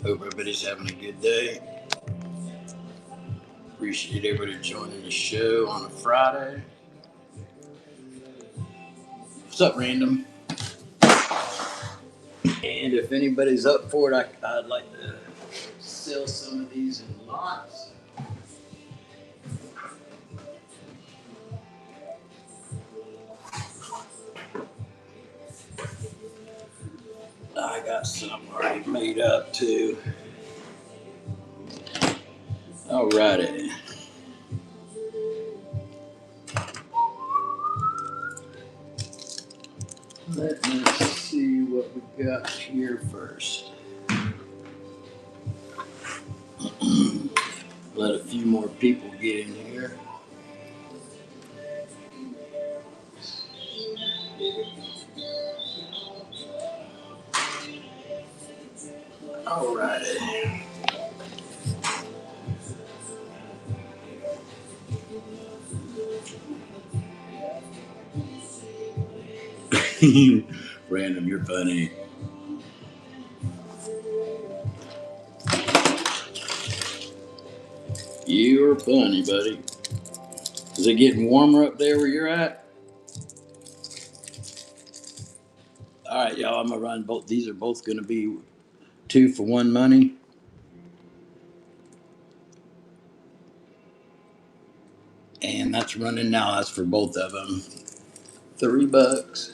Hope everybody's having a good day. Appreciate everybody joining the show on a Friday. What's up, Random? And if anybody's up for it, I'd like to sell some of these in lots. I got some already made up too. Alrighty. Let me see what we got here first. Let a few more people get in here. Alrighty. Random, you're funny. You're funny, buddy. Is it getting warmer up there where you're at? All right, y'all. I'm gonna run both. These are both gonna be 2 for 1 money. And that's running now. That's for both of them. $3.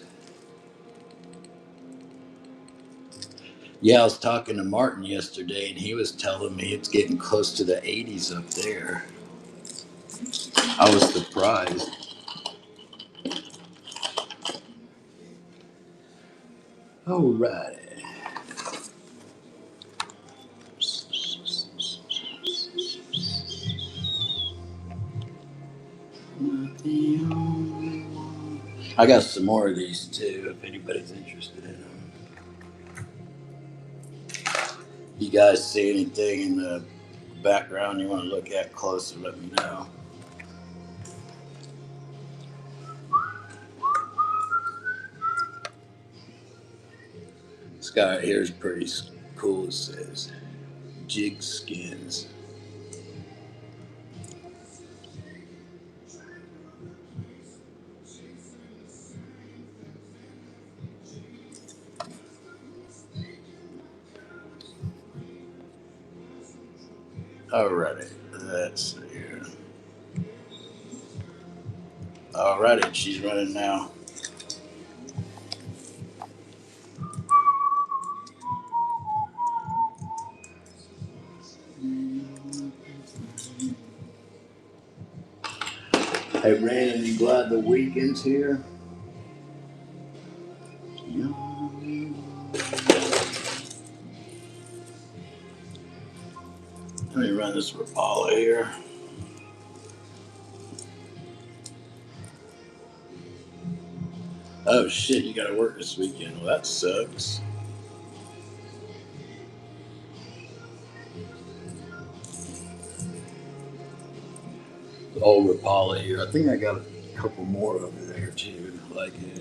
Yeah, I was talking to Martin yesterday, and he was telling me it's getting close to the 80s up there. I was surprised. Alrighty. I got some more of these too, if anybody's interested in them. You guys see anything in the background you want to look at closer, let me know. This guy right here is pretty cool. It says Jig Skins. Alrighty, let's see here. Alrighty, she's running now. Hey, Brandon, you glad the weekend's here? Let me run this Rapala here. Oh shit, you gotta work this weekend. Well, that sucks. The old Rapala here. I think I got a couple more over there too. Like it.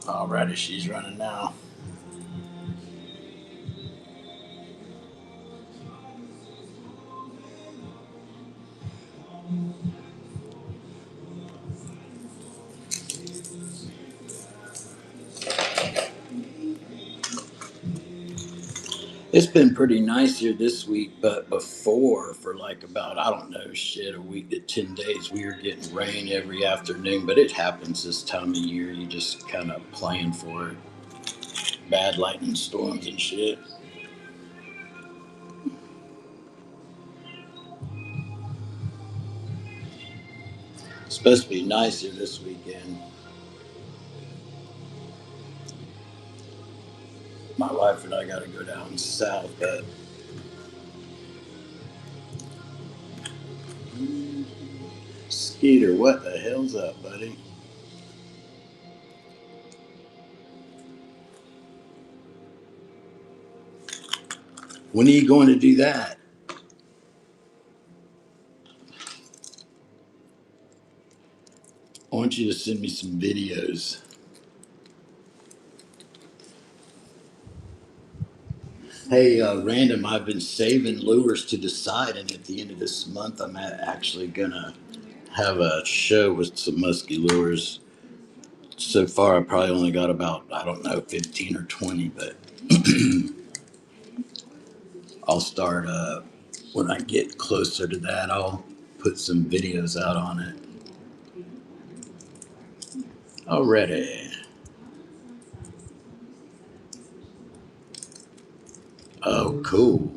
Alrighty, she's running now. It's been pretty nice here this week, but before, for like about, I don't know, shit, a week to 10 days, we were getting rain every afternoon, but it happens this time of year. You just kind of plan for it. Bad lightning storms and shit. It's supposed to be nicer this weekend. My wife and I got to go down south, but Skeeter, what the hell's up, buddy? When are you going to do that? I want you to send me some videos. Hey, Random, I've been saving lures to decide, and at the end of this month, I'm actually gonna have a show with some musky lures. So far, I probably only got about, I don't know, 15 or 20, but I'll start, when I get closer to that, I'll put some videos out on it. Already. Oh, cool.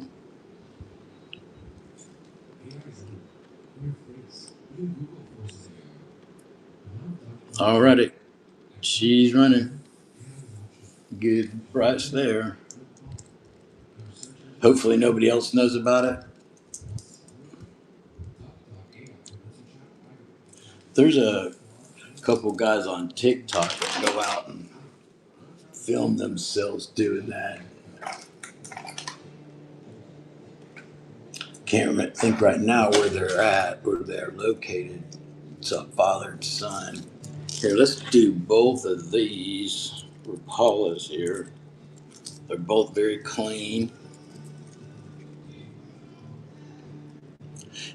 Alrighty. She's running. Good price there. Hopefully nobody else knows about it. There's a couple guys on TikTok that go out and film themselves doing that. Can't think right now where they're at, where they're located. It's a father and son. Here, let's do both of these Rapalas here. They're both very clean.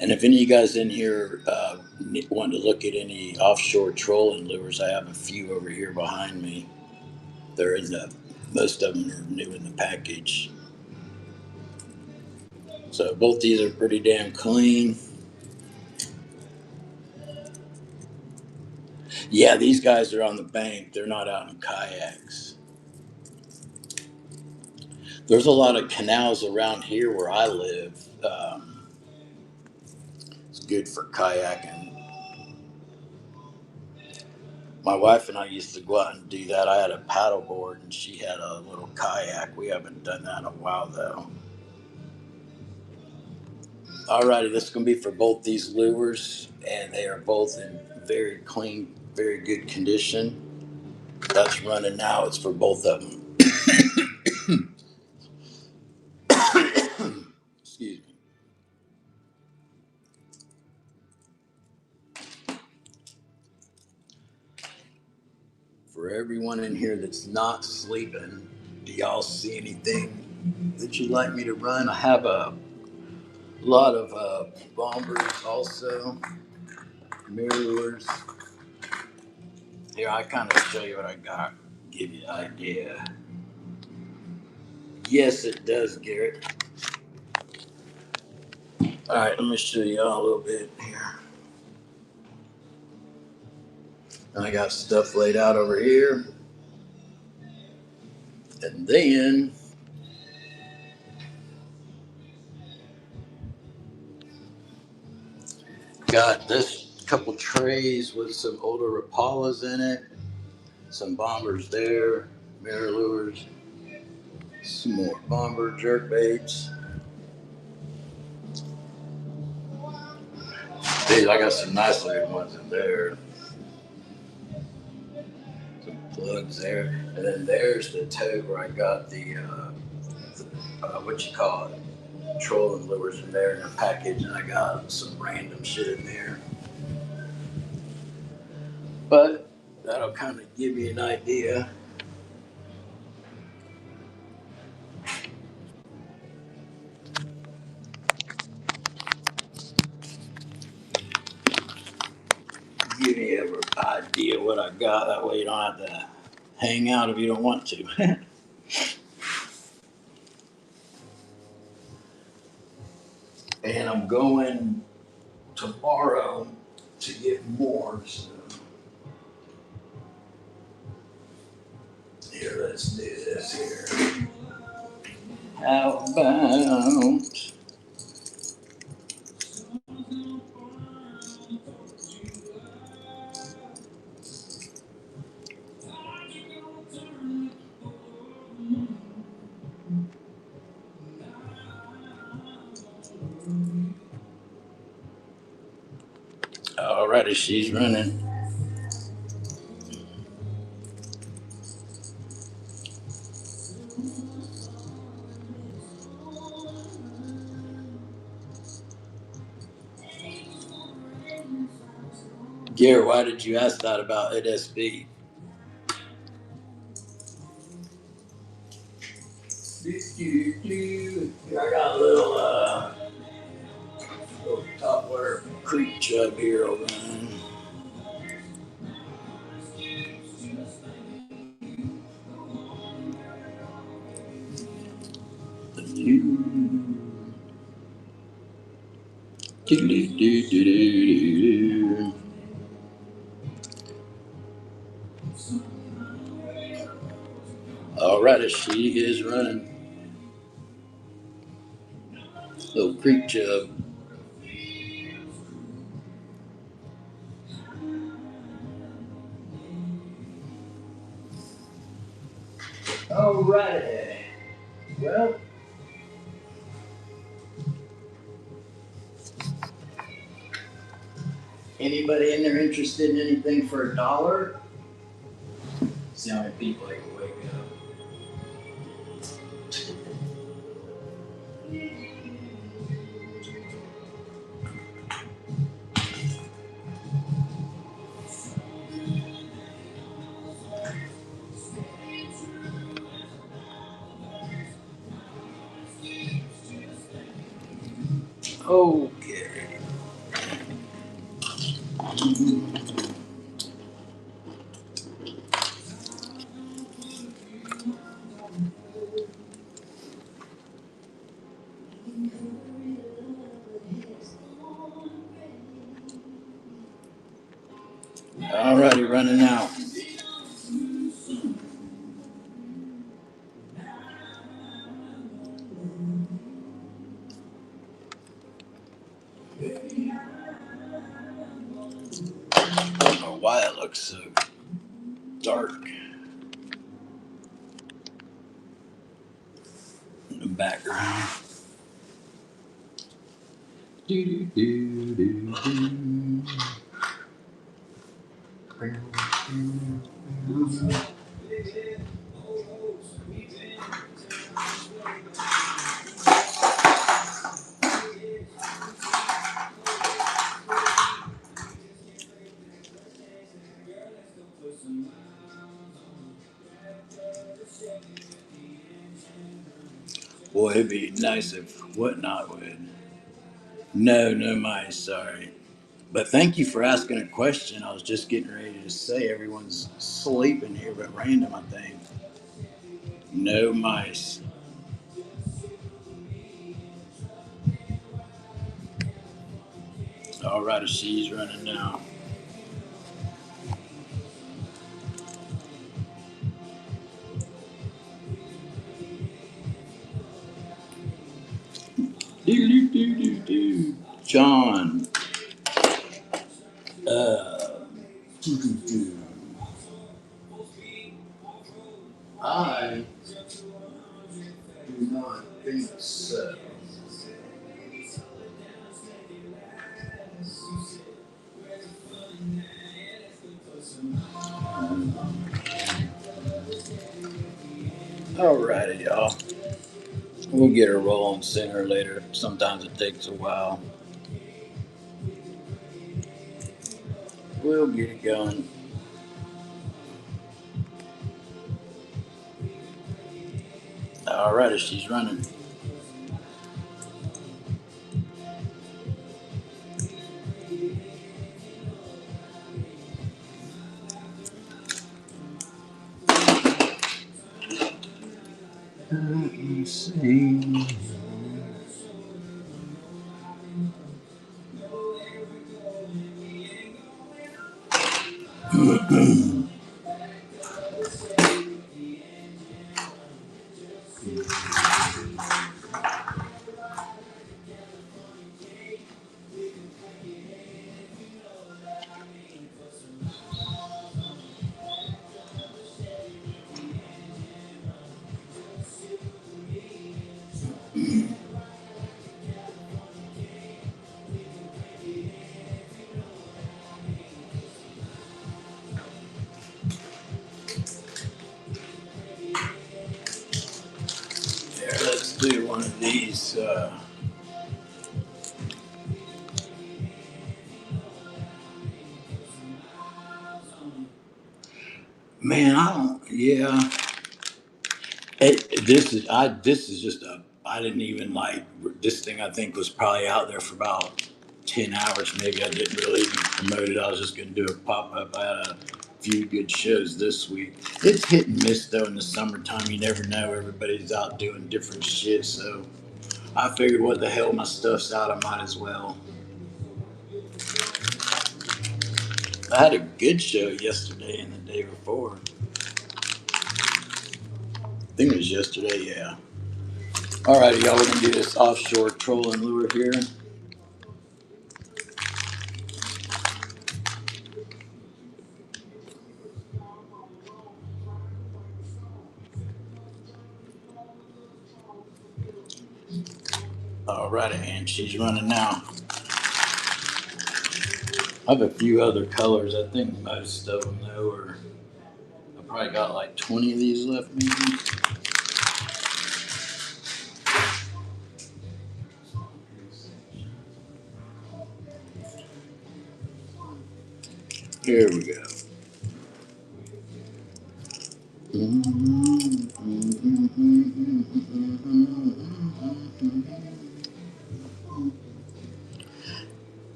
And if any of you guys in here want to look at any offshore trolling lures, I have a few over here behind me. They're in the, most of them are new in the package. So both these are pretty damn clean. Yeah, these guys are on the bank. They're not out in kayaks. There's a lot of canals around here where I live. It's good for kayaking. My wife and I used to go out and do that. I had a paddle board and she had a little kayak. We haven't done that in a while though. Alrighty, this is going to be for both these lures, and they are both in very clean, very good condition. That's running now. It's for both of them. Excuse me. For everyone in here that's not sleeping, do y'all see anything that you'd like me to run? I have a lot of bombers also, mirror lures. Here, I kind of show you what I got, give you an idea. Yes, it does, Garrett. All right, let me show you all a little bit here. I got stuff laid out over here. And then got this couple trays with some older Rapalas in it, some bombers there, mirror lures, some more bomber jerk baits. These, I got some nice looking ones in there. Some plugs there. And then there's the tote where I got the what you call it, trolling lures in there in a package, and I got some random shit in there. But that'll kind of give you an idea. Give you an idea what I got. That way you don't have to hang out if you don't want to. And I'm going tomorrow to get more. So here, let's do this here. How about alrighty, she's running. Gary, why did you ask that about NSB? I got a little topwater creek chub here over there. All right, she is running. Little creek chub. All righty. Well, anybody in there interested in anything for $1? See how many people I can wake up. Okay. All righty, running out. I don't know why it looks so dark in the background. Boy, it'd be nice if Whatnot would. No, no mice, sorry. But thank you for asking a question. I was just getting ready to say everyone's sleeping here, but random, I think. No mice. All right, she's running now. John. I do not think so. Alrighty, y'all. We'll get her rolling sooner or later. Sometimes it takes a while. We'll get it going. Alrighty, she's running. Let me see. Here, let's do one of these. Man, I don't. Yeah, this is just a. I didn't even like this thing. I think was probably out there for about 10 hours. Maybe I didn't really even promote it. I was just gonna do a pop up. I had a few good shows this week. It's hit and miss though in the summertime. You never know. Everybody's out doing different shit. So I figured, what the hell, my stuff's out. I might as well. I had a good show yesterday and the day before. I think it was yesterday. Yeah. All righty, y'all. We're gonna do this offshore trolling lure here. All righty, and she's running now. I have a few other colors. I think most of them though are. I probably got like 20 of these left, maybe. Here we go.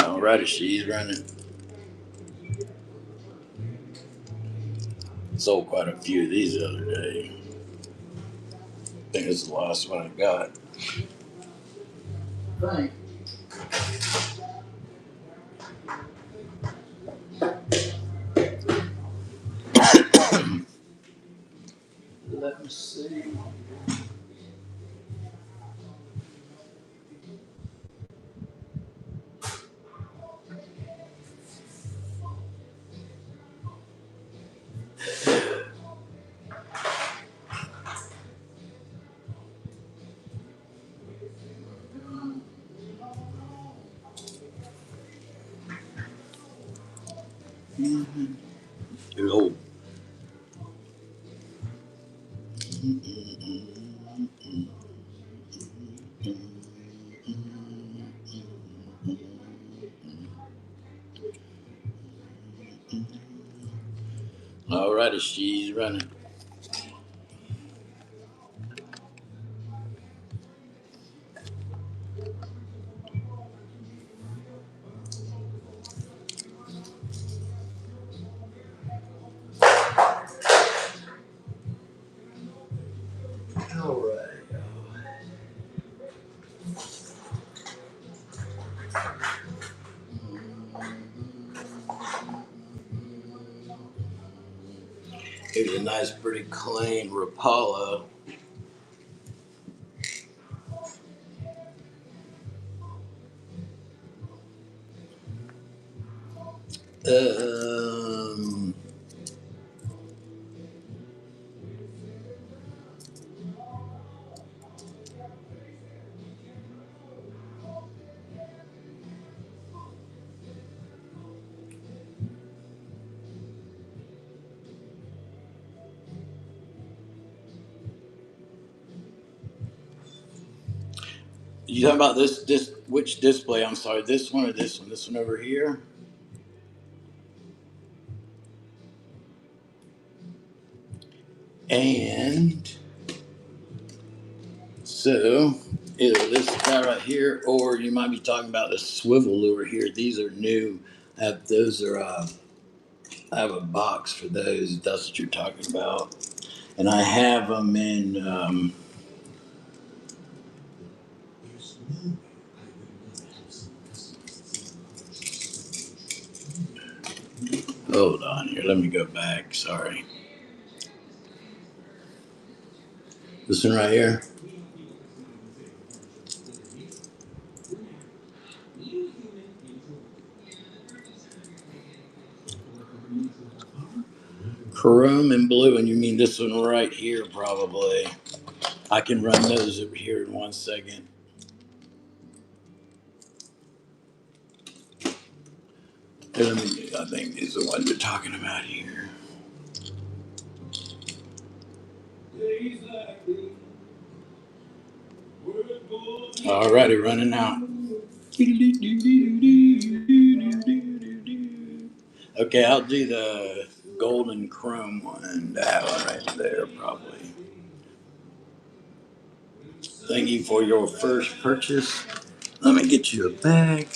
All righty, she's running. Sold quite a few of these the other day. I think this is the last one I got. Right. Let me see. Oh. All righty, she's running. All right. Here's a nice, pretty clean Rapala. Um, you talking about this, which display? I'm sorry, this one or this one? This one over here? And so, either this guy right here, or you might be talking about the swivel lure here. These are new. Those are, I have a box for those, if that's what you're talking about. And I have them in, hold on here, let me go back, sorry. This one right here. Chrome and blue, and you mean this one right here, probably. I can run those over here in 1 second. I think these are the ones we're talking about here. Alrighty, running out. Okay, I'll do the golden chrome one. That one right there, probably. Thank you for your first purchase. Let me get you a bag.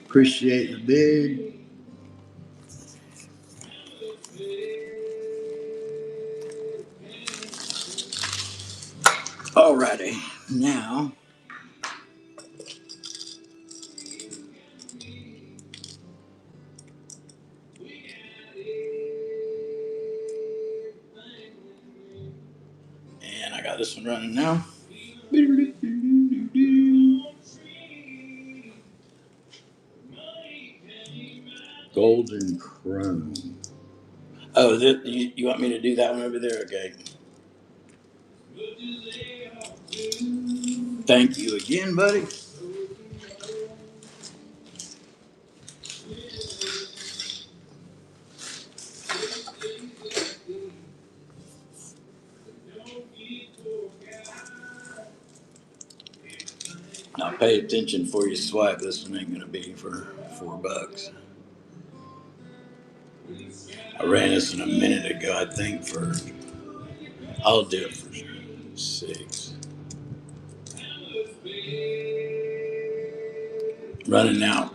Appreciate the bid. Alrighty, now and I got this one running now. Golden Chrome. Oh, you want me to do that one over there? Okay. Thank you again, buddy. Now pay attention before you swipe. This one ain't gonna be for $4. I ran this in a minute ago, I think, for I'll do it for 6. Running out.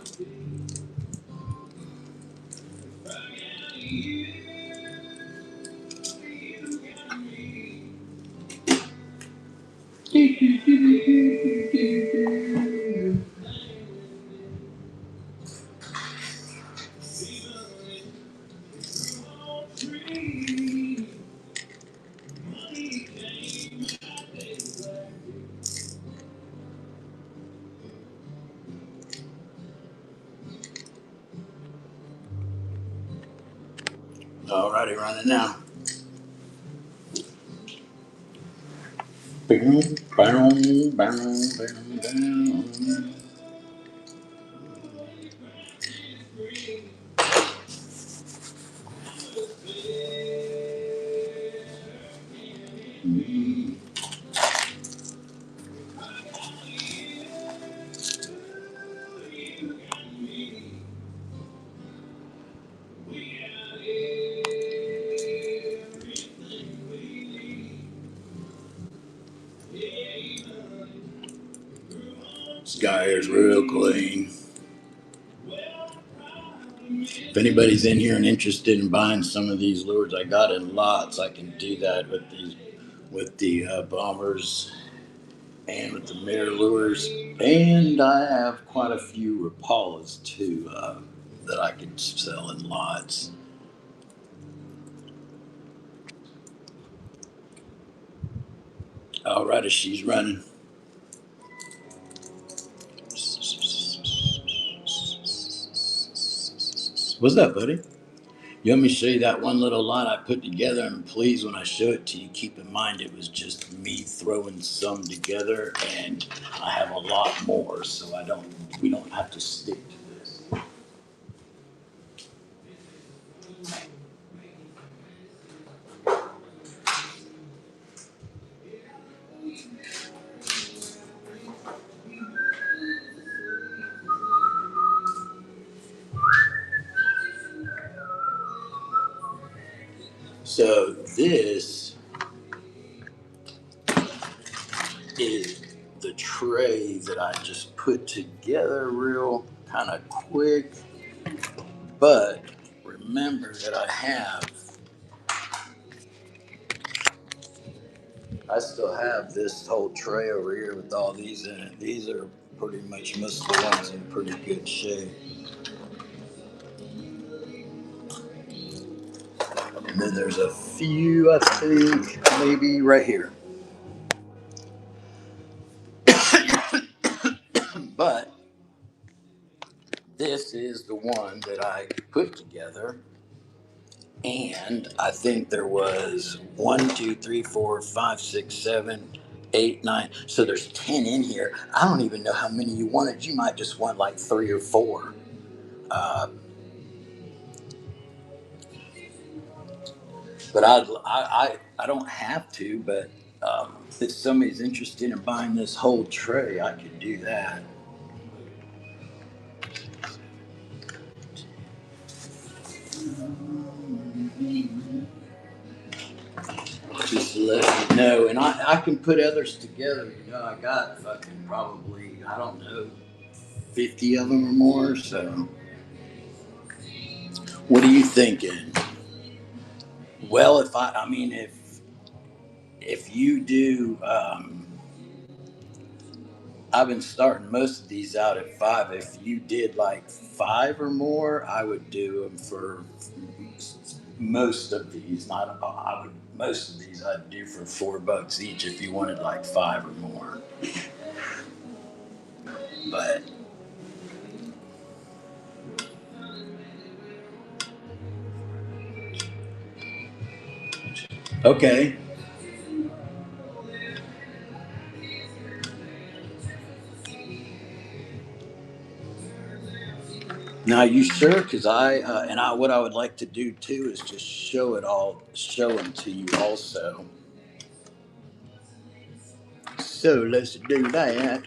Alrighty, running now. Boom, boom, boom, boom, boom. Sky is real clean. If anybody's in here and interested in buying some of these lures, I got in lots. I can do that with the bombers and with the mirror lures, and I have quite a few Rapalas too that I can sell in lots. Alrighty, she's running. What's up, buddy? You want me to show you that one little lot I put together? And please, when I show it to you, keep in mind it was just me throwing some together, and I have a lot more, so we don't have to stick to this. So this is the tray that I just put together real kind of quick, but remember that I still have this whole tray over here with all these in it. These are pretty much most of the ones in pretty good shape. And then there's a few, I think, maybe right here. But this is the one that I put together. And I think there was 1, 2, 3, 4, 5, 6, 7, 8, 9. So there's 10 in here. I don't even know how many you wanted. You might just want like 3 or 4. Uh, But I don't have to. But if somebody's interested in buying this whole tray, I could do that. Just to let you know, and I can put others together. You know, I got fucking probably, I don't know, 50 of them or more. So, what are you thinking? Well, I mean, if you do, I've been starting most of these out at 5. If you did like 5 or more, I would do them for most of these. Not I would most of these I'd do for $4 each if you wanted like 5 or more. But okay. Now you sure? Because what I would like to do too is just show them to you also. So let's do that.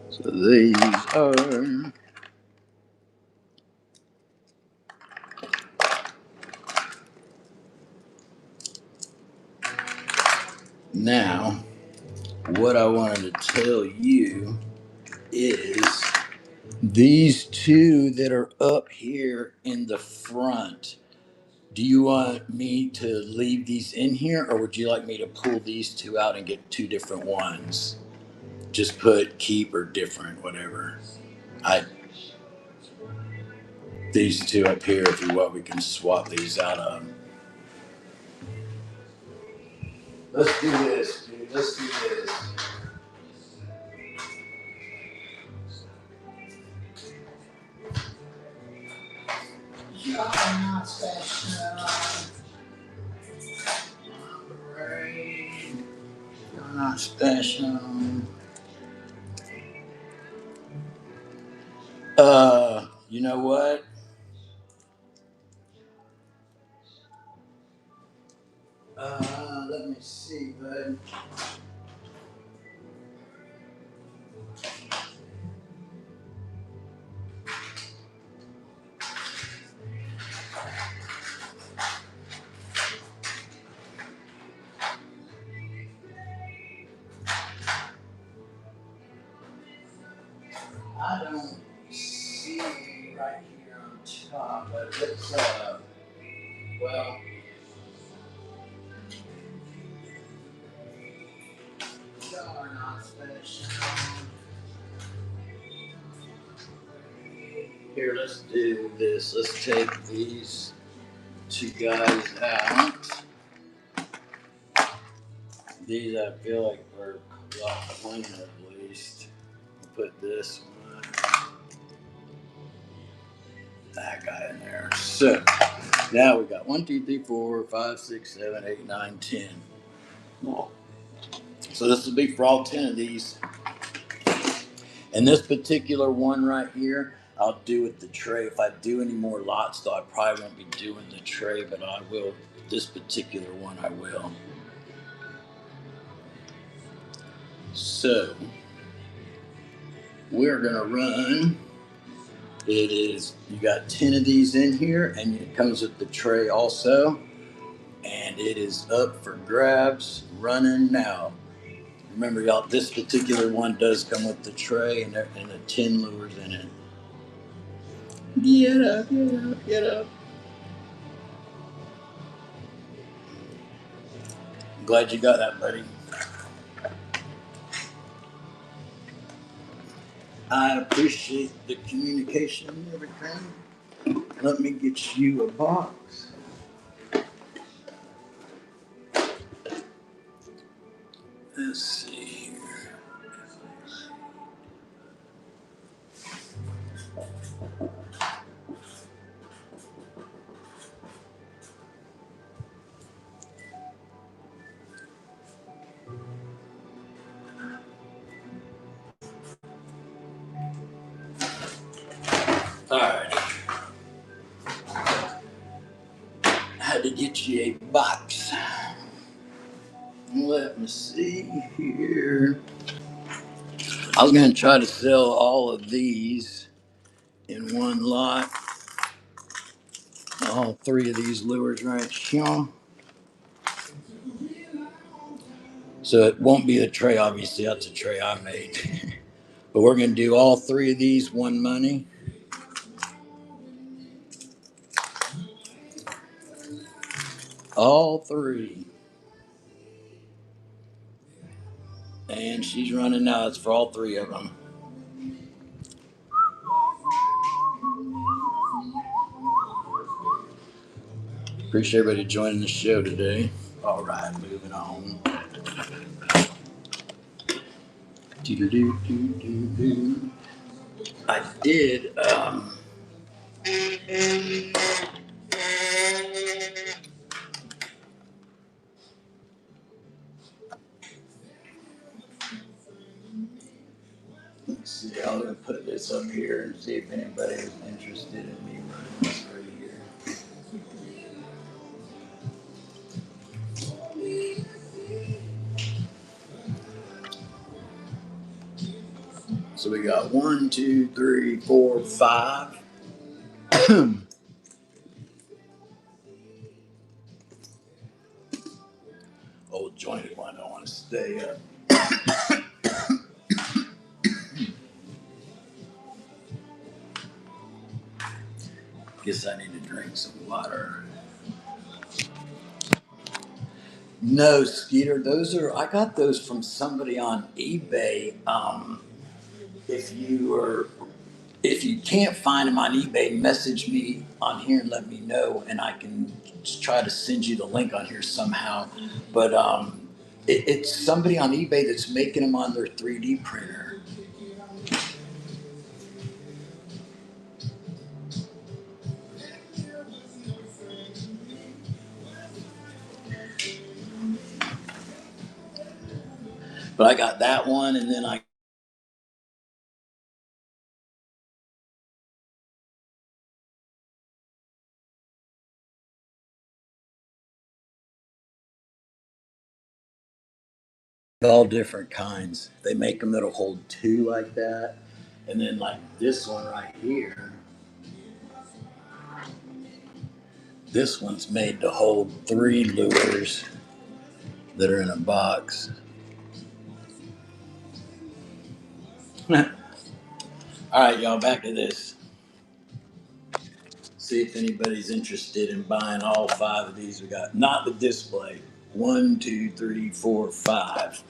So these are now. What I wanted to tell you is these two that are up here in the front. Do you want me to leave these in here, or would you like me to pull these two out and get two different ones? Just put keep or different, whatever. I These two up here, if you want, we can swap these out of. Let's do this, dude. Let's do this. You're not special. Right. You're not special. You know what? Let me see, bud. I don't see right here on top, but it's well, you're not special. Here, let's do this. Let's take these two guys out. These I feel like are a lot cleaner at least. We'll put this one, that guy in there. So now we got 1, 2, 3, 4, 5, 6, 7, 8, 9, 10. So this will be for all 10 of these. And this particular one right here, I'll do with the tray. If I do any more lots, though, I probably won't be doing the tray, but I will. This particular one, I will. So we're gonna run. It is, you got 10 of these in here, and it comes with the tray also. And it is up for grabs, running now. Remember, y'all, this particular one does come with the tray and the 10 lures in it. Get up, get up, get up. I'm glad you got that, buddy. I appreciate the communication and everything. Let me get you a box. Let's see here. Had to get you a box. Let me see here. I was going to try to sell all of these in one lot. All three of these lures right here. So it won't be a tray, obviously. That's a tray I made. But we're going to do all three of these one money. All three. And she's running now. It's for all three of them. Appreciate everybody joining the show today. All right, moving on. Do-do-do-do-do-do. I did. Let's see. I'm gonna put this up here and see if anybody is interested in me running this right here. So we got 1, 2, 3, 4, 5. Old jointed one. I don't want to stay up. Guess I need to drink some water. No, Skeeter. I got those from somebody on eBay. If you are If you can't find them on eBay, message me on here and let me know, and I can try to send you the link on here somehow. But it's somebody on eBay that's making them on their 3D printer. But I got that one, and then I all different kinds. They make them that'll hold two like that, and then like this one right here. This one's made to hold three lures that are in a box. All right, y'all, back to this. See if anybody's interested in buying all 5 of these. We got not the display. 1, 2, 3, 4, 5.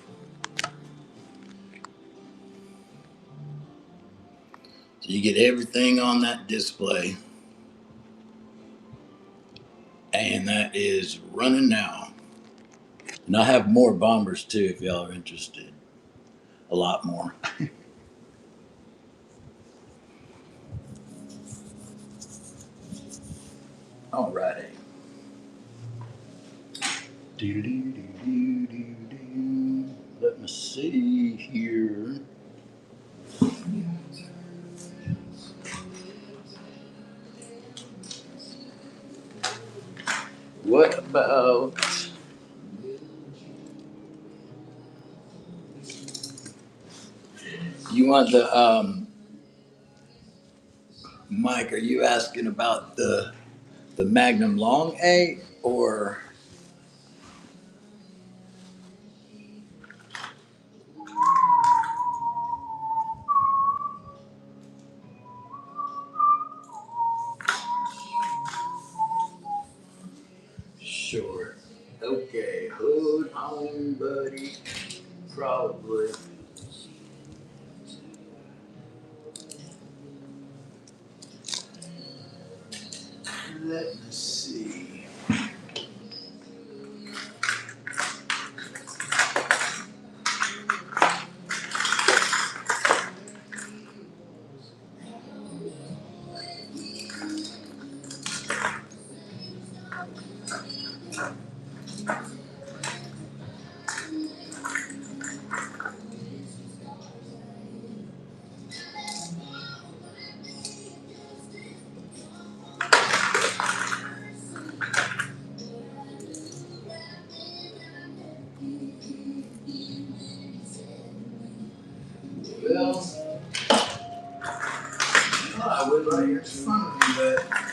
So you get everything on that display. And that is running now. And I have more bombers too if y'all are interested. A lot more. Alrighty. Let me see here. What about you want the Mike, are you asking about the Magnum Long A or short? Okay, hold on, buddy. Probably. Let me see.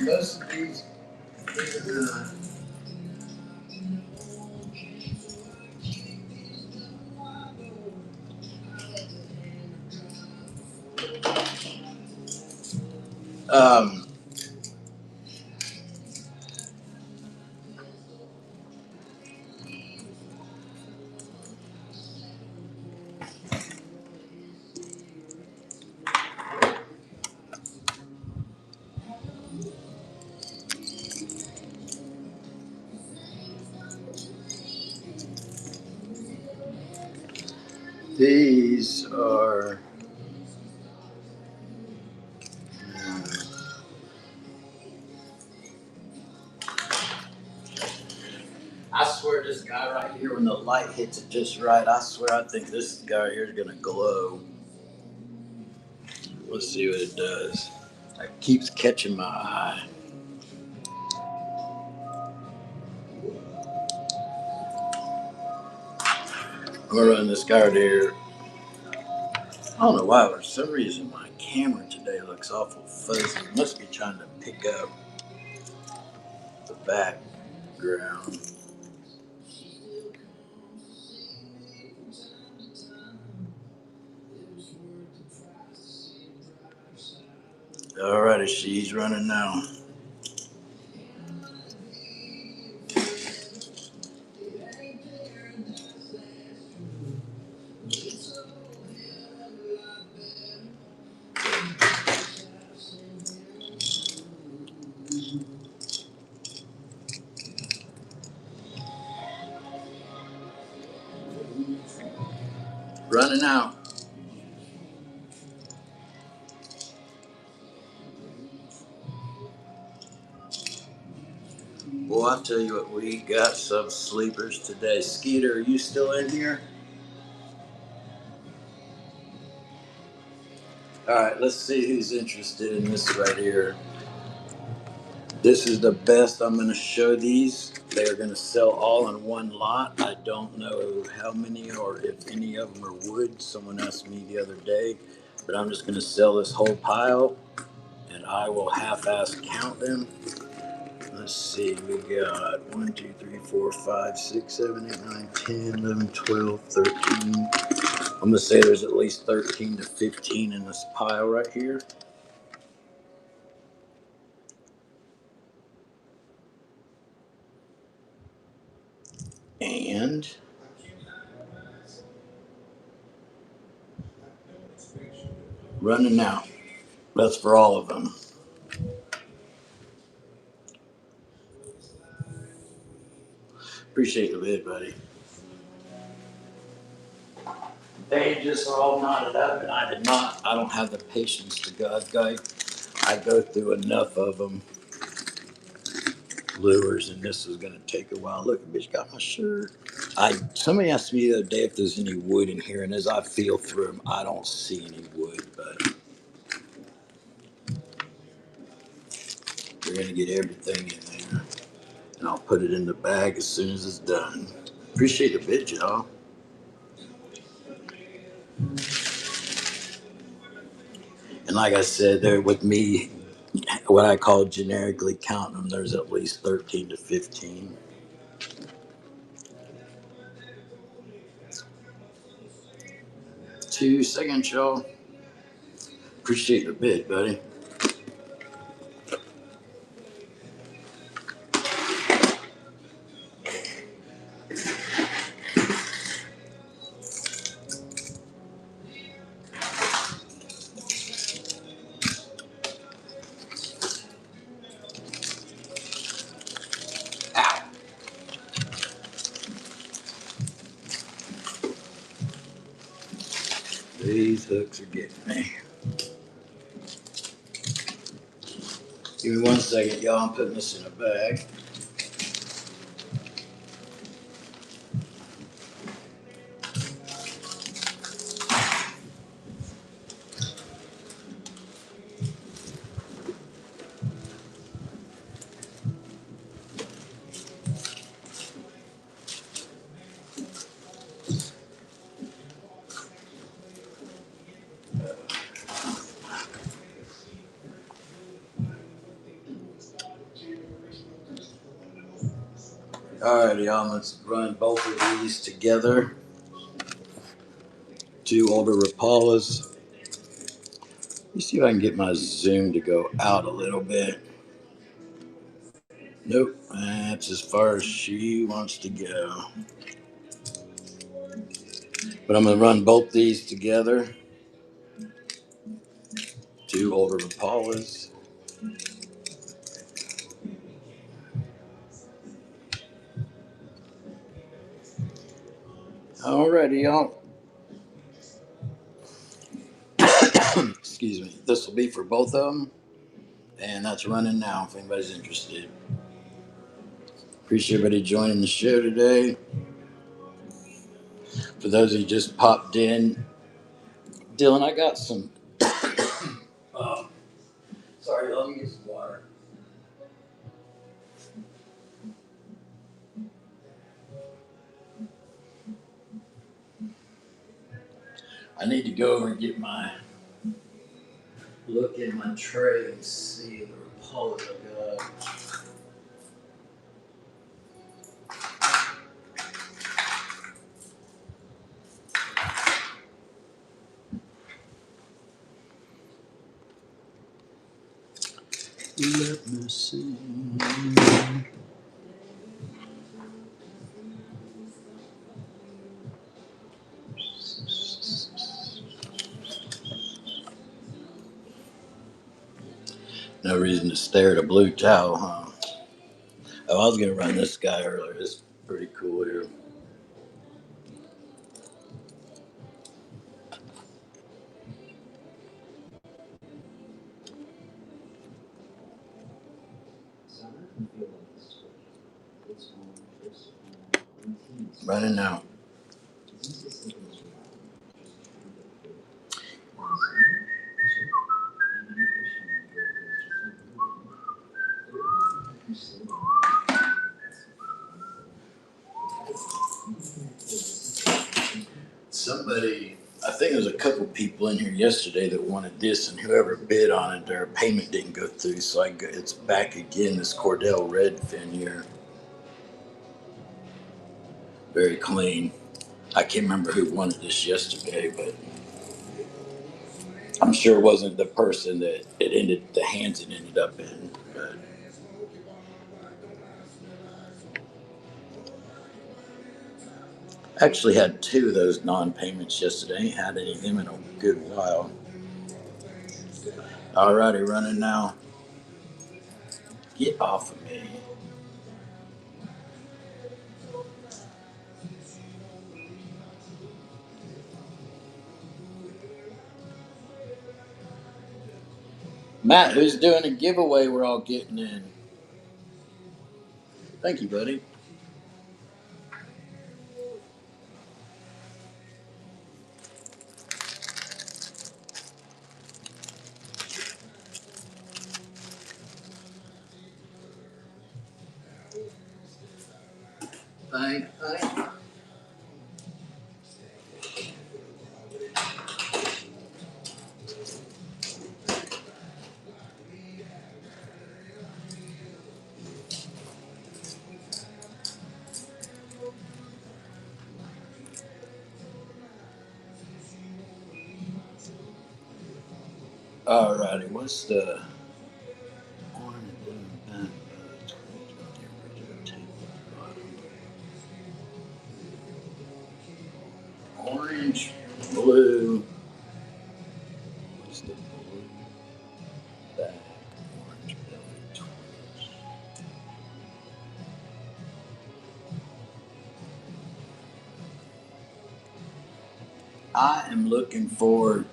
Most of these. Um, these are. I swear this guy right here, when the light hits it just right, I swear I think this guy right here is gonna glow. Let's see what it does. It keeps catching my eye. I'm gonna run this guy right here. I don't know why, for some reason my camera today looks awful fuzzy. It must be trying to pick up the background. Alrighty, she's running now. Running out. Well, I'll tell you what, we got some sleepers today. Skeeter, are you still in here? Alright, let's see who's interested in this right here. This is the best. I'm going to show these. They're going to sell all in one lot. I don't know how many or if any of them are wood. Someone asked me the other day, but I'm just going to sell this whole pile and I will half-ass count them. Let's see, we got 1, 2, 3, 4, 5, 6, 7, 8, 9, 10, 11, 12, 13. I'm going to say there's at least 13 to 15 in this pile right here. And running out. That's for all of them. Appreciate the bid, buddy. They just are all knotted up, and I did not. I don't have the patience to God, guy. I go through enough of them lures, and this is gonna take a while. Look, bitch got my shirt. Somebody asked me the other day if there's any wood in here, and as I feel through them, I don't see any wood, but we're gonna get everything in there, and I'll put it in the bag as soon as it's done. Appreciate the bid, y'all. And like I said, there with me, what I call generically counting them, there's at least 13 to 15. 2 seconds, y'all. Appreciate the bid, buddy. Ow. These hooks are getting me. Give me 1 second, y'all. I'm putting this in a bag. Alrighty, y'all, let's run both of these together. 2 older Rapalas. Let me see if I can get my zoom to go out a little bit. Nope, that's as far as she wants to go. But I'm going to run both these together. 2 older Rapalas. Alrighty, y'all. Excuse me. This will be for both of them. And that's running now if anybody's interested. Appreciate everybody joining the show today. For those of you just popped in, Dylan, I got some. Sorry, let me get some water. I need to go over and get my look in my tray and see the Rapala I got. Let me see. No reason to stare at a blue towel, huh? Oh, I was gonna run this guy earlier. It's pretty cool here. Running now. Somebody, I think there was a couple people in here yesterday that wanted this, and whoever bid on it, their payment didn't go through. So it's back again. This Cordell red fin here, very clean. I can't remember who wanted this yesterday, but I'm sure it wasn't the person that the hands it ended up in. But I actually had 2 of those non-payments yesterday. I ain't had any of them in a good while. Alrighty, running now. Get off of me. Matt, who's doing a giveaway we're all getting in? Thank you, buddy. Thank. Alrighty, what's the orange, blue, and orange, blue. What's the blue back? Orange belly twist. I am looking for.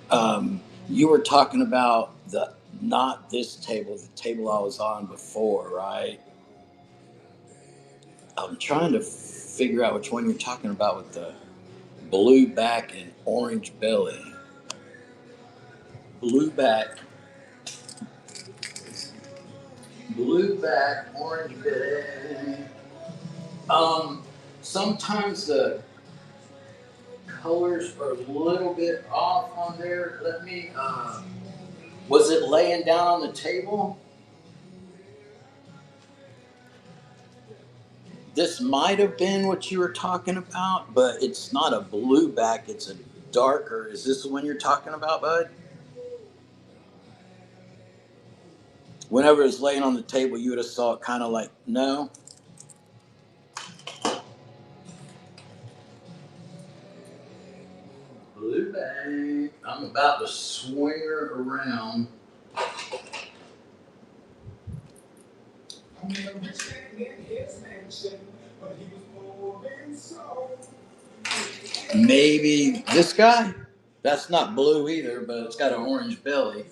You were talking about the not this table, the table I was on before, right? I'm trying to figure out which one you're talking about with the blue back and orange belly. Blue back, orange belly. Sometimes the colors are a little bit off on there. Let me. Was it laying down on the table? This might have been what you were talking about, but it's not a blueback. It's a darker. Is this the one you're talking about, bud? Whenever it's laying on the table, you would have saw it kind of like, no? Blueback. I'm about to swing her around. Maybe this guy? That's not blue either, but it's got an orange belly.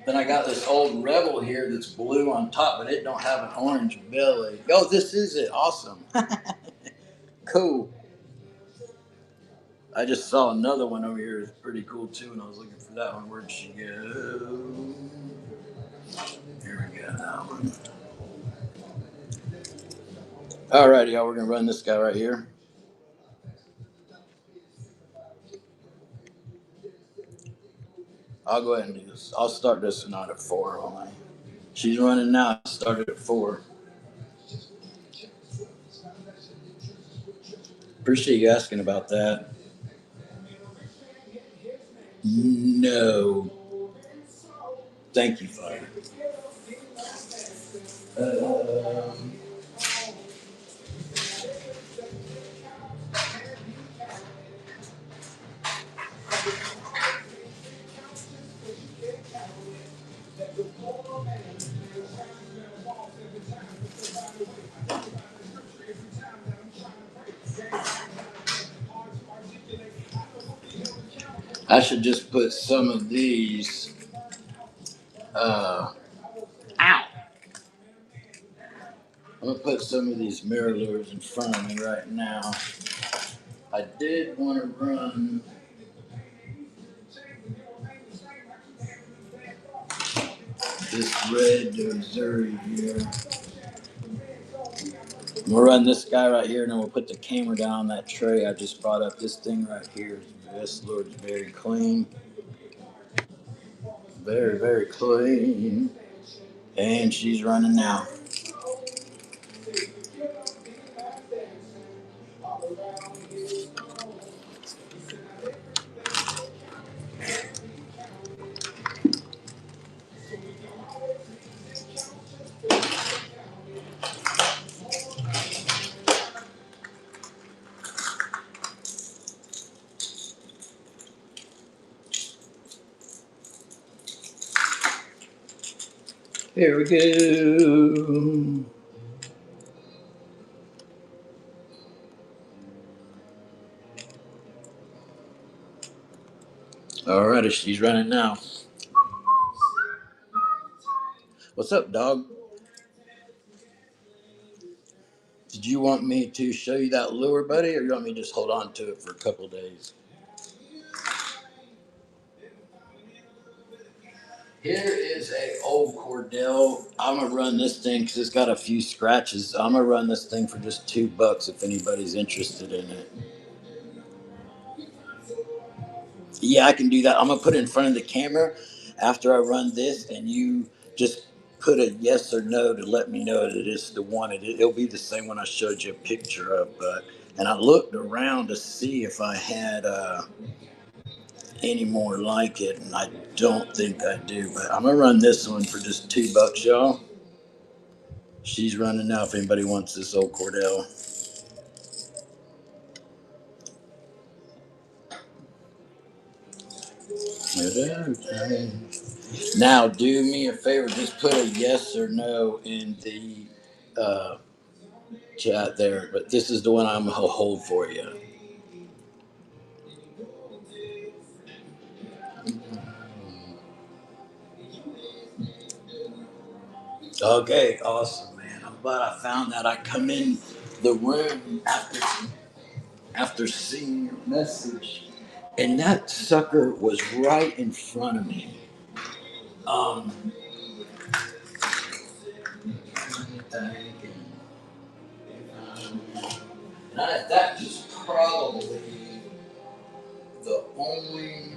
Then I got this old Rebel here that's blue on top, but it don't have an orange belly. Oh, this is it. Awesome. Cool. I just saw another one over here. It's pretty cool too, and I was looking for that one. Where'd she go? Here we go. That one. Alrighty, y'all. We're gonna run this guy right here. I'll go ahead and do this. I'll start this one out at 4 only. She's running now. I started at 4. Appreciate you asking about that. No. Thank you, Father. Um, I should just put some of these. Ow. I'm gonna put some of these mirror lures in front of me right now. I did want to run this red Missouri here. We'll run this guy right here, and then we'll put the camera down on that tray I just brought up. This thing right here, this lure's very clean. Very, very clean. And she's running now. Here we go. Alrighty, she's running now. What's up, dog? Did you want me to show you that lure, buddy, or you want me to just hold on to it for a couple days? Here is a old Cordell. I'm gonna run this thing because it's got a few scratches. I'm gonna run this thing for just $2 if anybody's interested in it. Yeah, I can do that. I'm gonna put it in front of the camera after I run this, and you just put a yes or no to let me know that it's the one. It'll be the same one I showed you a picture of. But and I looked around to see if I had any more like it, and I don't think I do. But I'm gonna run this one for just $2, y'all. She's running now. If anybody wants this old Cordell. Now, do me a favor. Just put a yes or no in the chat there. But this is the one I'm gonna hold for you. Okay, awesome, man. I'm glad I found that. I come in the room after seeing your message, and that sucker was right in front of me. Um, that is probably the only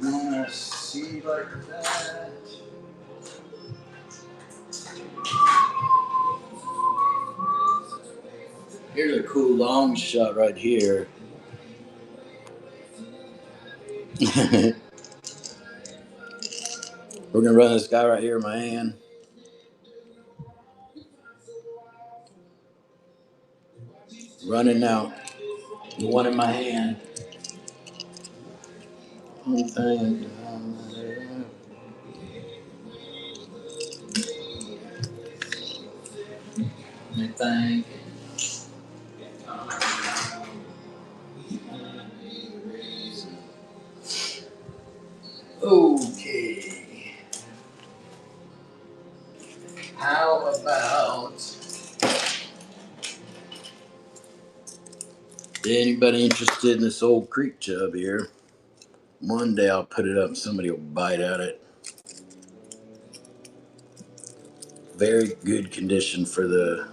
one I see like that. cool long shot right here. We're gonna run this guy right here in my hand. Running now. The one in my hand. Anything. Anything. Okay. How about anybody interested in this old creek chub here? One day I'll put it up and somebody will bite at it. Very good condition for that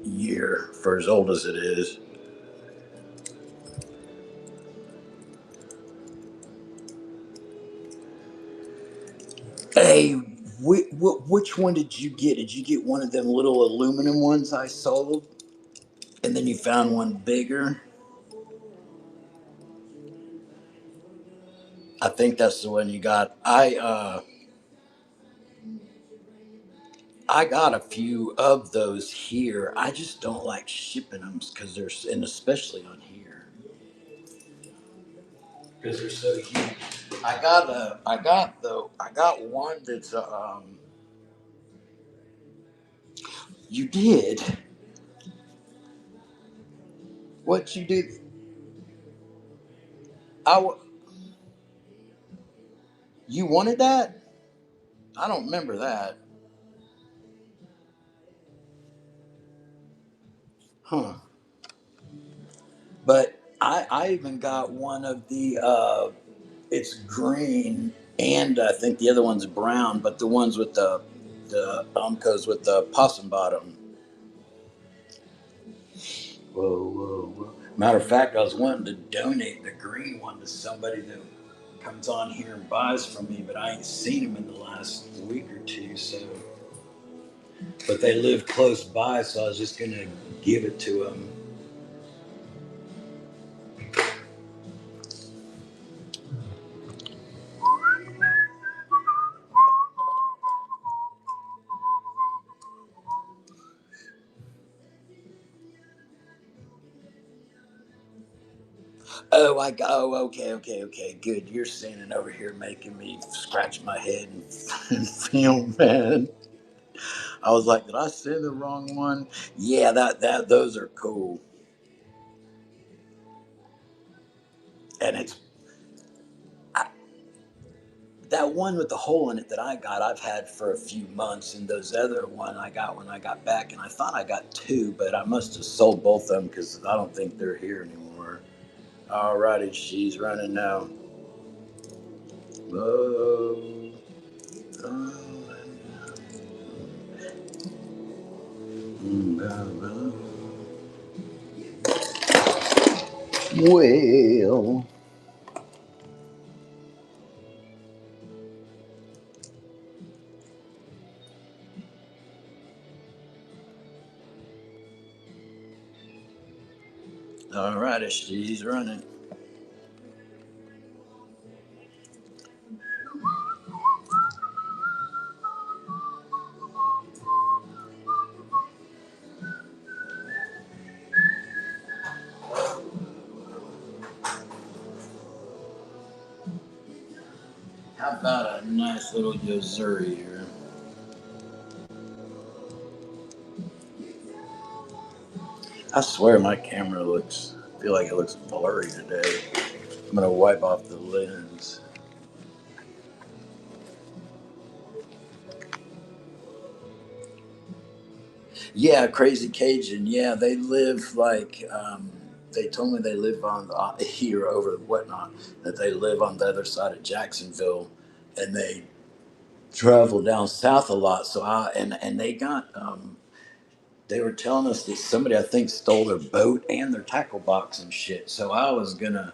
year, for as old as it is. Hey, which one did you get? Did you get one of them little aluminum ones I sold? And then you found one bigger? I think that's the one you got. I got a few of those here. I just don't like shipping them because and especially on here because they're so huge. I got one that's you did what you did. I you wanted that? I don't remember that, huh? But I even got one of the it's green and I think the other one's brown, but the ones with the umcos with the possum bottom. Whoa. Matter of fact, I was wanting to donate the green one to somebody that comes on here and buys from me, but I ain't seen them in the last week or two. So, but they live close by, so I was just gonna give it to them. Okay, good. You're standing over here making me scratch my head and feel bad. I was like, did I send the wrong one? Yeah, that those are cool. And it's I, that one with the hole in it that I got, I've had for a few months, and those other one I got when I got back, and I thought I got two, but I must have sold both of them because I don't think they're here anymore. Alrighty, she's running now. Whoa. Well, alrighty, she's running. How about a nice little Yozuri here? I swear my camera I feel like it looks blurry today. I'm gonna wipe off the lens. Yeah, Crazy Cajun. Yeah, they live they told me they live on here over whatnot, that they live on the other side of Jacksonville and they travel down south a lot. So and they got they were telling us that somebody I think stole their boat and their tackle box and shit. So I was gonna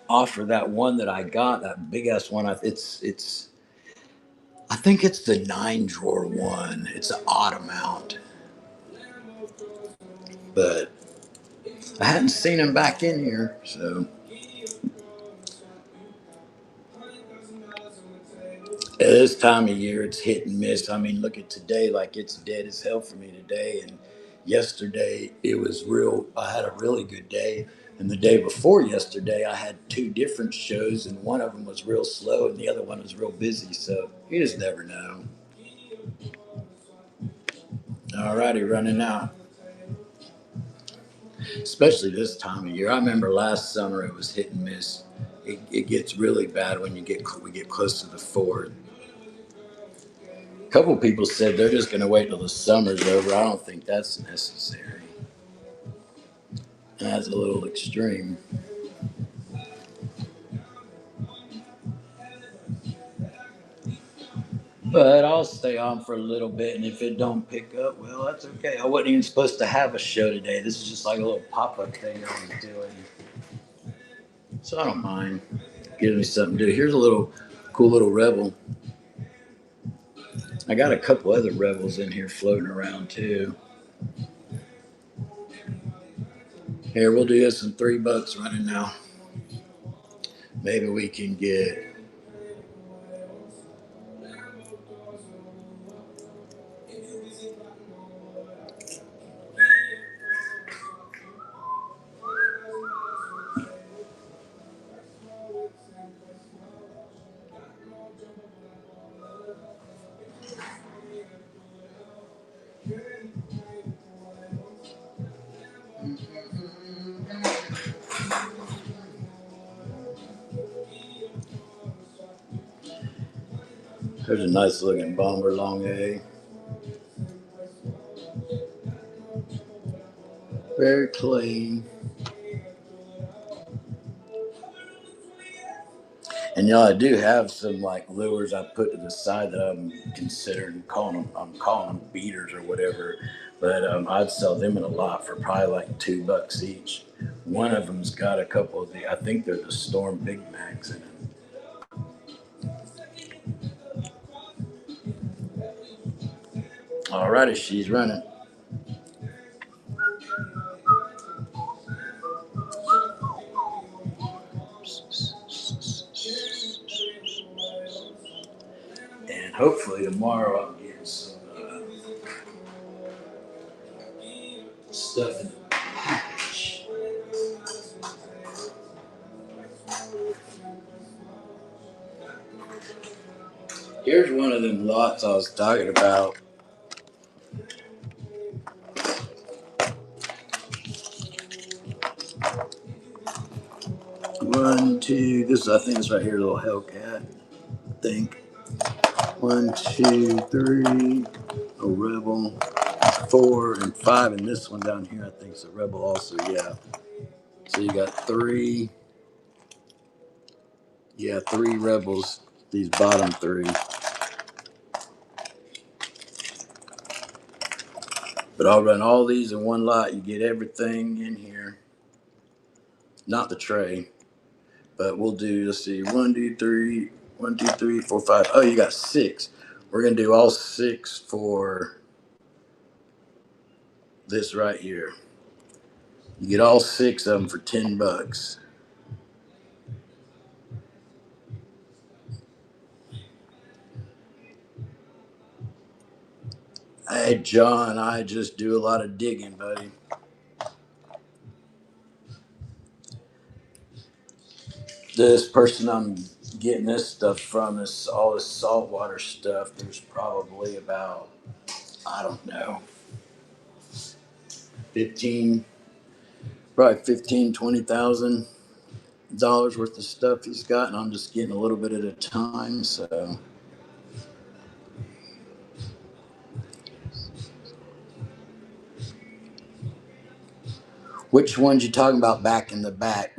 offer that one that I got, that big ass one. It's I think it's the 9 drawer one. It's an odd amount, but I hadn't seen him back in here, so at this time of year it's hit and miss. I mean, look at today, like it's dead as hell for me today. And yesterday it was real. I had a really good day, and the day before yesterday I had two different shows, and one of them was real slow, and the other one was real busy. So you just never know. Alrighty, running out. Especially this time of year. I remember last summer it was hit and miss. It gets really bad when we get close to the fourth. A couple people said they're just going to wait till the summer's over. I don't think that's necessary. That's a little extreme. But I'll stay on for a little bit, and if it don't pick up, well, that's okay. I wasn't even supposed to have a show today. This is just like a little pop-up thing I was doing. So I don't mind. Gives me something to do. Here's a little cool little rebel. I got a couple other rebels in here floating around too. Here, we'll do this in $3 running now. Maybe we can get. There's a nice looking bomber long A. Very clean. And I do have some like lures I put to the side that I'm considering calling them. I'm calling them beaters or whatever, but I'd sell them in a lot for probably like $2 each. One of them's got a couple of the. I think they're the Storm Big Macs in it. Alrighty, she's running. And hopefully tomorrow I'm getting some stuff in the package. Here's one of them lots I was talking about. One, two. I think this right here, a little Hellcat. I think. 1, 2, 3. A Rebel. 4 and 5, and this one down here, I think, is a Rebel also. Yeah. So you got 3. Yeah, 3 Rebels. These bottom 3. But I'll run all these in one lot. You get everything in here. Not the tray, but we'll do. Let's see. 1, 2, 3. 1, 2, 3, 4, 5. Oh, you got 6. We're gonna do all 6 for this right here. You get all 6 of them for $10. Hey, John, I just do a lot of digging, buddy. This person I'm getting this stuff from is all this saltwater stuff. There's probably about, I don't know, 15, probably 15, $20,000 worth of stuff he's got, and I'm just getting a little bit at a time. So, which ones you talking about back in the back?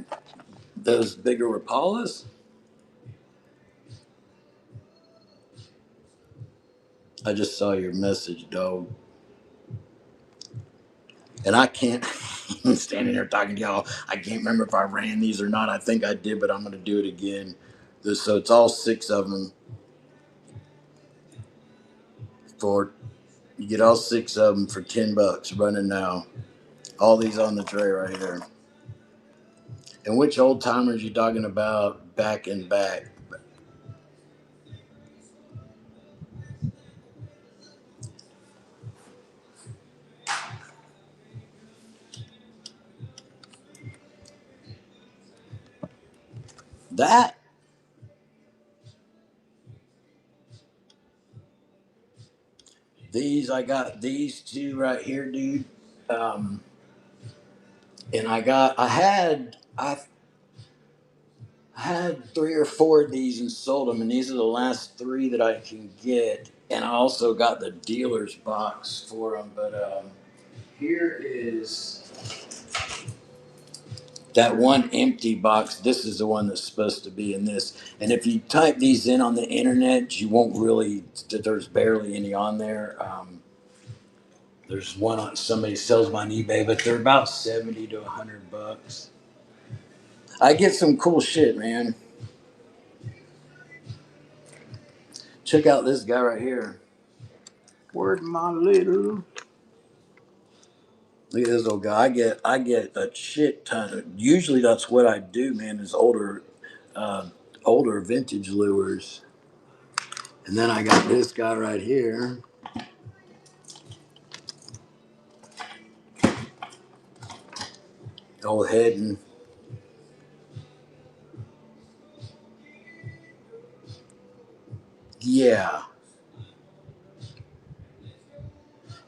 Those bigger Rapalas? I just saw your message, dog. And I can't, standing there talking to y'all, I can't remember if I ran these or not. I think I did, but I'm going to do it again. So it's all 6 of them for, you get all 6 of them for $10 running now. All these on the tray right here. And which old timers you talking about back and back? That these I got these two right here, dude. Um, and I had three or four of these and sold them, and these are the last three that I can get. And I also got the dealer's box for them. But here is that one empty box. This is the one that's supposed to be in this. And if you type these in on the internet, you won't really. There's barely any on there. There's one on somebody sells them on eBay, but they're about 70 to $100. I get some cool shit, man. Check out this guy right here. Where's my little? Look at this old guy. I get a shit ton of. Usually that's what I do, man. Is uh, older vintage lures, and then I got this guy right here. Old head and yeah,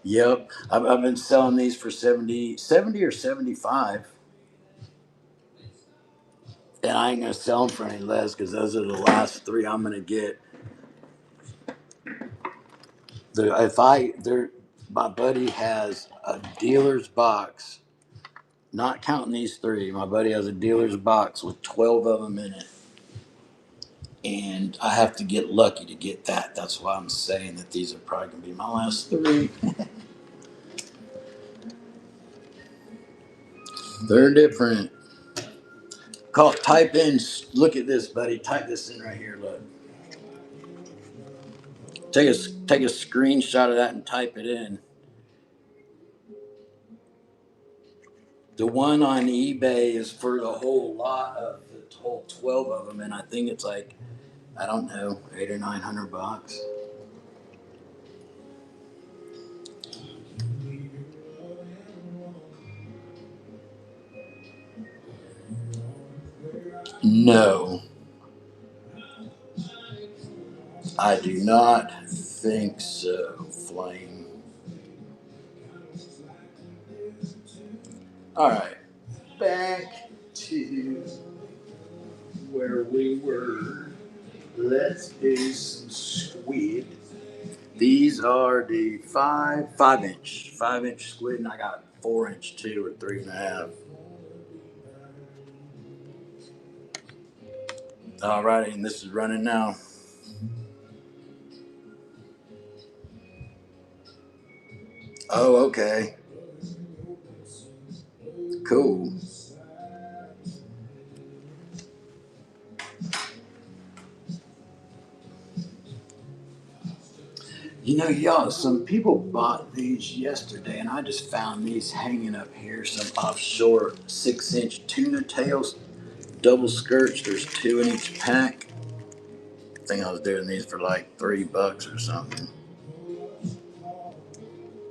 yep. I've been selling these for 70 or 75, and I ain't gonna sell them for any less because those are the last three I'm gonna get. If I there, my buddy has a dealer's box. Not counting these three, my buddy has a dealer's box with 12 of them in it. And I have to get lucky to get that. That's why I'm saying that these are probably going to be my last three. They're different. Type in, look at this, buddy. Type this in right here. Look. Take a screenshot of that and type it in. The one on eBay is for the whole lot of the whole 12 of them. And I think it's like, I don't know, 800 or 900 bucks. No, I do not think so, Flame. All right, back to where we were. Let's do some squid. These are the 5 inch squid, and I got 4 inch too, or 3.5. All righty, and this is running now. Oh, okay, cool. You know, y'all, some people bought these yesterday, and I just found these hanging up here. Some offshore 6 inch tuna tails, double skirts. There's two in each pack. I think I was doing these for like $3 or something.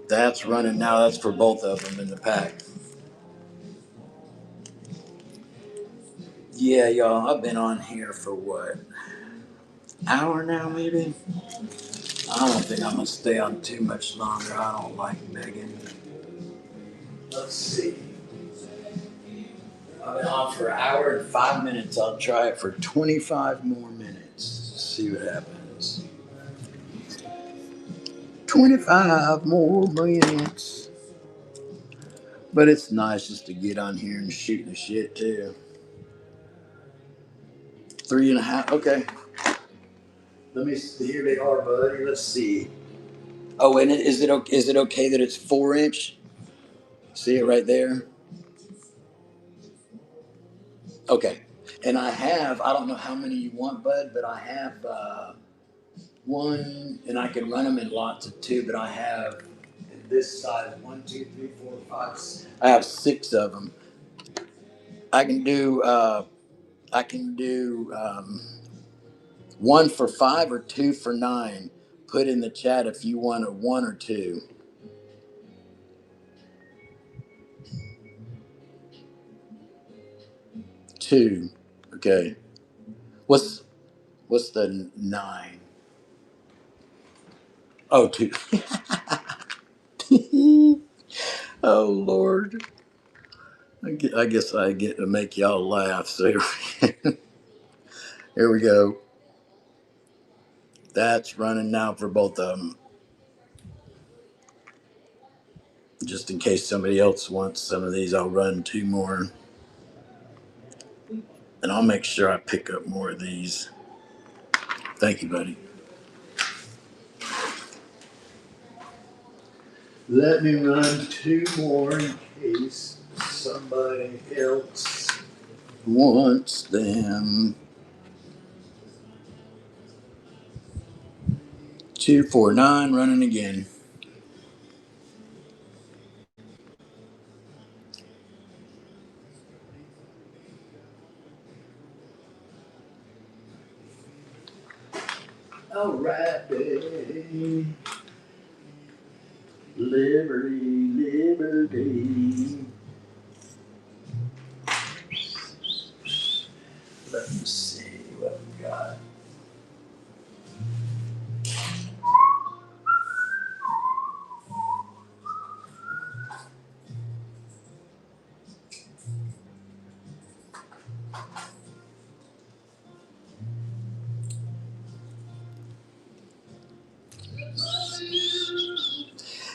That's running now. That's for both of them in the pack. Yeah, y'all, I've been on here for what? Hour now, maybe? I don't think I'm gonna stay on too much longer. I don't like begging. Let's see. I've been on for an hour and 5 minutes. I'll try it for 25 more minutes. See what happens. 25 more minutes. But it's nice just to get on here and shoot the shit too. 3.5. Okay. Let me see. Here they are, buddy. Let's see. Oh, and is it okay that it's 4 inch? See it right there? Okay. And I don't know how many you want, bud, but I have one, and I can run them in lots of two, but I have this size. 1, 2, 3, 4, 5. I have 6 of them. I can do. I can do 1 for 5 or 2 for 9. Put in the chat if you want a 1 or 2. 2. Okay. What's the 9? Oh, 2. Oh Lord. I guess I get to make y'all laugh. So here we go. That's running now for both of them. Just in case somebody else wants some of these, I'll run 2 more. And I'll make sure I pick up more of these. Thank you, buddy. Let me run 2 more in case somebody else wants them. 2, 4, 9, running again. All right, baby. Liberty, liberty. Let me see what we got.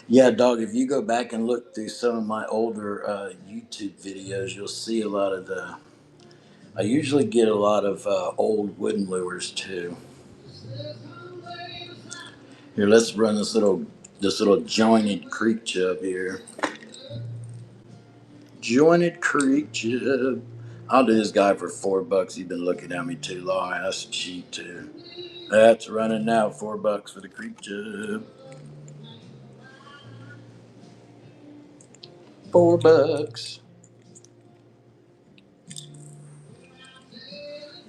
Yeah, dog, if you go back and look through some of my older YouTube videos, you'll see a lot of the. I usually get a lot of old wooden lures too. Here, let's run this little jointed creek chub here. Jointed creek chub. I'll do this guy for $4. He's been looking at me too long. That's cheap too. That's running now. $4 for the creek chub. $4.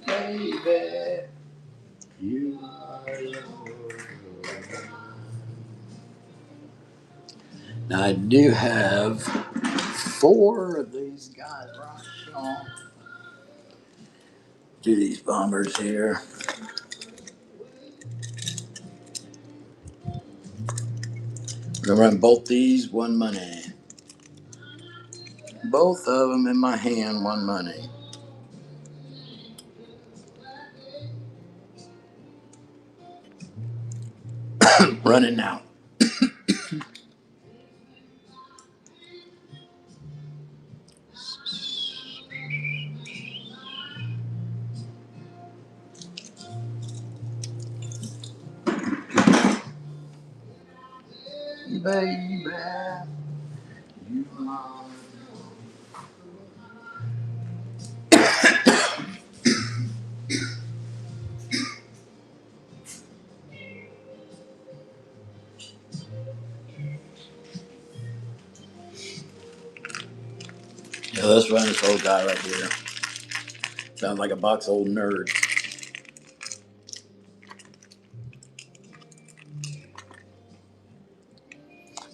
Baby, you are Lord. Now I do have 4 of these guys right on. Do these bombers here. I'm gonna run both these, 1 money. Both of them in my hand, 1 money. Running now. Baby, you are. Yeah, let's run this old guy right here. Sounds like a box of old nerds.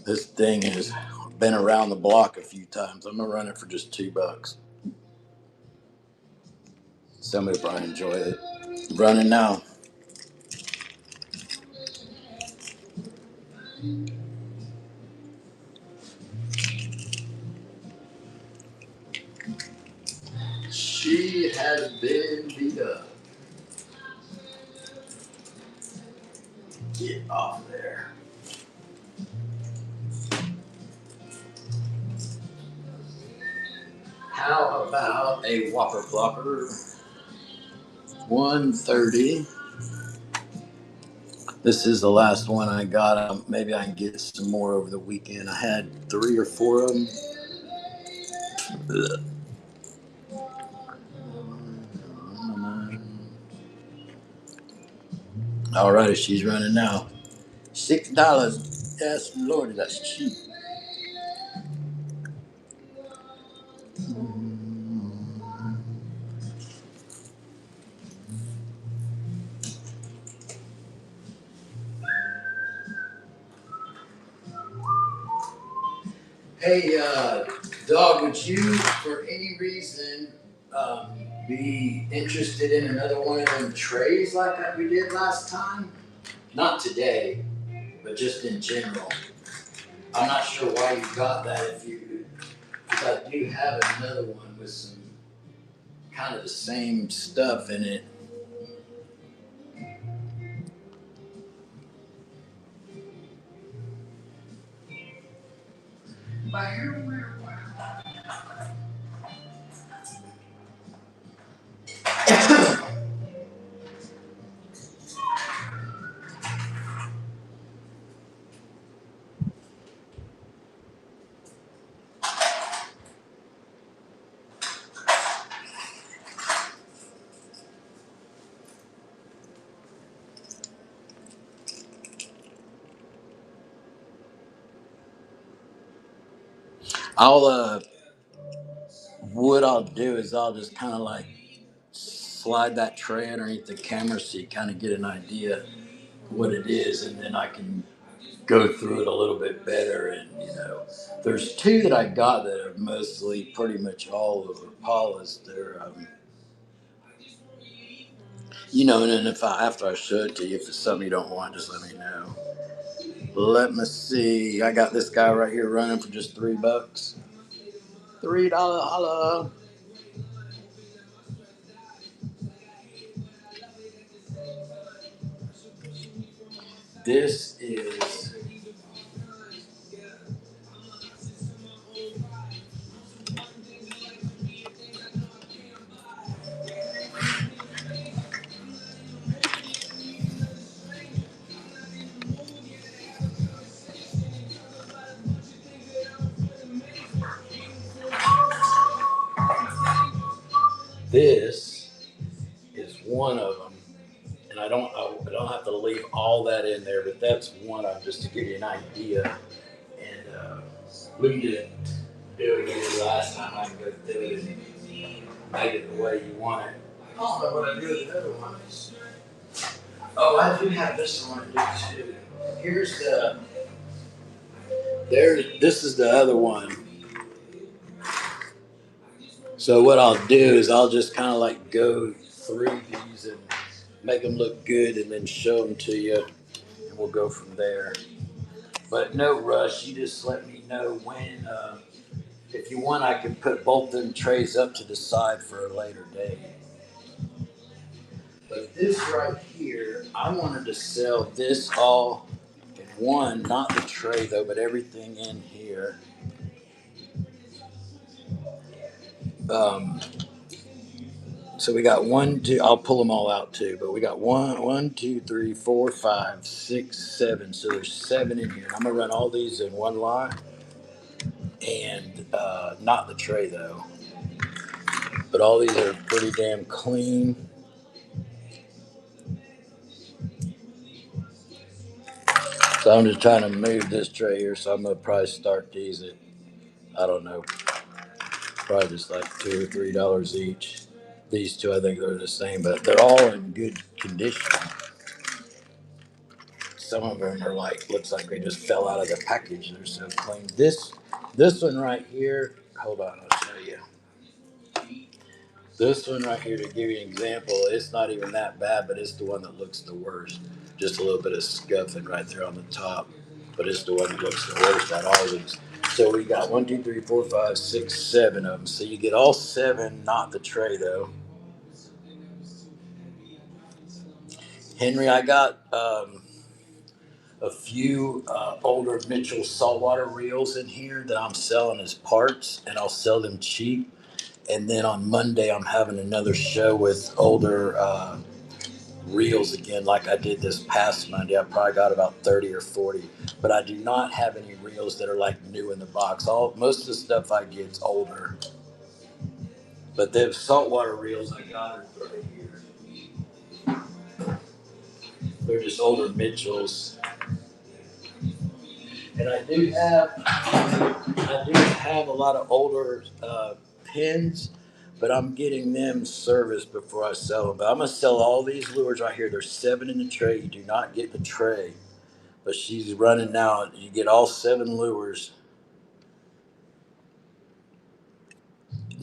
This thing has been around the block a few times. I'm gonna run it for just $2. Somebody probably enjoy it. Running now. She has been beat up. Get off there. How about a Whopper Flopper? 130. This is the last one I got. Maybe I can get some more over the weekend. I had 3 or 4 of them. Ugh. All right, she's running now. $6. Yes, Lord, that's cheap. Hey, dog, would you, for any reason, be interested in another one of them trays like we did last time? Not today, but just in general. I'm not sure why you got that because I do have another one with some kind of the same stuff in it. I'll what I'll do is I'll just kind of like slide that tray underneath the camera so you kind of get an idea what it is, and then I can go through it a little bit better. And there's two that I got that are mostly pretty much all over polished. They're and then if after I show it to you, if it's something you don't want, just let me know. Let me see. I got this guy right here running for just $3. $3 holla. This is this is one of them, and I don't have to leave all that in there, but that's one of them just to give you an idea. And we didn't do it again last time. I can go through it and make it the way you want it. I don't know what I do with the other one. Oh, I do have this one to do too. Here's this is the other one. So what I'll do is I'll just kind of like go through these and make them look good and then show them to you, and we'll go from there. But no rush. You just let me know when. If you want, I can put both them trays up to the side for a later date. But this right here, I wanted to sell this all in one, not the tray though, but everything in here. Um, so we got one, two. I'll pull them all out too. But we got one, two, three, four, five, six, seven. So there's seven in here. And I'm gonna run all these in one lot, and not the tray though. But all these are pretty damn clean. So I'm just trying to move this tray here. So I'm gonna probably start these at, I don't know, probably just like $2 or $3 each. These two I think are the same, but they're all in good condition. Some of them are like, looks like they just fell out of the package. They're so clean. This one right here. Hold on, I'll show you. This one right here, to give you an example, it's not even that bad, but it's the one that looks the worst. Just a little bit of scuffing right there on the top, but it's the one that looks the worst out of all these. So we got one, two, three, four, five, six, seven of them. So you get all seven, not the tray though. Henry, I got a few older Mitchell saltwater reels in here that I'm selling as parts, and I'll sell them cheap. And then on Monday, I'm having another show with older reels again, like I did this past Monday. I probably got about 30 or 40, but I do not have any reels that are like new in the box. Most of the stuff I get is older, but the saltwater reels I got are right here. They're just older Mitchells, and I do have a lot of older pins. But I'm getting them serviced before I sell them. But I'm gonna sell all these lures right here. There's seven in the tray. You do not get the tray, but she's running now. You get all seven lures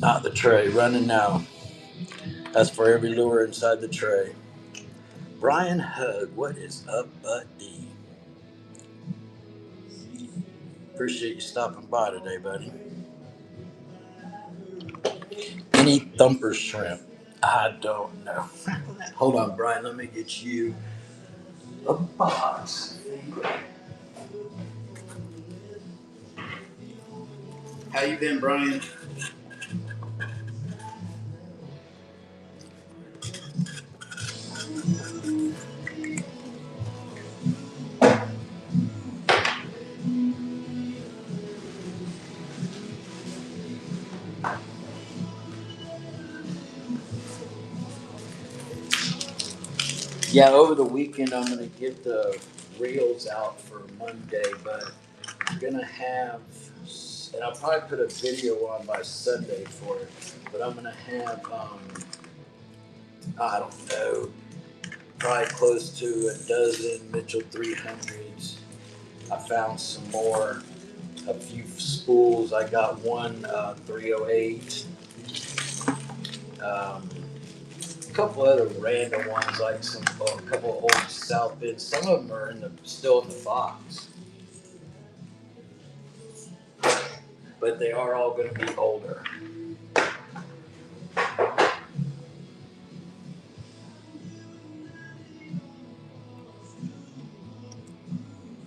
Not the tray, running now. That's for every lure inside the tray. Brian Hug, what is up, buddy? Appreciate you stopping by today, buddy. Any thumper shrimp? I don't know. Hold on, Brian. Let me get you a box. How you been, Brian? Yeah, over the weekend I'm gonna get the reels out for Monday, but I'm gonna have, and I'll probably put a video on by Sunday for it. But I'm gonna have, I don't know, probably close to a dozen Mitchell 300s. I found some more, a few spools. I got one 308. A couple other random ones, like a couple old South Bends. Some of them are still in the box, but they are all going to be older.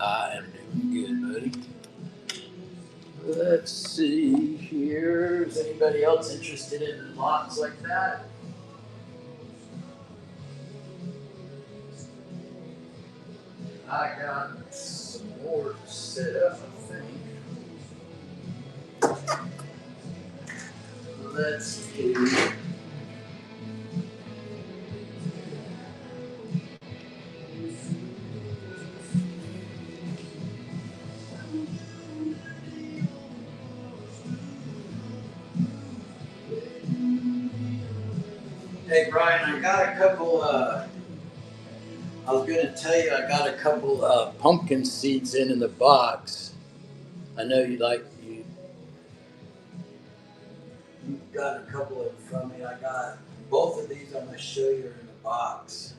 I am doing good, buddy. Let's see here. Is anybody else interested in lots like that? I got some more set up, I think. Let's see. Hey, Brian, I got a couple. I was going to tell you, I got a couple pumpkin seeds in the box. I know you've got a couple of them from me. I got both of these. I'm going to show you are in the box.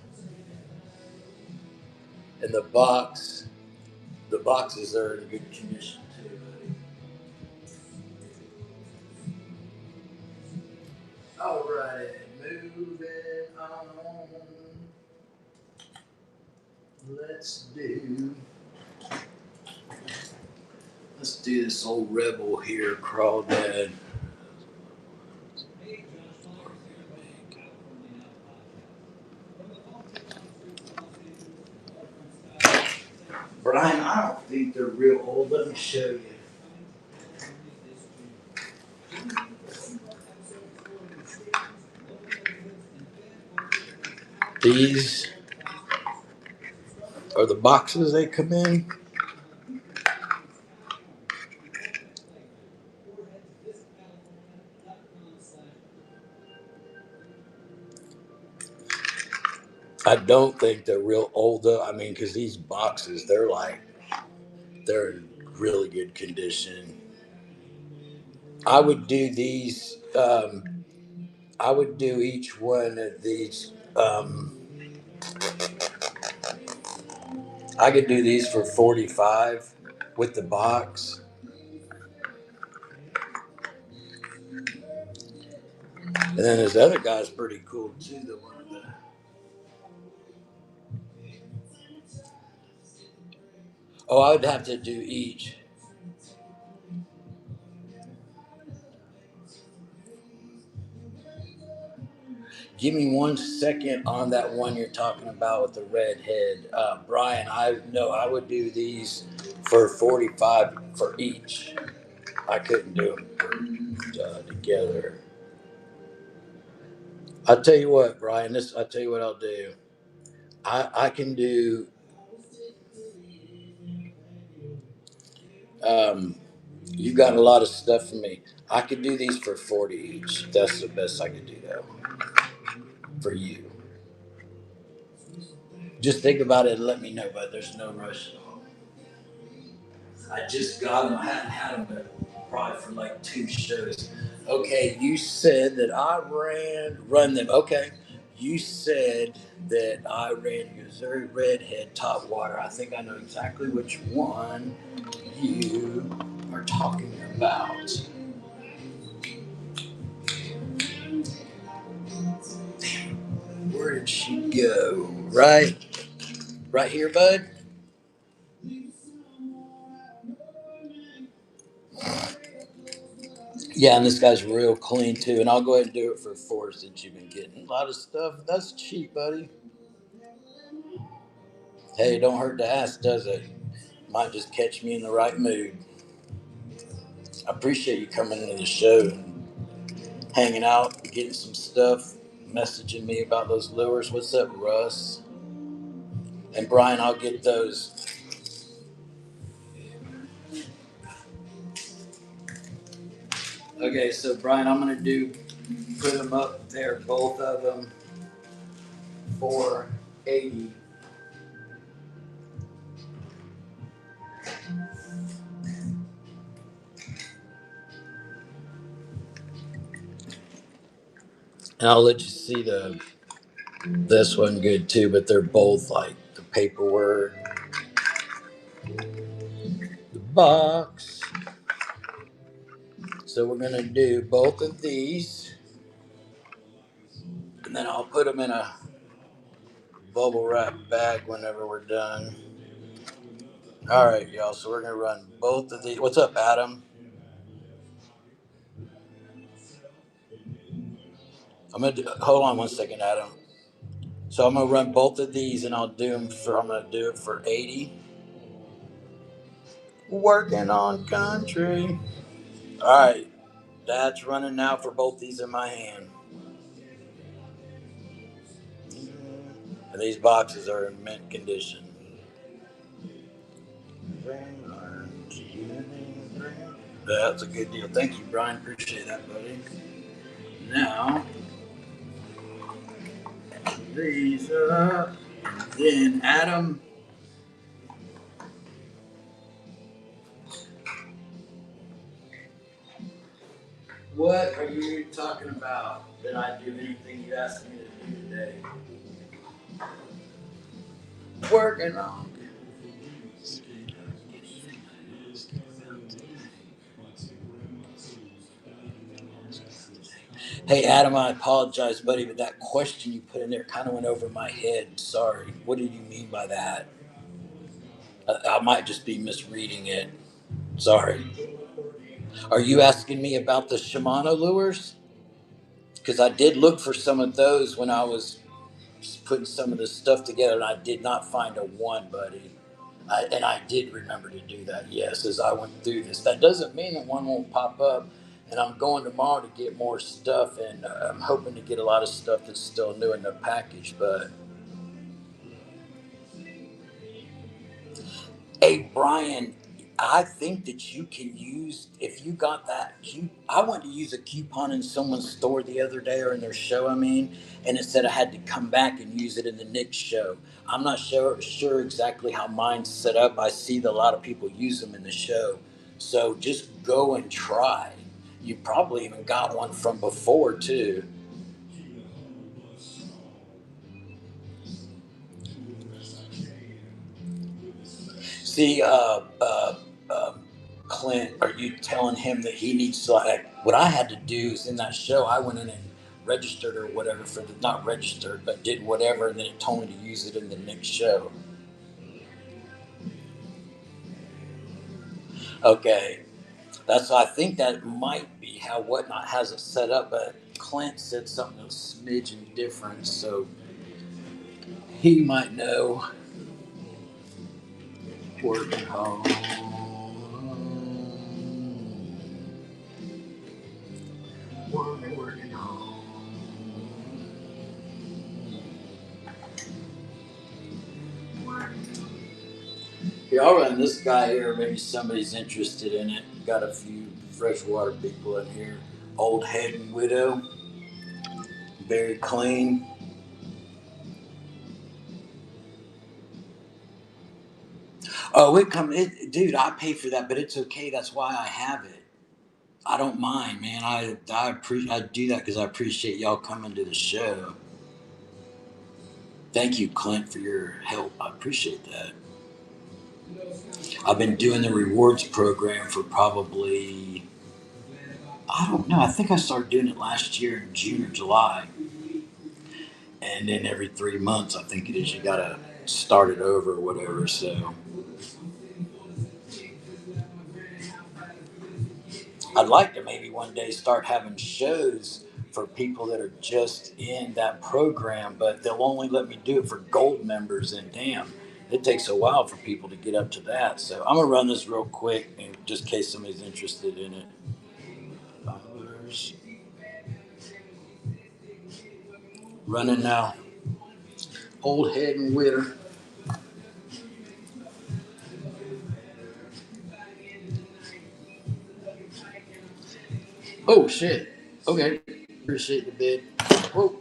And the boxes are in good condition too, buddy. All right, moving on. Let's do this old rebel here, crawdad. Brian, I don't think they're real old. Let me show you. These are the boxes they come in. I don't think they're real old though. I mean, because these boxes, they're in really good condition. I would do these. I would do each one of these. I could do these for 45 with the box. And then this other guy's pretty cool too. The one with the. Oh, I would have to do each. Give me 1 second on that one you're talking about with the red head, Brian. I know I would do these for 45 for each. I couldn't do them together. I'll tell you what, Brian. I'll tell you what I'll do. I can do. Um, you got a lot of stuff for me. I could do these for 40 each. That's the best I could do though for you. Just think about it and let me know. But there's no rush at all. I just got them. I hadn't had them. probably for like 2 shows. Okay, you said that I run them. Okay, you said that I ran Missouri Redhead top water. I think I know exactly which one you are talking about. Where did she go? Right here, bud. Yeah, and this guy's real clean too. And I'll go ahead and do it for 4 since you've been getting a lot of stuff. That's cheap, buddy. Hey, it don't hurt to ask, does it? Might just catch me in the right mood. I appreciate you coming into the show and hanging out, getting some stuff, messaging me about those lures. What's up, Russ? And Brian, I'll get those. Okay, so Brian, I'm gonna put them up there, both of them for 80. And I'll let you see this one good too, but they're both like the paperwork, the box. So we're gonna do both of these, and then I'll put them in a bubble wrap bag whenever we're done. All right, y'all. So we're gonna run both of these. What's up, Adam? Hold on 1 second, Adam. So I'm gonna run both of these, and I'll do them for. I'm gonna do it for 80. Working on country. All right, that's running now for both these in my hand. And these boxes are in mint condition. That's a good deal. Thank you, Brian. Appreciate that, buddy. Now, these up. Then, Adam, what are you talking about? Did I do anything you asked me to do today? Working on. Hey, Adam, I apologize, buddy, but that question you put in there kind of went over my head. Sorry. What did you mean by that? I might just be misreading it. Sorry. Are you asking me about the Shimano lures? Because I did look for some of those when I was putting some of this stuff together, and I did not find a one, buddy. And I did remember to do that, yes, as I went through this. That doesn't mean that one won't pop up. And I'm going tomorrow to get more stuff, and I'm hoping to get a lot of stuff that's still new in the package. But hey, Brian, I think that you can use, if you got that, I went to use a coupon in someone's store the other day, or in their show, I mean, and it said I had to come back and use it in the next show. I'm not sure exactly how mine's set up. I see that a lot of people use them in the show. So just go and try. You probably even got one from before, too. See, Clint, are you telling him that he needs to, like, what I had to do is in that show, I went in and registered or whatever for the, not registered, but did whatever, and then it told me to use it in the next show. Okay. I think that might be how Whatnot has it set up, but Clint said something a smidgen different, so he might know. Working home. Working home. Here, I'll run this guy here. Maybe somebody's interested in it. Got a few freshwater people in here. Old Head and Widow. Very clean. Oh, dude, I pay for that, but it's okay. That's why I have it. I don't mind, man. I do that because I appreciate y'all coming to the show. Thank you, Clint, for your help. I appreciate that. I've been doing the rewards program for probably, I don't know. I think I started doing it last year in June or July, and then every 3 months, I think it is, you gotta start it over or whatever. So I'd like to maybe one day start having shows for people that are just in that program, but they'll only let me do it for gold members. And damn, it takes a while for people to get up to that. So I'm gonna run this real quick, and just in case somebody's interested in it. Dollars running now. Old head and witter. Oh shit. Okay. Appreciate the bid. Whoa.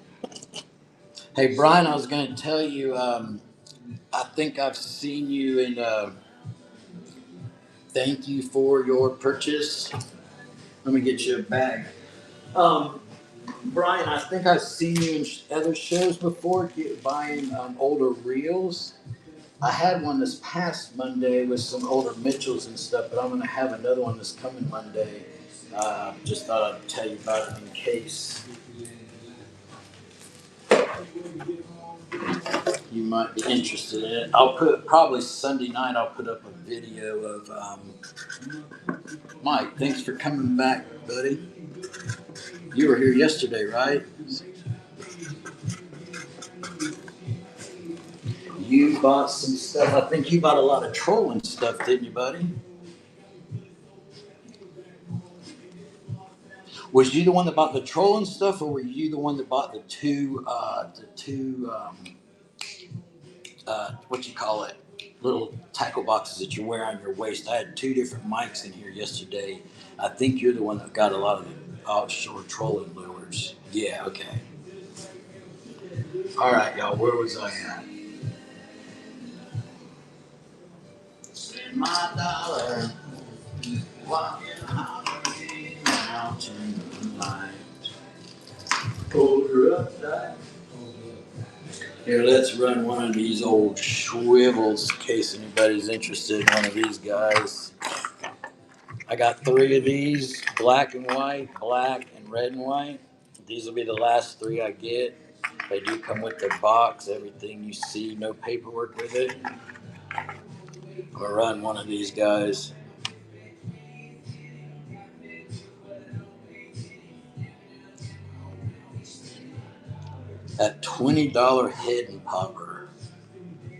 Hey Brian, I was gonna tell you. I think I've seen you in. Thank you for your purchase. Let me get you a bag. Um, Brian, I think I've seen you in other shows before buying older reels. I had one this past Monday with some older Mitchells and stuff, but I'm going to have another one this coming Monday. Just thought I'd tell you about it in case you might be interested in it. I'll put, probably Sunday night, I'll put up a video of Mike. Thanks for coming back, buddy. You were here yesterday, right? You bought some stuff. I think you bought a lot of trolling stuff, didn't you, buddy? Was you the one that bought the trolling stuff, or were you the one that bought what you call it, little tackle boxes that you wear on your waist? I had two different mics in here yesterday. I think you're the one that got a lot of the offshore trolling lures. Yeah, okay. All right, y'all. Where was I at? Spend my dollar walking on the mountain light. Hold her up tight. Here, let's run one of these old swivels in case anybody's interested in one of these guys. I got three of these, black and white, black and red and white. These will be the last three I get. They do come with their box, everything you see, no paperwork with it. I'm gonna run one of these guys. At $20 head and popper.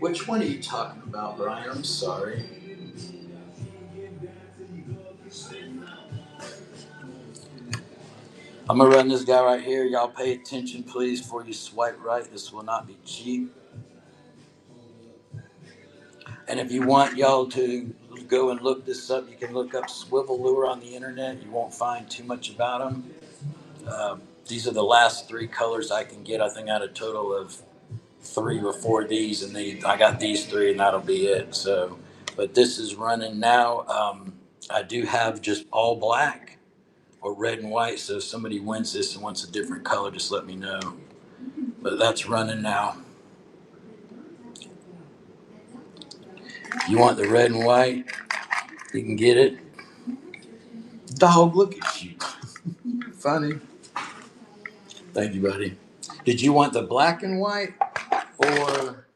Which one are you talking about, Brian? I'm sorry. I'm gonna run this guy right here. Y'all pay attention, please, before you swipe right. This will not be cheap. And if you want y'all to go and look this up, you can look up swivel lure on the internet. You won't find too much about them. These are the last three colors I can get. I think I had a total of 3 or 4 of these, and I got these three, and that'll be it. So, but this is running now. I do have just all black or red and white. So if somebody wins this and wants a different color, just let me know. But that's running now. You want the red and white? You can get it. Dog, look at you. Funny. Thank you, buddy. Did you want the black and white or?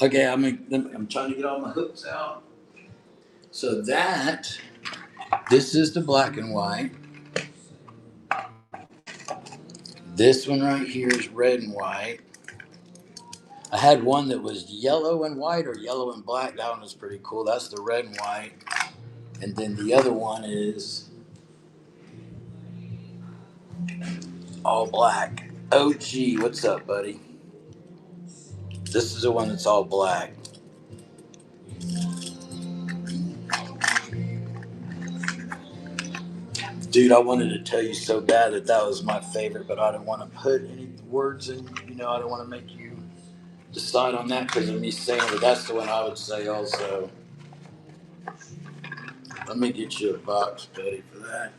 Okay, I'm trying to get all my hooks out. So this is the black and white. This one right here is red and white. I had one that was yellow and white or yellow and black. That one was pretty cool. That's the red and white. And then the other one is all black. OG, what's up, buddy? This is the one that's all black. Dude, I wanted to tell you so bad that that was my favorite, but I didn't want to put any words in. I don't want to make you decide on that because of me saying it. That's the one I would say also. Let me get you a box, Betty, for that.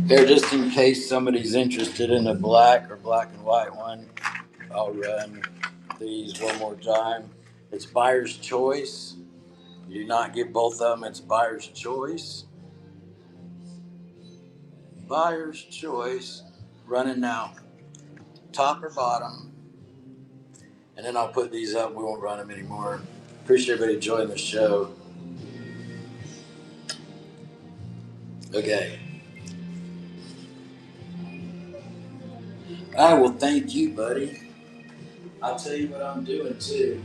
Here, just in case somebody's interested in a black or black and white one, I'll run these one more time. It's buyer's choice. You do not get both of them. It's buyer's choice. Buyer's choice. Running now. Top or bottom. And then I'll put these up. We won't run them anymore. Appreciate everybody joining the show. Okay. I will thank you, buddy. I'll tell you what I'm doing too.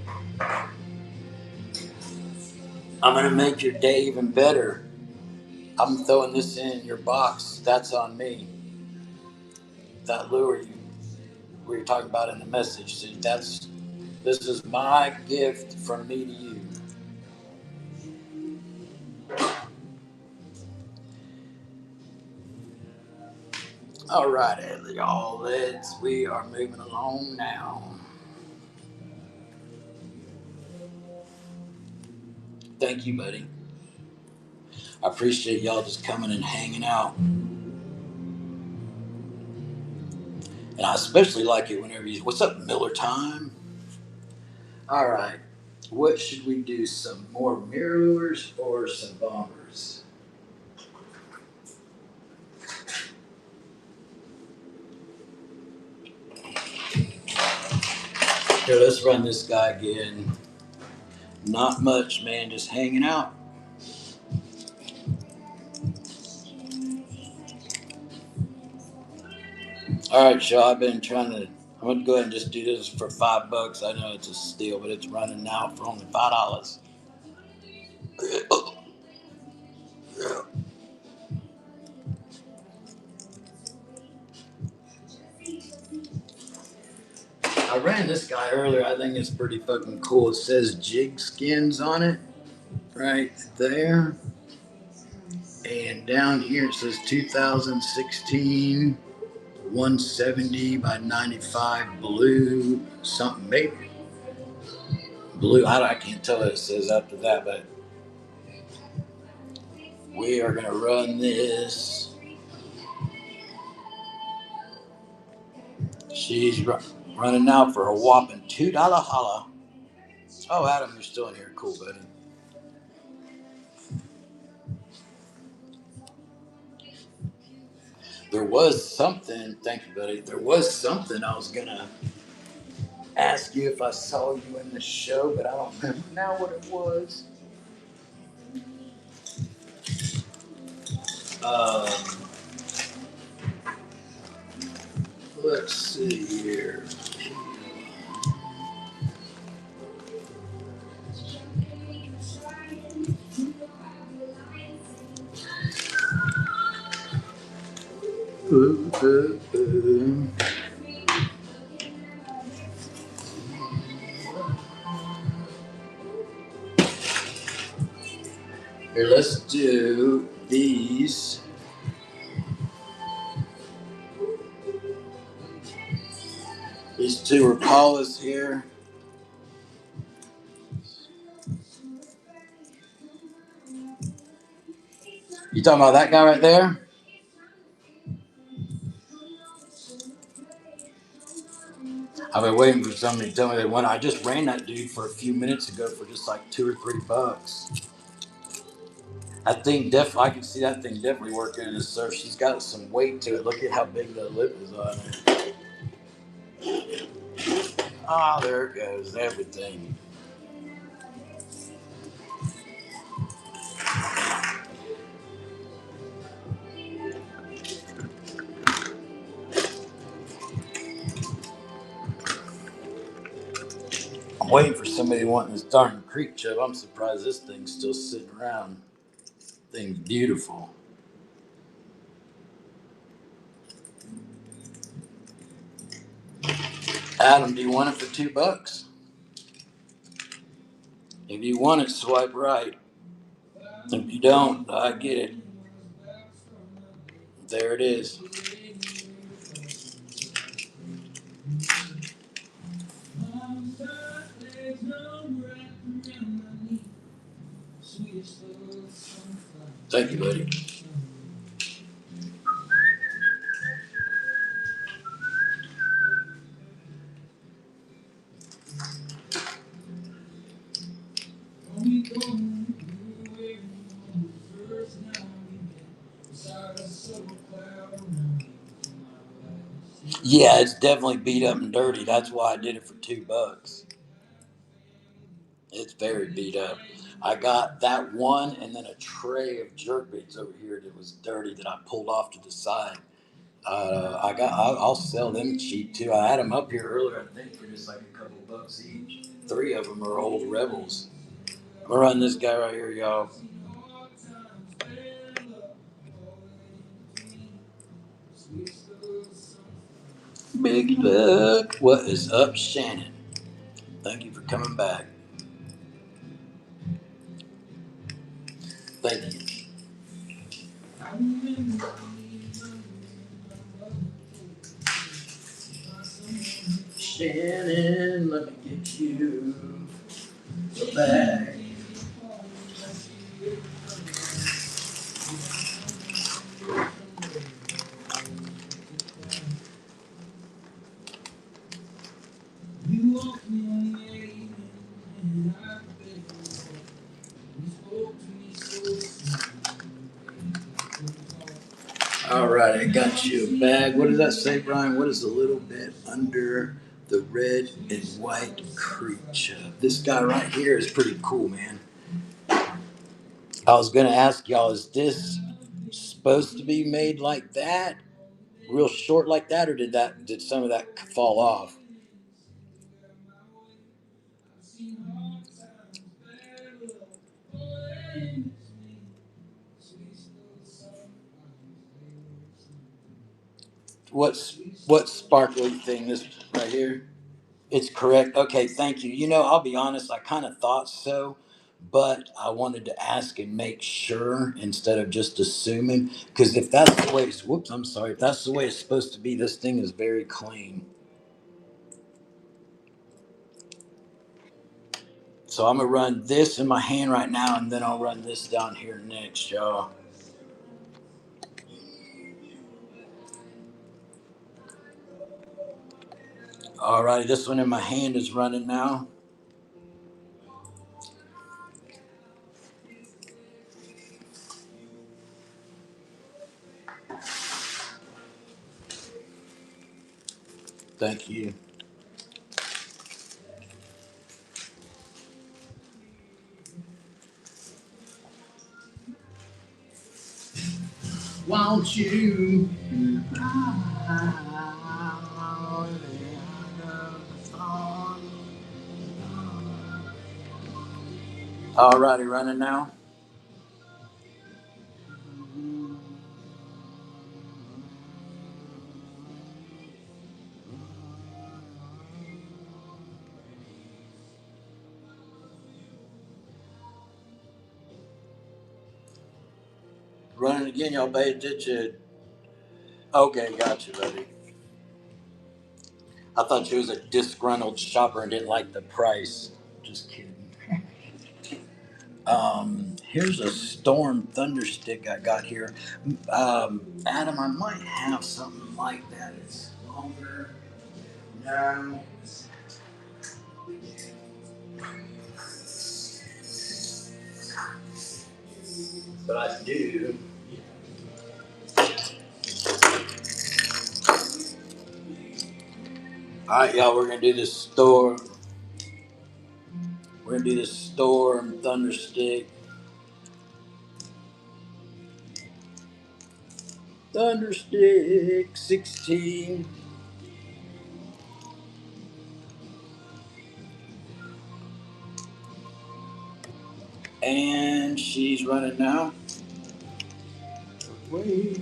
I'm going to make your day even better. I'm throwing this in your box. That's on me. That lure we were talking about in the message. See, this is my gift from me to you. All right, y'all. We are moving along now. Thank you, buddy. I appreciate y'all just coming and hanging out. And I especially like it whenever what's up, Miller time? All right. What should we do? Some more mirror lures or some bombers? Here, let's run this guy again. Not much, man. Just hanging out. All right, y'all. I'm going to go ahead and just do this for $5. I know it's a steal, but it's running now for only $5. I ran this guy earlier. I think it's pretty fucking cool. It says Jig Skins on it right there. And down here it says 2016 170 by 95 blue something maybe. Blue, I can't tell what it says after that, but we are going to run this. She's running now for a whopping $2 holla. Oh, Adam, you're still in here. Cool, buddy. There was something, thank you, buddy. There was something I was going to ask you if I saw you in the show, but I don't remember now what it was. Let's see here. Here, let's do these. These two are Paula's here. You talking about that guy right there? I've been waiting for somebody to tell me they won. I just ran that dude for a few minutes ago for just like $2 or $3. That thing I can see that thing definitely working in the surf. She's got some weight to it. Look at how big the lip is on it. Ah, there it goes. Everything. I'm waiting for somebody wanting this darn creek chub. I'm surprised this thing's still sitting around. Thing's beautiful. Adam, do you want it for $2? If you want it, swipe right. If you don't, I get it. There it is. Thank you, buddy. Yeah, it's definitely beat up and dirty. That's why I did it for $2. It's very beat up. I got that one and then a tray of jerk baits over here that was dirty that I pulled off to the side. I'll sell them cheap too. I had them up here earlier, I think, for just like a couple bucks each. 3 of them are old Rebels. I'm gonna run this guy right here, y'all. Big Luck. What is up, Shannon? Thank you for coming back. Thank you. Shannon, let me get you the bag. All right, I got you a bag. What does that say, Brian? What is a little bit under the red and white creek chub? This guy right here is pretty cool, man. I was gonna ask y'all, is this supposed to be made like that, real short like that, or did some of that fall off? What sparkly thing? This right here? It's correct. Okay, thank you. I'll be honest, I kind of thought so, but I wanted to ask and make sure instead of just assuming. Because if that's the way it's, whoops, I'm sorry. If that's the way it's supposed to be, this thing is very clean. So I'm going to run this in my hand right now, and then I'll run this down here next, y'all. All righty, this one in my hand is running now. Thank you. Won't you? All righty, running now. Running again, y'all bait ditch it. Okay, gotcha, buddy. I thought you was a disgruntled shopper and didn't like the price. Just kidding. Here's a Storm Thunderstick I got here. Adam, I might have something like that. It's longer. No, but I do. All right, y'all. We're gonna do this Storm. We're gonna do this Storm Thunderstick. Thunderstick 16. And she's running now. Way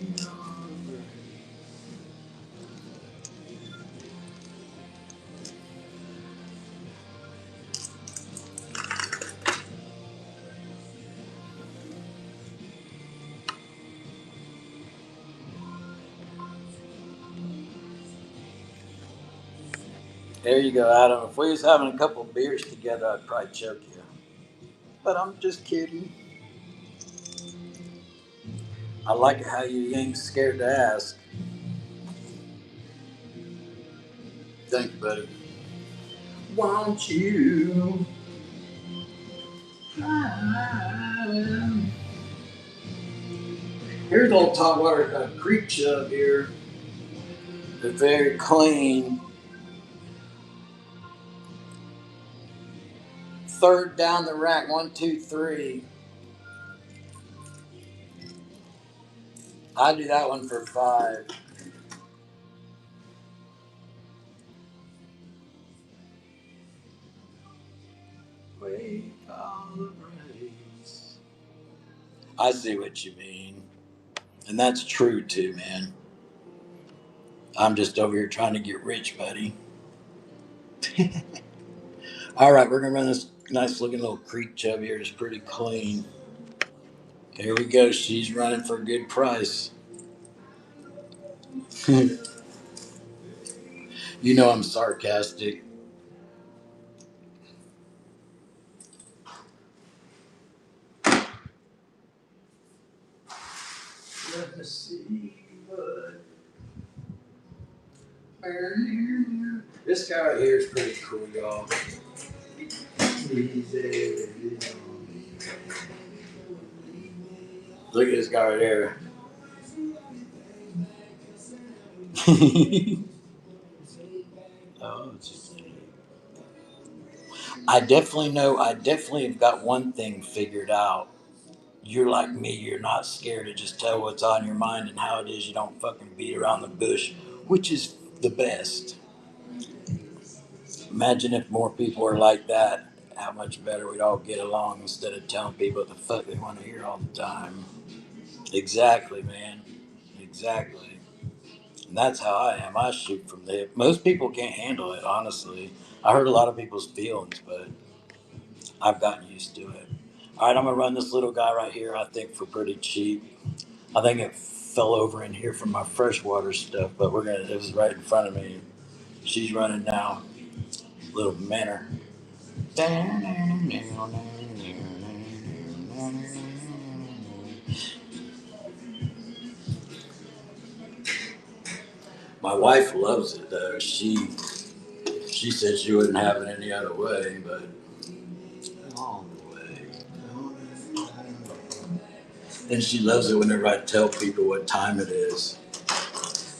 There you go, Adam. If we was having a couple beers together, I'd probably choke you. But I'm just kidding. I like how you ain't scared to ask. Thank you, buddy. Won't you? Here's old Saltwater Creek chub here. They're very clean. Third down the rack, 1, 2, 3. I do that one for 5. Wait on the race. I see what you mean. And that's true too, man. I'm just over here trying to get rich, buddy. All right, we're going to run this nice looking little creek chub here. It's pretty clean. Here we go. She's running for a good price. You know I'm sarcastic. Let me see. This guy right here is pretty cool, y'all. Look at this guy right there. Oh, I definitely have got one thing figured out. You're like me, you're not scared to just tell what's on your mind and how it is. You don't fucking beat around the bush, which is the best. Imagine if more people were like that, how much better we'd all get along instead of telling people what the fuck they want to hear all the time. Exactly, man. Exactly. And that's how I am. I shoot from the hip. Most people can't handle it, honestly. I hurt a lot of people's feelings, but I've gotten used to it. All right, I'm gonna run this little guy right here. I think for pretty cheap. I think it fell over in here from my freshwater stuff, but we're gonna. It was right in front of me. She's running now. Little manner. My wife loves it though. She said she wouldn't have it any other way, but all the way. And she loves it whenever I tell people what time it is.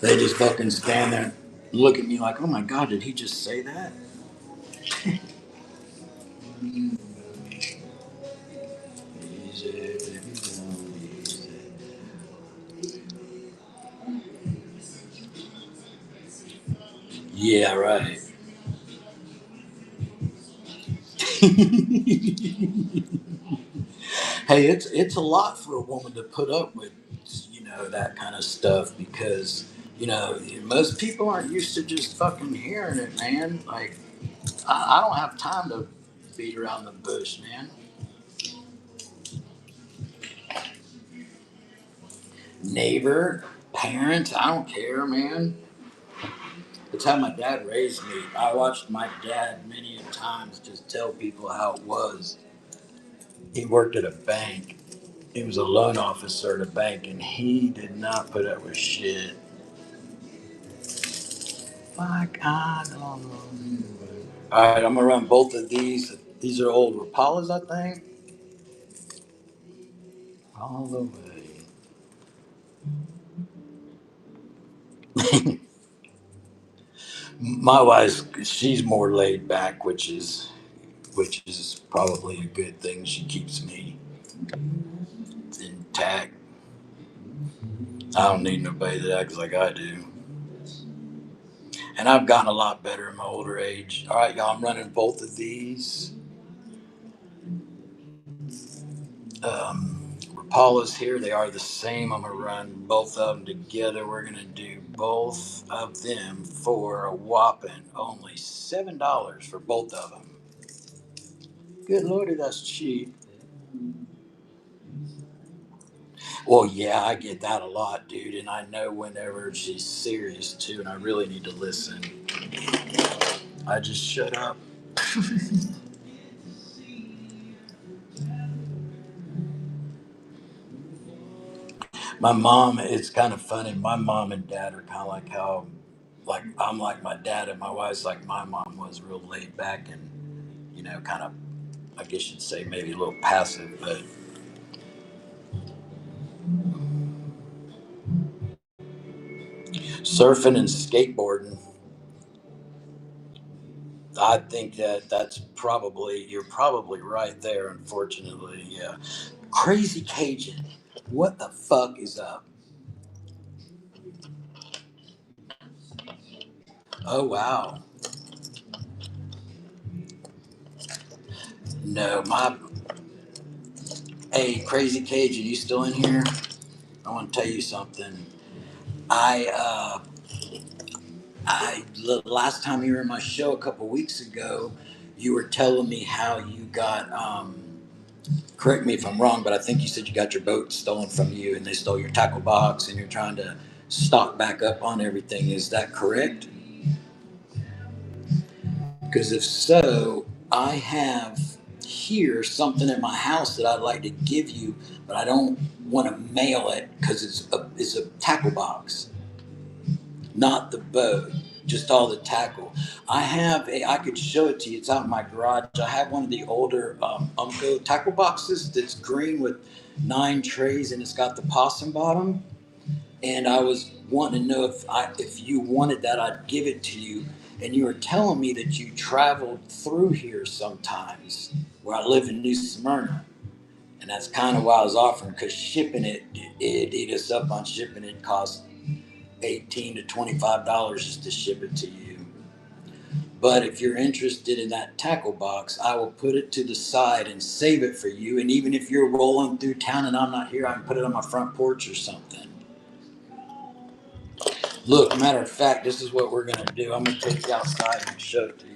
They just fucking stand there and look at me like, oh my God, did he just say that? Yeah, right. Hey, it's a lot for a woman to put up with, that kind of stuff because, most people aren't used to just fucking hearing it, man. Like, I don't have time to beat around the bush, man. Neighbor, parents, I don't care, man. It's how my dad raised me. I watched my dad many a times just tell people how it was. He worked at a bank. He was a loan officer at a bank, and he did not put up with shit. Like I don't know. All right, I'm gonna run both of these. These are old Rapalas, I think. All the way. My wife, she's more laid back, which is probably a good thing. She keeps me intact. I don't need nobody that acts like I do. And I've gotten a lot better in my older age. All right, y'all, I'm running both of these. Rapala's here. They are the same. I'm gonna run both of them together. We're gonna do both of them for a whopping only $7 for both of them. Good lordy, that's cheap. Well, yeah, I get that a lot, dude, and I know whenever she's serious too, and I really need to listen. I just shut up. My mom, it's kind of funny. My mom and dad are kind of like how, like I'm like my dad, and my wife's like my mom was, real laid back and kind of, I guess you'd say maybe a little passive, but surfing and skateboarding, I think that's probably, you're probably right there. Unfortunately, yeah. Crazy Cajun, what the fuck is up? Oh wow. No, my hey, Crazy Cajun, you still in here? I want to tell you something. I last time you were in my show a couple weeks ago, you were telling me how you got. Correct me if I'm wrong, but I think you said you got your boat stolen from you, and they stole your tackle box, and you're trying to stock back up on everything. Is that correct? Because if so, I have here something at my house that I'd like to give you, but I don't want to mail it because it's a tackle box, not the boat, just all the tackle. I could show it to you. It's out in my garage. I have one of the older Umco tackle boxes that's green with 9 trays, and it's got the possum bottom. And I was wanting to know if you wanted that, I'd give it to you. And you were telling me that you traveled through here sometimes, where I live in New Smyrna, and that's kind of why I was offering, because shipping it eat us up on shipping. It cost $18 to $25 just to ship it to you. But if you're interested in that tackle box, I will put it to the side and save it for you. And even if you're rolling through town and I'm not here, I can put it on my front porch or something. Look, matter of fact, this is what we're going to do. I'm going to take you outside and show it to you.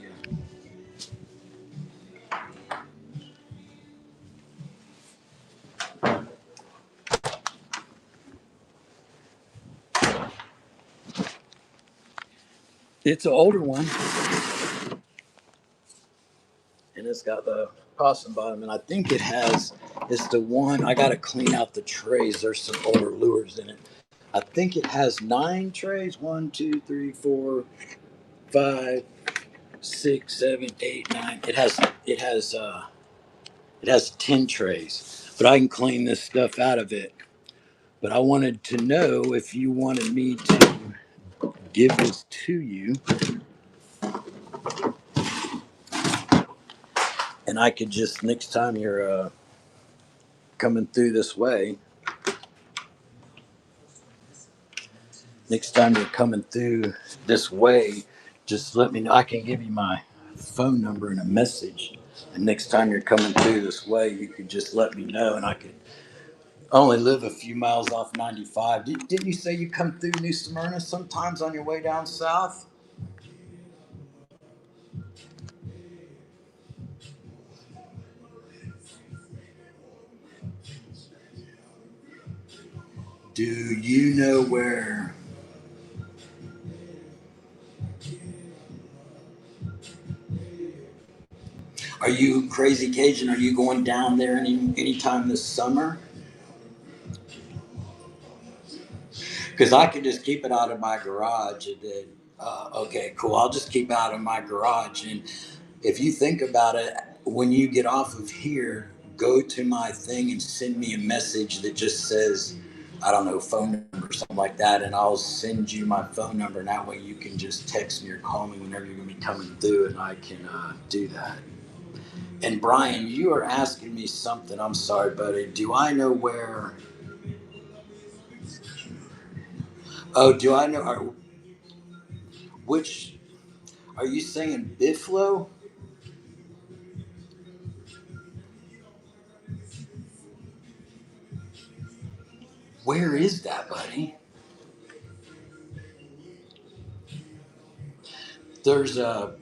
It's an older one, and it's got the possum bottom, and I think it's the one, I got to clean out the trays. There's some older lures in it. I think it has 9 trays. One, two, three, four, five, 6, 7, 8, 9. It has 10 trays, but I can clean this stuff out of it. But I wanted to know if you wanted me to give this to you, and I could just, next time you're coming through this way, next time you're coming through this way, just let me know. I can give you my phone number and a message. And next time you're coming through this way, you could just let me know, and I could only live a few miles off 95. Didn't you say you come through New Smyrna sometimes on your way down south? Do you know where? Are you Crazy Cajun? Are you going down there anytime this summer? Because I can just keep it out of my garage, and then okay, cool. I'll just keep it out of my garage. And if you think about it, when you get off of here, go to my thing and send me a message that just says, I don't know, phone number or something like that, and I'll send you my phone number, and that way you can just text me or call me whenever you're gonna be coming through, and I can do that. And Brian, you are asking me something. I'm sorry, buddy. Do I know where? Oh, do I know? Which are you saying, Bifflo? Where is that, buddy? There's a.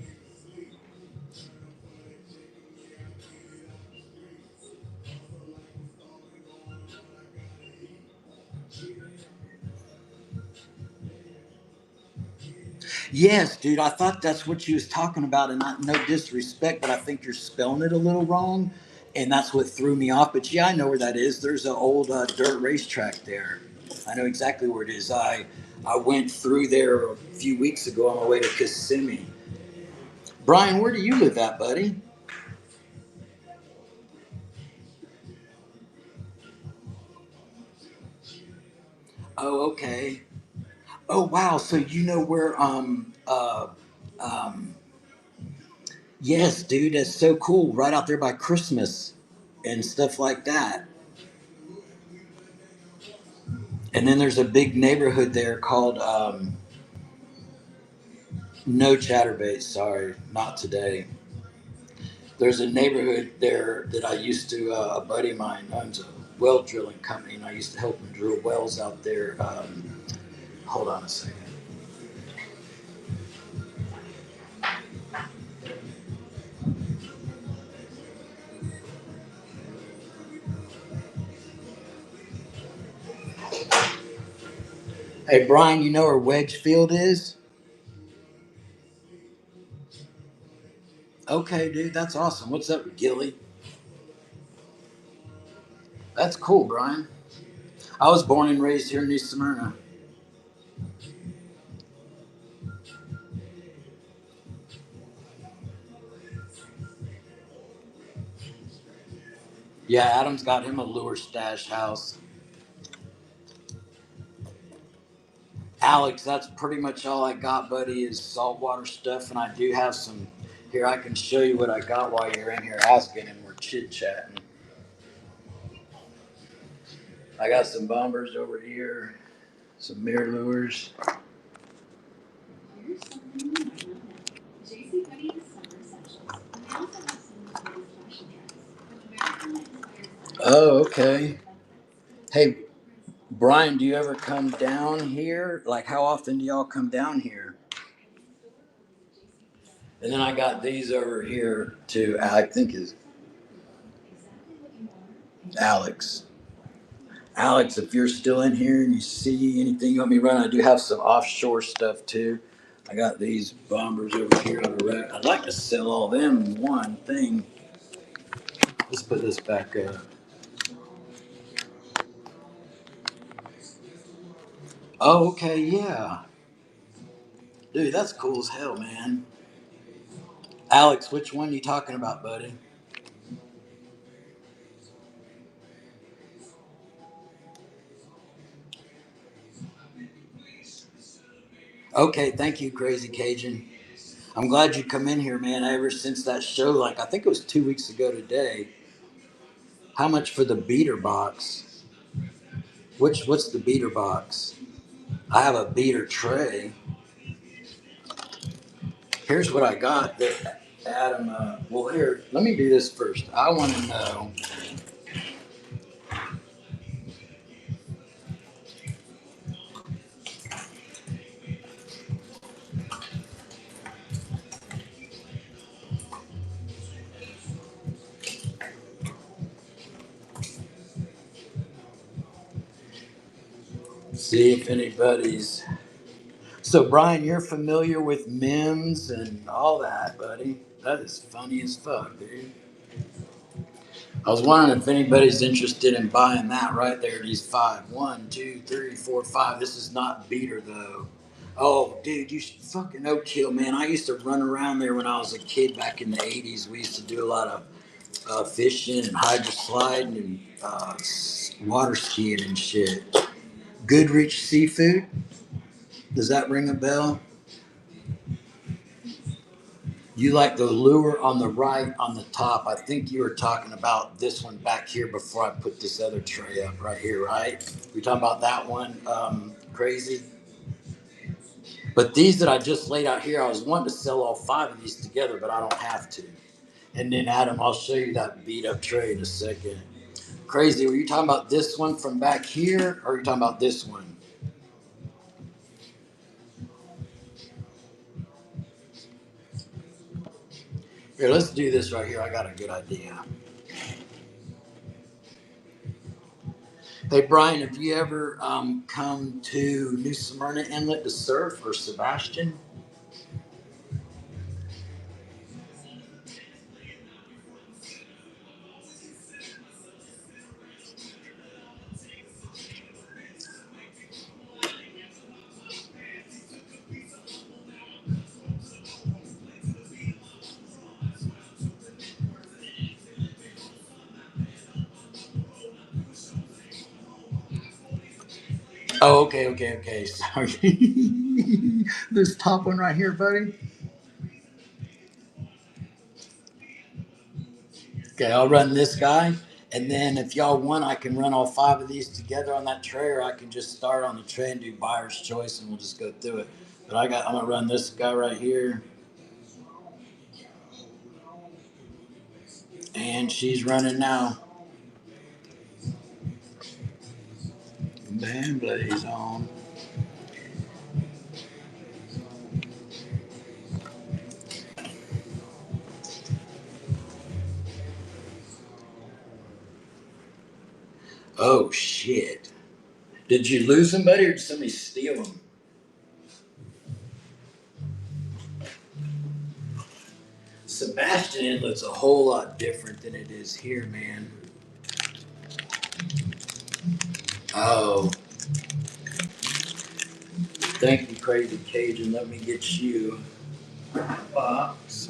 Yes, dude. I thought that's what you was talking about, and no disrespect, but I think you're spelling it a little wrong, and that's what threw me off. But yeah, I know where that is. There's an old dirt racetrack there. I know exactly where it is. I went through there a few weeks ago on my way to Kissimmee. Brian, where do you live at, buddy? Oh, okay. Oh, wow. So you know where um yes, dude, that's so cool. Right out there by Christmas and stuff like that. And then there's a big neighborhood there called no Chatterbait, sorry, not today. There's a neighborhood there that I used to a buddy of mine owns a well drilling company and I used to help him drill wells out there. Hold on a second. Hey Brian, you know where Wedgefield is? Okay, dude, that's awesome. What's up, Gilly? That's cool, Brian. I was born and raised here in New Smyrna. Yeah, Adam's got him a lure stash house. Alex, that's pretty much all I got, buddy, is saltwater stuff, and I do have some. Here, I can show you what I got while you're in here asking, and we're chit chatting. I got some bombers over here, some mirror lures. Oh, okay. Hey, Brian, do you ever come down here? Like, how often do y'all come down here? And then I got these over here too. I think is Alex. Alex, if you're still in here and you see anything you want me to run, I do have some offshore stuff too. I got these bombers over here on the rack. I'd like to sell all them in one thing. Let's put this back up. Oh, okay, yeah. Dude, that's cool as hell, man. Alex, which one you talking about, buddy? Okay, thank you, Crazy Cajun. I'm glad you come in here, man. Ever since that show, like I think it was 2 weeks ago today. How much for the beater box? What's the beater box? I have a beater tray. Here's what I got that Adam. Well, here, let me do this first. I want to know. See if anybody's. So, Brian, you're familiar with Mims and all that, buddy. That is funny as fuck, dude. I was wondering if anybody's interested in buying that right there. These five. 1, 2, 3, 4, 5. This is not beater though. Oh, dude, you should fucking no kill, man. I used to run around there when I was a kid back in the '80s. We used to do a lot of fishing and hydro sliding and water skiing and shit. Goodrich Seafood. Does that ring a bell? You like the lure on the right on the top. I think you were talking about this one back here before I put this other tray up right here, right? We talking about that one, crazy. But these that I just laid out here, I was wanting to sell all five of these together, but I don't have to. And then Adam, I'll show you that beat up tray in a second. Crazy, were you talking about this one from back here, or are you talking about this one? Here, let's do this right here. I got a good idea. Hey, Brian, have you ever come to New Smyrna Inlet to surf, or Sebastian? Oh, okay. Sorry. This top one right here, buddy. Okay, I'll run this guy. And then if y'all want, I can run all 5 of these together on that tray, or I can just start on the tray and do buyer's choice and we'll just go through it. But I'm gonna run this guy right here. And she's running now. Band blaze on. Oh shit. Did you lose them, buddy, or did somebody steal them? Sebastian Inlet's a whole lot different than it is here, man. Oh, thank you, Crazy Cajun. Let me get you a box.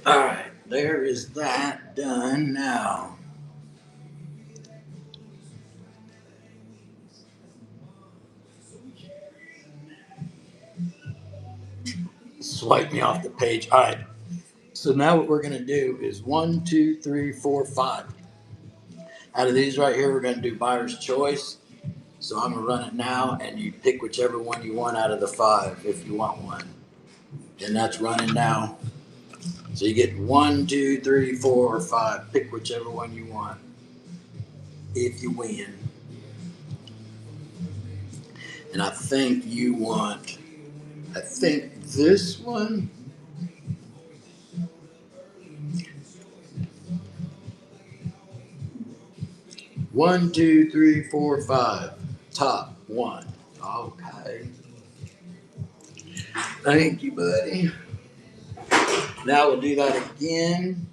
All right, there is that done now. Swipe me off the page. All right, so now what we're going to do is 1, 2, 3, 4, 5. Out of these right here, we're going to do buyer's choice. So I'm going to run it now, and you pick whichever one you want out of the 5 if you want one. And that's running now. So you get 1, 2, 3, 4, or 5. Pick whichever one you want if you win. And I think this one. 1, 2, 3, 4, 5. Top one. Okay. Thank you, buddy. Now we'll do that again.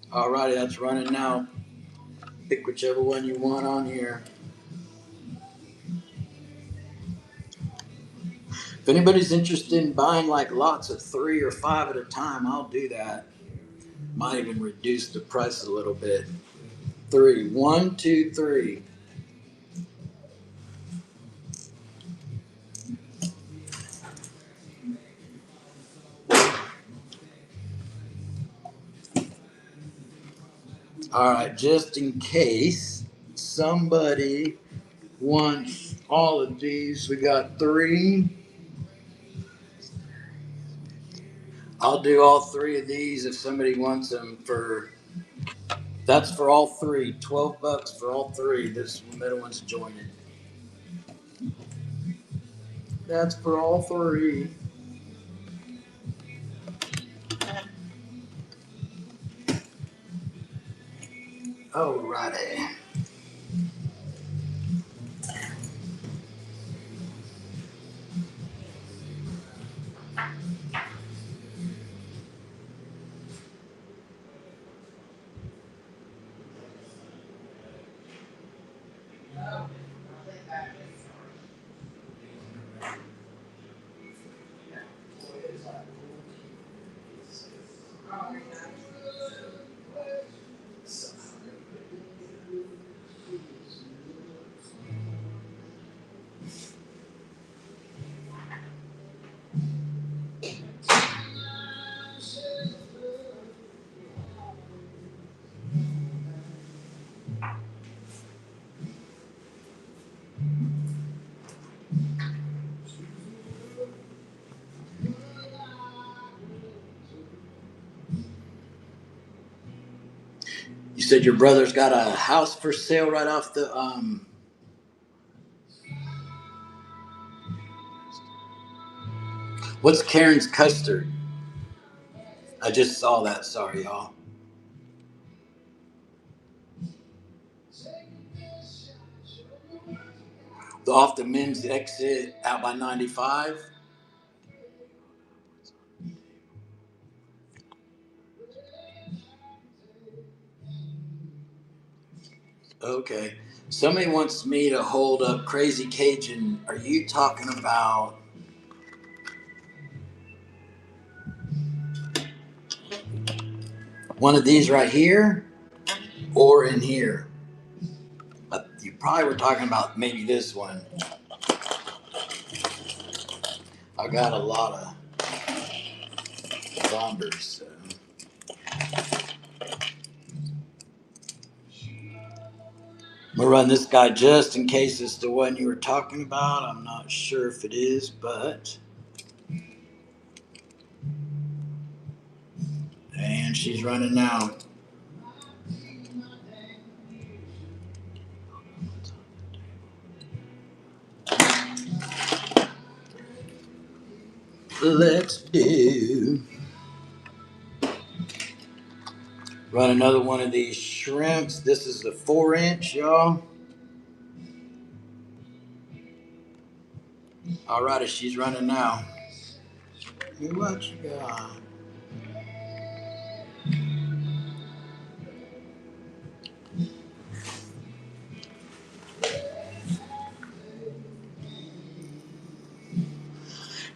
Alrighty, that's running now. Pick whichever one you want on here. If anybody's interested in buying like lots of 3 or 5 at a time, I'll do that. Might even reduce the price a little bit. 3. 1, 2, 3. Alright, just in case somebody wants all of these, we got 3. I'll do all 3 of these if somebody wants them for. That's for all 3. $12 for all 3. This middle one's jointed. That's for all 3. Alrighty. You said your brother's got a house for sale right off the What's Karen's custard? I just saw that. Sorry, y'all. Off the men's exit out by 95. Okay. Somebody wants me to hold up Crazy Cajun. Are you talking about one of these right here or in here? You probably were talking about maybe this one. I got a lot of bombers. So. I'm gonna run this guy just in case it's the one you were talking about. I'm not sure if it is, but. And she's running now. Let's do. Run another one of these shrimps. This is the 4-inch, y'all. Alrighty, she's running now. What you got?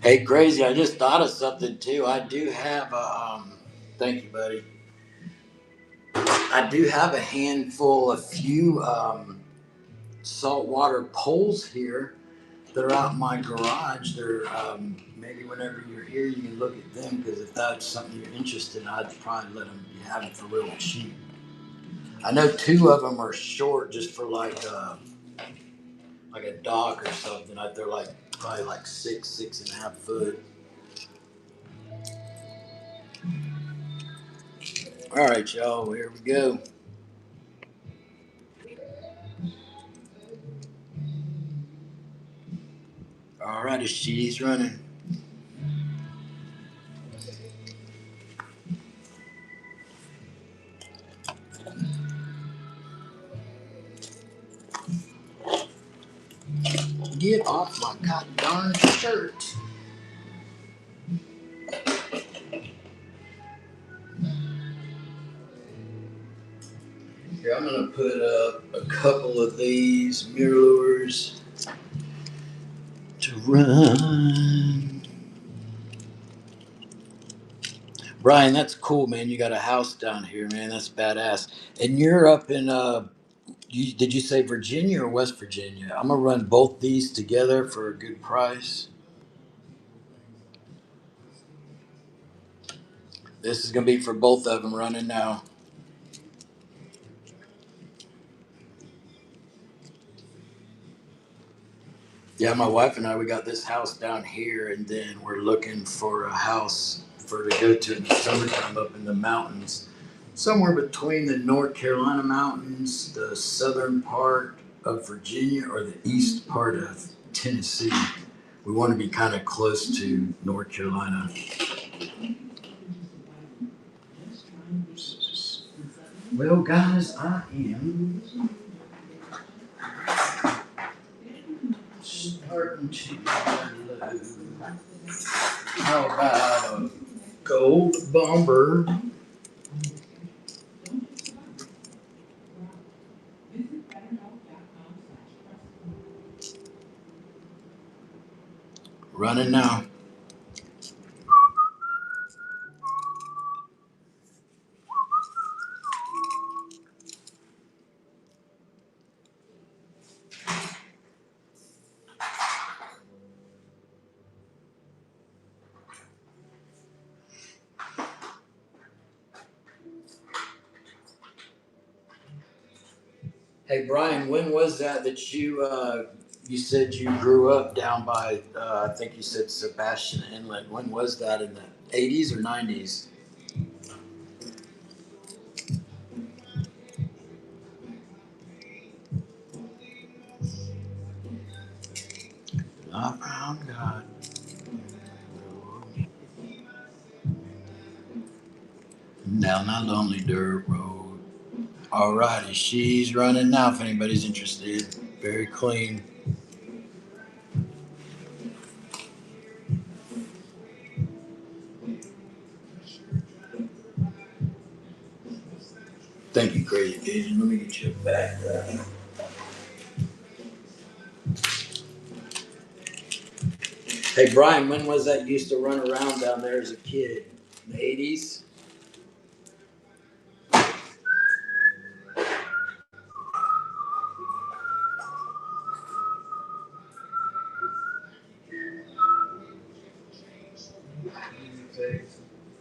Hey, Crazy, I just thought of something too. I do have a, thank you, buddy. I do have a handful, a few saltwater poles here that are out in my garage. They're, maybe whenever you're here, you can look at them because if that's something you're interested in, I'd probably let them have it for real cheap. I know 2 of them are short just for like a dock or something. They're like probably like 6.5 foot. All right, y'all, here we go. All right, she's running. Get off my god darn shirt. Here, I'm gonna put up a couple of these mirrors to run. Brian, that's cool, man. You got a house down here, man. That's badass. And you're up in did you say Virginia or West Virginia? I'm gonna run both these together for a good price. This is gonna be for both of them running now. Yeah, my wife and I, we got this house down here, and then we're looking for a house for to go to in the summertime up in the mountains, somewhere between the North Carolina mountains, the southern part of Virginia, or the east part of Tennessee. We want to be kind of close to North Carolina. Well, guys, I am starting to low. How about a gold bomber? Running now. Hey Brian, when was that you said you grew up down by I think you said Sebastian Inlet. When was that, in the 80s or 90s? Down that lonely dirt road. Alrighty, she's running now if anybody's interested. Very clean. Thank you, Crazy Cajun. Let me get you back. Hey, Brian, when was that you used to run around down there as a kid? In the 80s?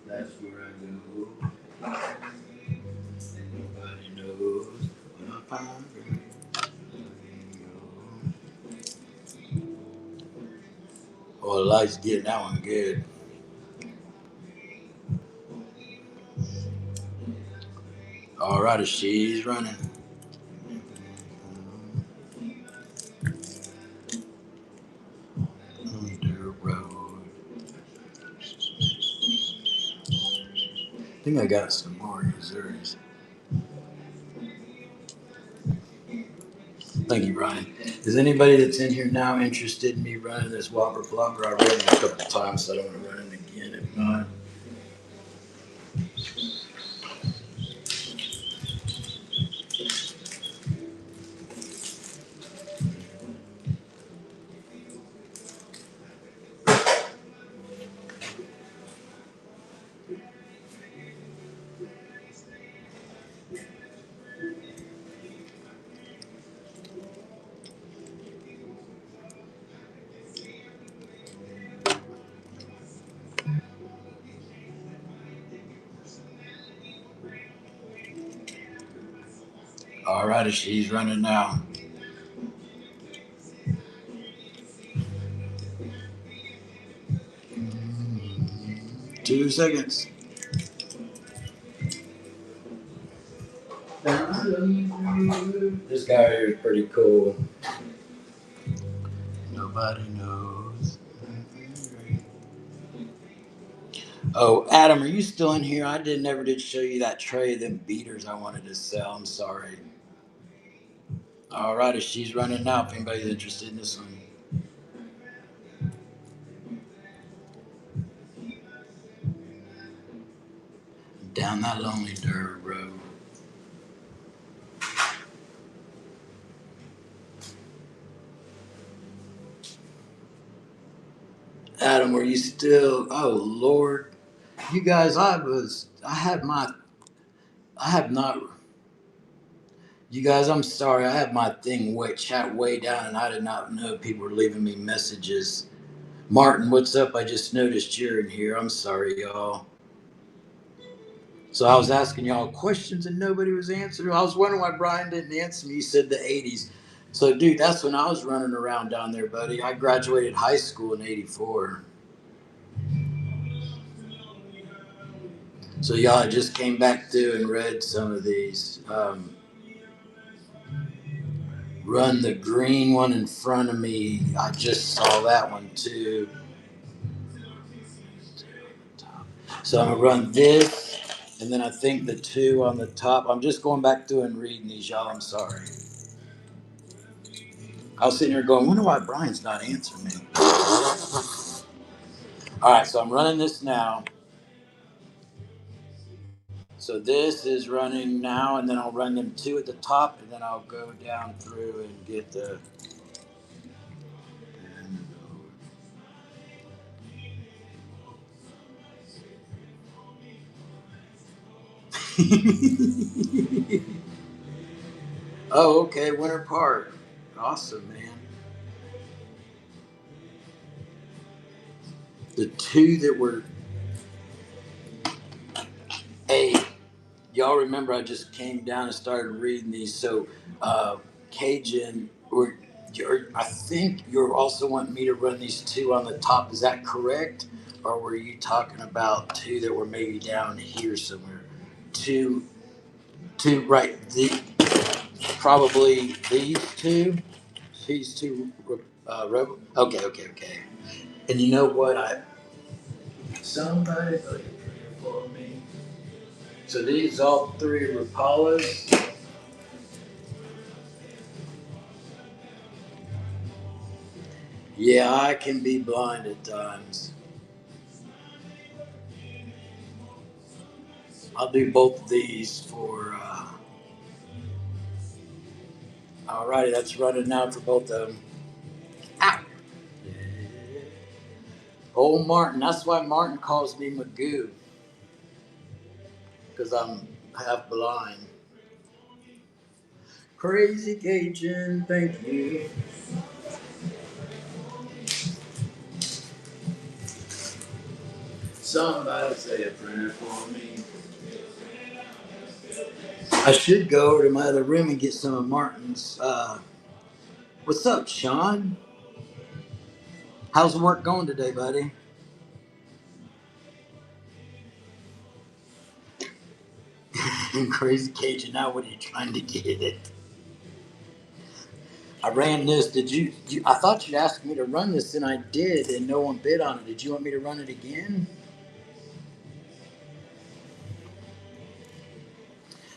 That's where I go. Nobody knows what I find. Oh, the light's getting that one good. Alrighty, she's running. On dirt road. I think I got some more Missouri's. Thank you, Brian. Is anybody that's in here now interested in me running this Whopper Flopper? I read it a couple times, so I don't want to run it again. If not, alrighty, she's running now. 2 seconds. This guy here is pretty cool. Nobody knows. Oh, Adam, are you still in here? I never did show you that tray of them beaters I wanted to sell. I'm sorry. Alrighty, she's running now. If anybody's interested in this one. Down that lonely dirt road. Adam, were you still? Oh Lord, you guys, I have not. You guys, I'm sorry. I had my thing chat way down, and I did not know people were leaving me messages. Martin, what's up? I just noticed you're in here. I'm sorry, y'all. So I was asking y'all questions and nobody was answering. I was wondering why Brian didn't answer me. He said the 80s. So, dude, that's when I was running around down there, buddy. I graduated high school in '84. So, y'all, I just came back through and read some of these. Run the green one in front of me. I just saw that one too. So I'm gonna run this, and then I think the two on the top. I'm just going back through and reading these, y'all. I'm sorry. I was sitting here going, wonder why Brian's not answering me. All right, so I'm running this now. So this is running now, and then I'll run them two at the top, and then I'll go down through and get the. Oh, okay, Winter Park. Awesome, man. The two that were. Hey, y'all remember I just came down and started reading these. So, Cajun, I think you're also wanting me to run these two on the top. Is that correct? Or were you talking about two that were maybe down here somewhere? Two, right? Probably these two. These two. Okay, okay, okay. And you know what? Somebody put it for me. So these all three Rapalas. Yeah, I can be blind at times. I'll do both of these for. Alrighty, that's running now for both of them. Ow! Old Martin. That's why Martin calls me Magoo, because I'm half blind. Crazy Cajun, thank you. Somebody say a prayer for me. I should go over to my other room and get some of Martin's. What's up, Sean? How's the work going today, buddy? Crazy Cajun, now what are you trying to get it? I ran this. Did you? I thought you'd ask me to run this, and I did, and no one bid on it. Did you want me to run it again?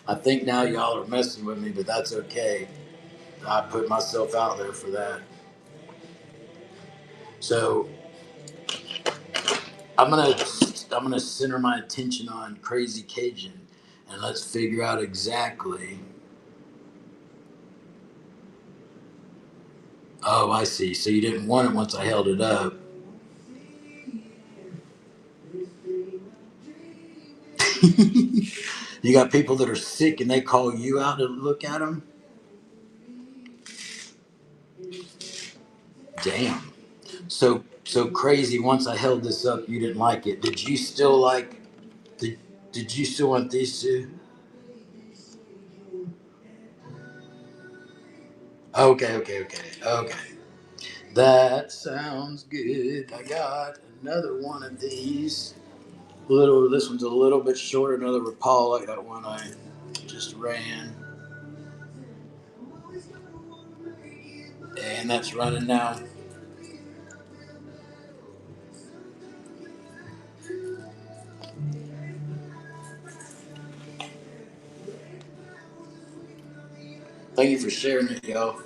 I think now y'all are messing with me, but that's okay. I put myself out there for that. So I'm gonna center my attention on Crazy Cajun, and let's figure out exactly. Oh, I see. So you didn't want it once I held it up. You got people that are sick and they call you out to look at them. Damn. So crazy. Once I held this up, you didn't like it. Did you still like? Did Did you still want these two? Okay. That sounds good. I got another one of these. Little. This one's a little bit shorter. Another Rapala. I got one I just ran, and that's running now. Thank you for sharing it, y'all.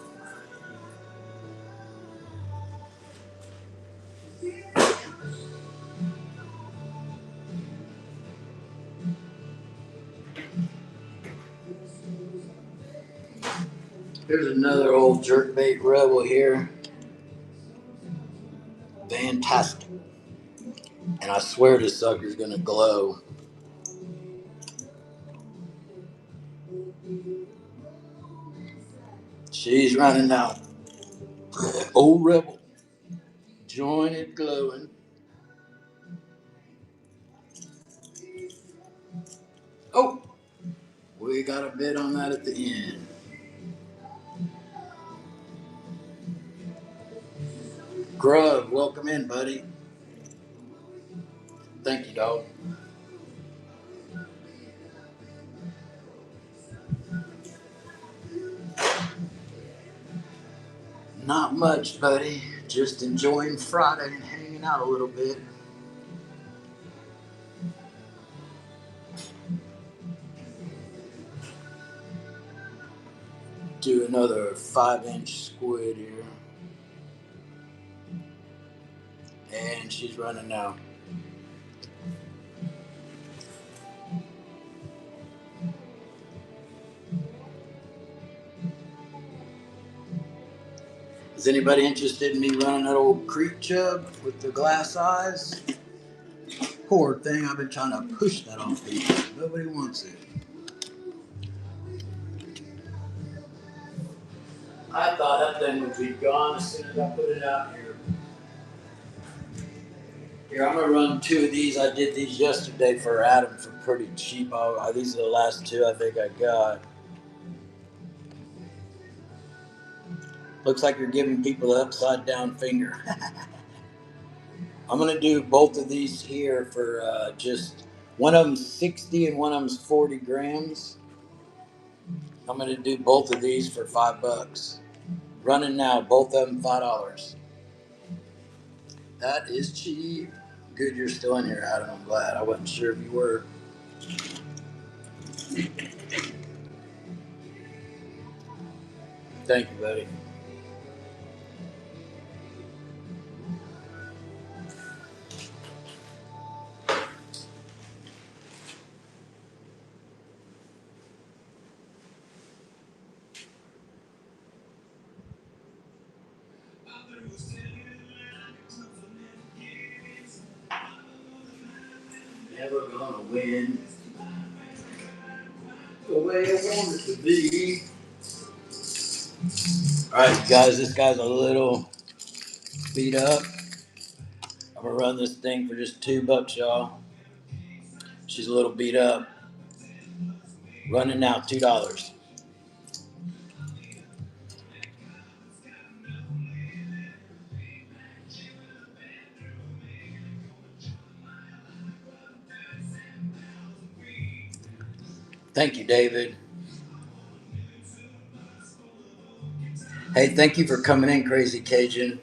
Here's another old jerkbait rebel here. Fantastic. And I swear this sucker's gonna glow. She's running now. Old rebel. Join it glowing. Oh, we got a bid on that at the end. Grub, welcome in, buddy. Thank you, dog. Not much, buddy. Just enjoying Friday and hanging out a little bit. Do another 5-inch squid here. And she's running now. Is anybody interested in me running that old creek chub with the glass eyes? Poor thing, I've been trying to push that on people. Nobody wants it. I thought that thing would be gone as soon as I put it out here. Here, I'm gonna run two of these. I did these yesterday for Adam for pretty cheap. These are the last two I think I got. Looks like you're giving people the upside down finger. I'm gonna do both of these here for just one of them's 60 and one of them's 40 grams. I'm gonna do both of these for $5. Running now, both of them $5. That is cheap. Good, you're still in here, Adam. I'm glad. I wasn't sure if you were. Thank you, buddy. Never gonna win the way I want it to be. Alright, guys, this guy's a little beat up. I'm gonna run this thing for just $2, y'all. She's a little beat up. Running now, $2. Thank you, David. Hey, thank you for coming in, Crazy Cajun.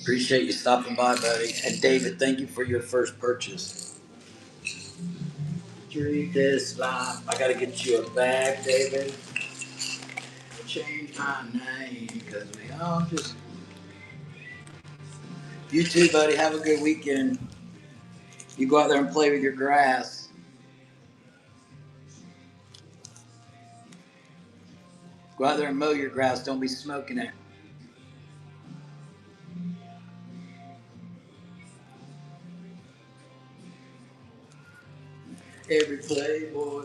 Appreciate you stopping by, buddy. And David, thank you for your first purchase. Treat this life. I gotta get you a bag, David. Change my name, because we all just. You too, buddy. Have a good weekend. You go out there and play with your grass. Go out there and mow your grass. Don't be smoking it. Every playboy.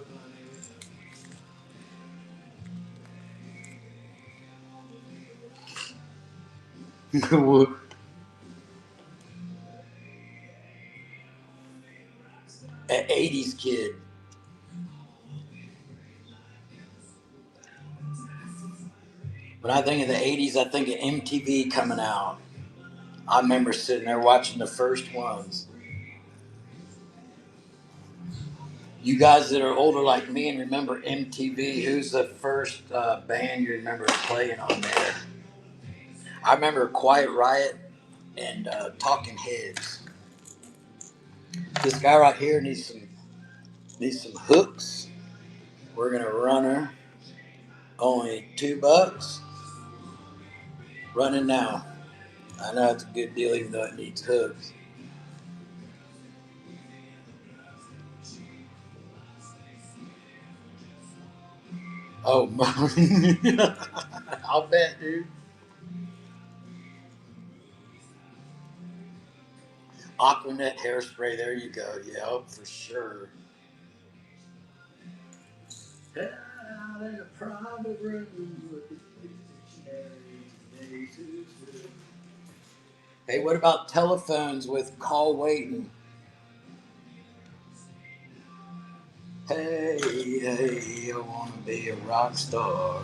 An 80s kid. When I think of the 80s, I think of MTV coming out. I remember sitting there watching the first ones. You guys that are older like me and remember MTV, who's the first band you remember playing on there? I remember Quiet Riot and Talking Heads. This guy right here needs some hooks. We're gonna run her. Only $2. Running now. I know it's a good deal even though it needs hooks. Oh, I'll bet, dude. Aquanet hairspray. There you go. Yeah, for sure. Hey, what about telephones with call waiting? Hey, hey, I want to be a rock star.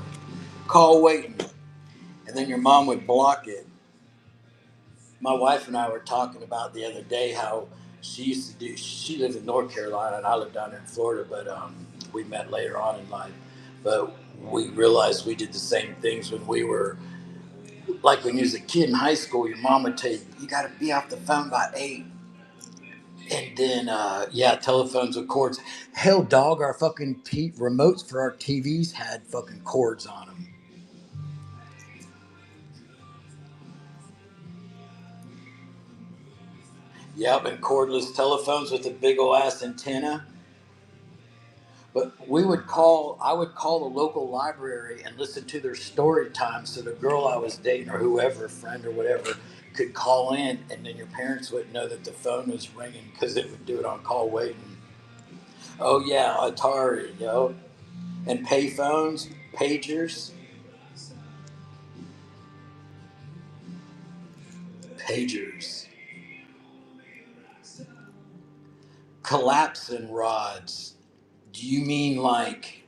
Call waiting. And then your mom would block it. My wife and I were talking about the other day how she used to do, she lives in North Carolina and I live down here in Florida, but we met later on in life. But we realized we did the same things when we were, like when you was a kid in high school, your mom would tell you, you got to be off the phone by 8. And then, yeah, telephones with cords. Hell, dog, our fucking remotes for our TVs had fucking cords on them. Yep, and cordless telephones with a big ol' ass antenna. But I would call the local library and listen to their story time so the girl I was dating or whoever, friend or whatever, could call in and then your parents wouldn't know that the phone was ringing because it would do it on call waiting. Oh, yeah, Atari, yo. And pay phones, pagers. Pagers. Collapsing rods. Do you mean like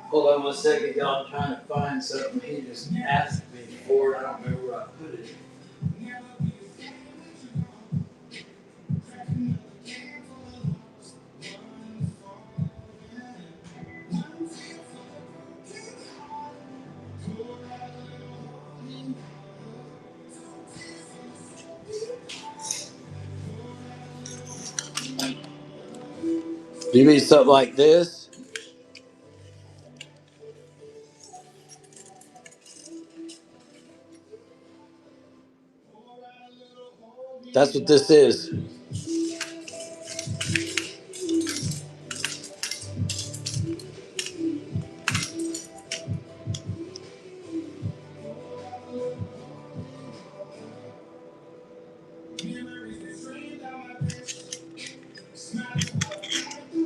hold on 1 second, y'all. I'm trying to find something he just asked me for. I don't remember where I put it. You mean something like this? That's what this is.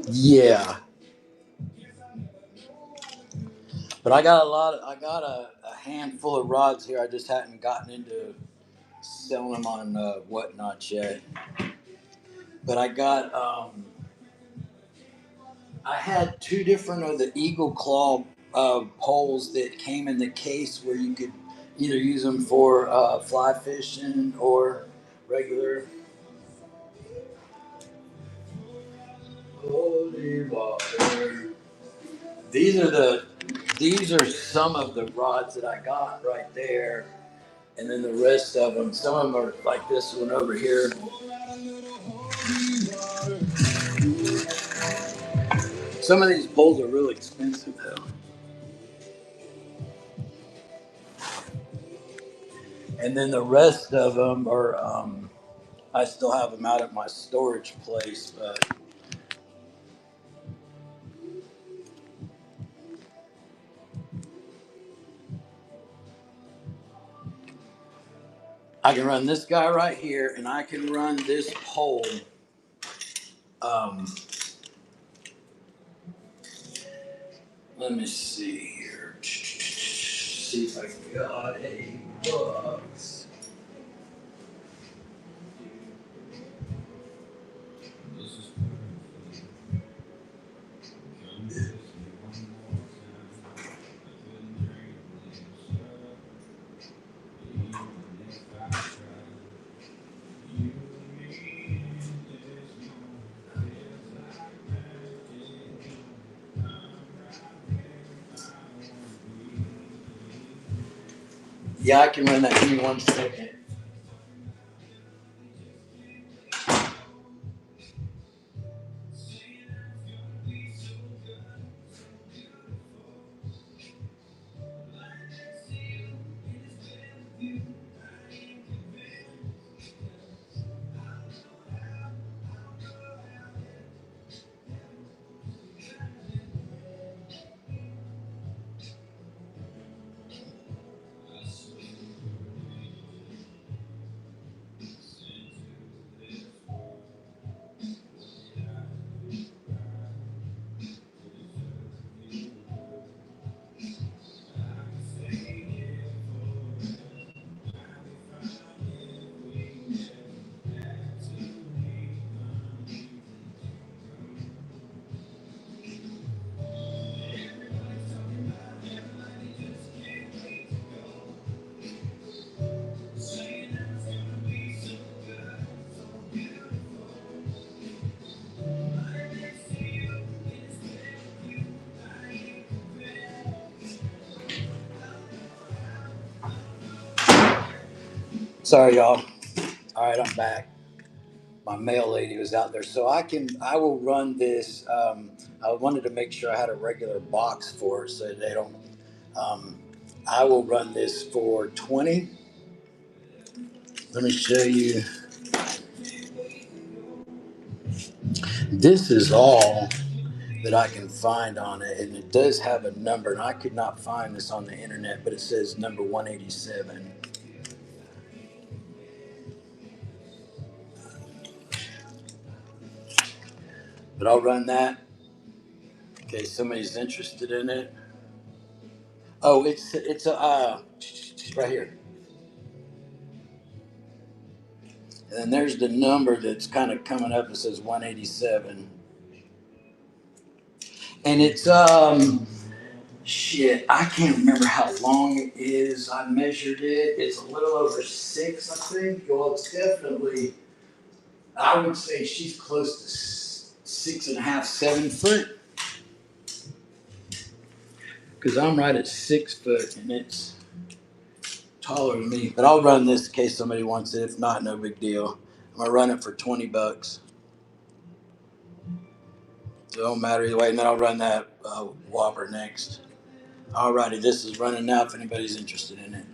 Yeah. But I got a handful of rods here. I just hadn't gotten into selling them on whatnot yet. But I had two different of the Eagle Claw poles that came in the case where you could either use them for fly fishing or regular holy water. These are some of the rods that I got right there, and then the rest of them. Some of them are like this one over here. Some of these poles are really expensive though, and then the rest of them are. I still have them out at my storage place, but I can run this guy right here, and I can run this pole. Um, Let me see here. See if I got a box. Yeah, I can run that. Give me 1 second. Sorry, y'all. All right, I'm back. My mail lady was out there, so I will run this. I wanted to make sure I had a regular box for it, so they don't. Um, I will run this for 20. Let me show you. This is all that I can find on it, and it does have a number, and I could not find this on the internet, but it says number 187. But I'll run that in case somebody's interested in it. Oh, it's a right here, and then there's the number that's kind of coming up. It says 187, and it's shit. I can't remember how long it is. I measured it. It's a little over 6, I think. Well, it's definitely. I would say she's close to 6.5, 7 foot. Because I'm right at 6 foot, and it's taller than me. But I'll run this in case somebody wants it. If not, no big deal. I'm gonna run it for $20. Don't matter either way. And then I'll run that whopper next. Alrighty, this is running now if anybody's interested in it.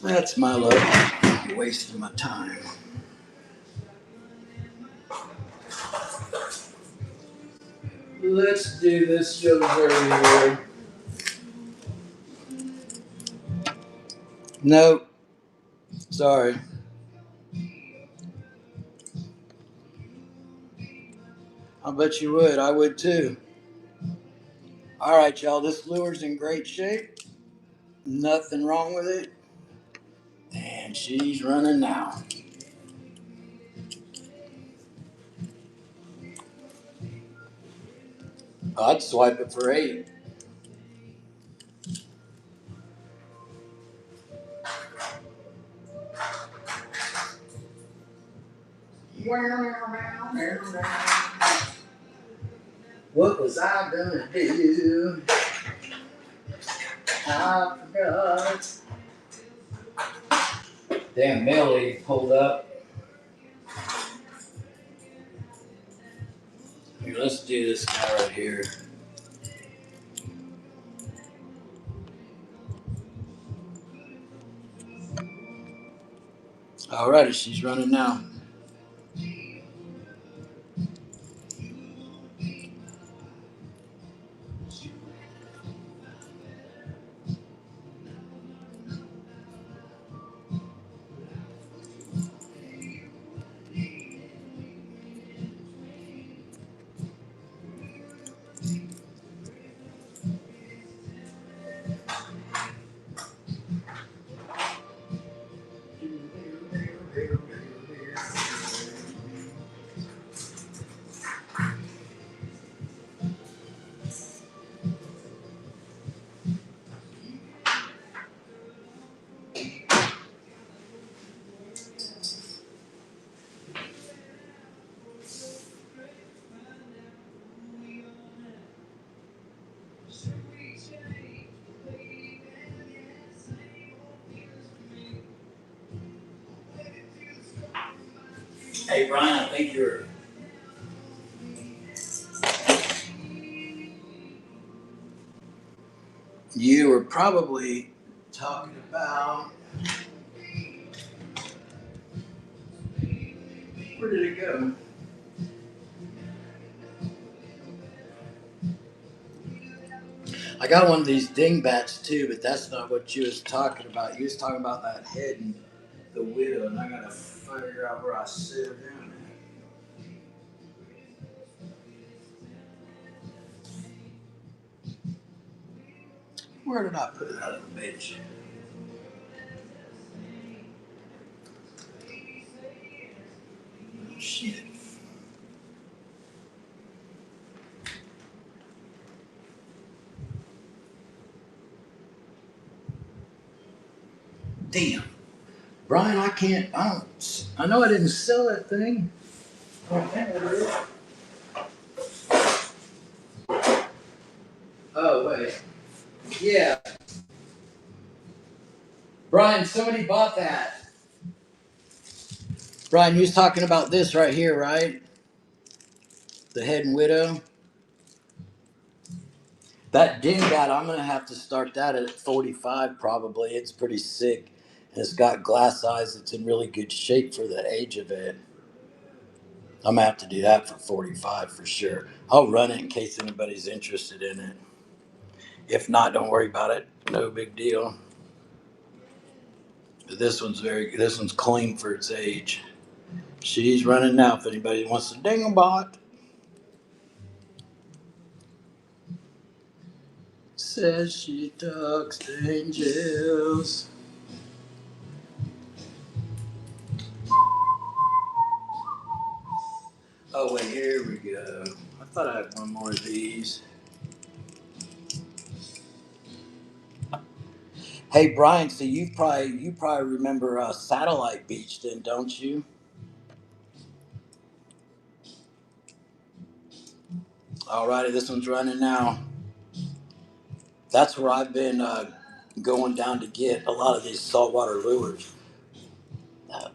That's my luck. Wasting my time. Let's do this show here. Nope. Sorry. I bet you would. I would too. All right, y'all. This lure's in great shape. Nothing wrong with it. And she's running now. I'd swipe it for 8. What was I gonna do? I forgot. Damn mail lady pulled up. Here, let's do this guy right here. Alrighty, she's running now. Hey Brian, I think you were probably talking about, where did it go? I got one of these dingbats too, but that's not what you was talking about. You was talking about that head and the widow, and I gotta figure out where I sit her down at. Where did I put it out of the bench? Oh, shit. Damn. Brian, I know I didn't sell that thing. Oh, there it is. Oh, wait. Yeah. Brian, somebody bought that. Brian, you was talking about this right here, right? The head and widow. That dingbat, I'm gonna have to start that at 45 probably. It's pretty sick. And it's got glass eyes. It's in really good shape for the age of it. I'm gonna have to do that for 45 for sure. I'll run it in case anybody's interested in it. If not, don't worry about it. No big deal. But this one's clean for its age. She's running now if anybody wants to dinglebot. Says she talks to angels. Oh wait, here we go. I thought I had one more of these. Hey Brian, so you probably remember Satellite Beach then, don't you? Alrighty, this one's running now. That's where I've been going down to get a lot of these saltwater lures. Uh,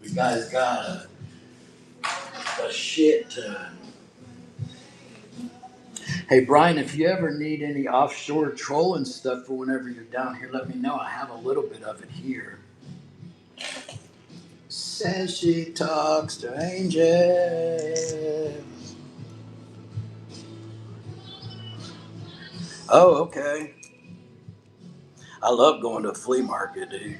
you guys got a shit ton. Hey Brian, if you ever need any offshore trolling stuff for whenever you're down here, let me know. I have a little bit of it here. Says she talks to angels. Oh, okay. I love going to a flea market, dude.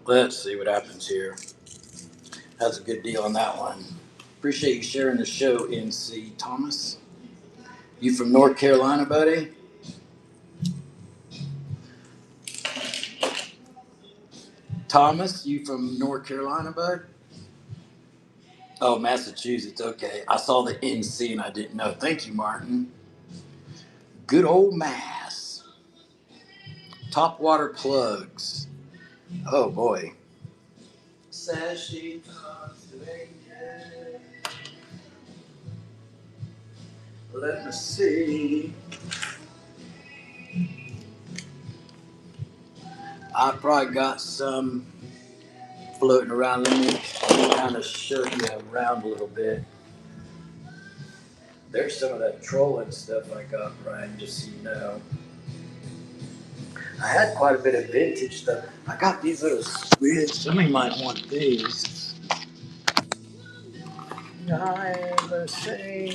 Let's see what happens here. That's a good deal on that one. Appreciate you sharing the show, NC Thomas. You from North Carolina, buddy? Thomas, you from North Carolina, bud? Oh, Massachusetts. Okay. I saw the NC and I didn't know. Thank you, Martin. Good old Mass. Top water plugs. Oh, boy. Says she talks to angels. Let me see. I probably got some floating around. Let me kind of show you around a little bit. There's some of that trolling stuff I got, Brian, just so you know. I had quite a bit of vintage stuff. I got these little squids. Somebody might want these. Never say.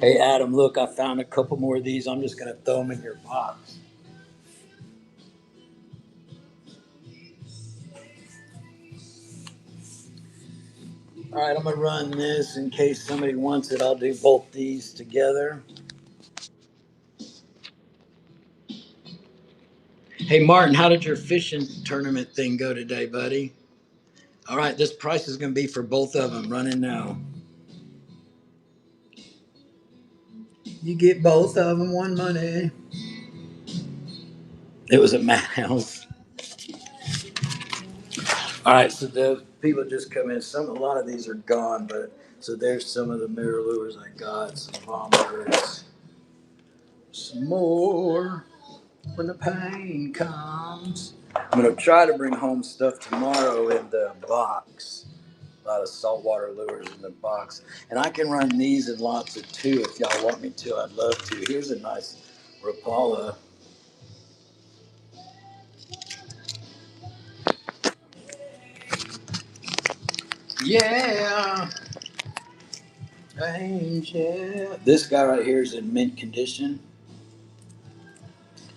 Hey, Adam, look, I found a couple more of these. I'm just going to throw them in your box. All right, I'm going to run this in case somebody wants it. I'll do both these together. Hey, Martin, how did your fishing tournament thing go today, buddy? All right, this price is going to be for both of them. Running now. You get both of them, one money. It was at Madhouse. All right, so the people just come in. A lot of these are gone, but so there's some of the mirror lures I got. Some bombers, some more when the pain comes. I'm gonna try to bring home stuff tomorrow in the box. A lot of saltwater lures in the box, and I can run these in lots of two if y'all want me to. I'd love to. Here's a nice Rapala. Yeah, angel. This guy right here is in mint condition.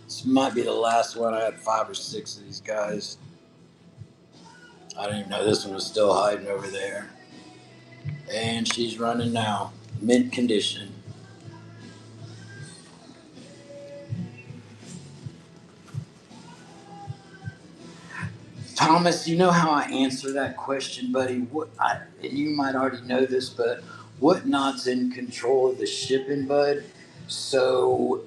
This might be the last one. I had 5 or 6 of these guys. I didn't even know this one was still hiding over there. And she's running now. Mint condition. Thomas, you know how I answer that question, buddy? And you might already know this, but what knot's in control of the shipping, bud? So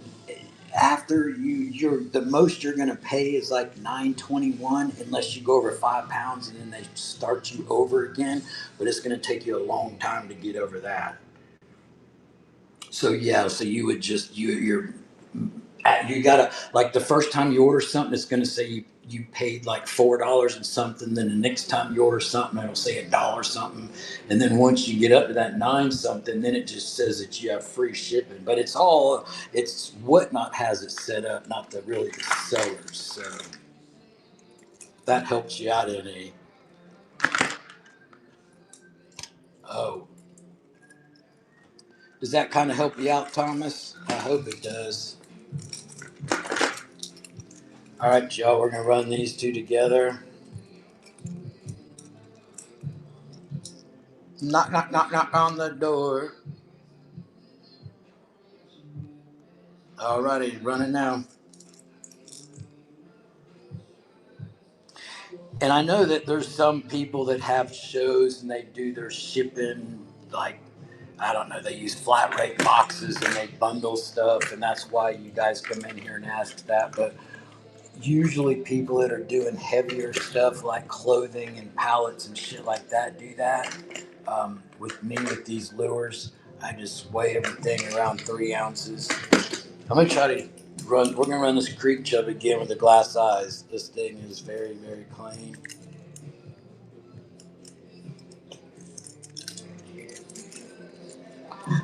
after you're the most you're gonna pay is like 921 unless you go over 5 pounds and then they start you over again. But it's gonna take you a long time to get over that. So yeah, so you would just you gotta like the first time you order something, it's gonna say you paid like $4 and something. Then the next time you order something, it'll say $1 something, and then once you get up to that 9 something, then it just says that you have free shipping. But it's Whatnot has it set up, not the really the sellers. So that helps you out in a oh. Does that kind of help you out, Thomas? I hope it does. All right, Joe, we're gonna run these two together. Knock, knock, knock, knock on the door. All righty, running now. And I know that there's some people that have shows and they do their shipping like I don't know, they use flat rate boxes and they bundle stuff, and that's why you guys come in here and ask that. But Usually people that are doing heavier stuff like clothing and pallets and shit like that do that. With me, with these lures, I just weigh everything around 3 ounces. I'm gonna try to run. We're gonna run this creek chub again with the glass eyes. This thing is very, very clean.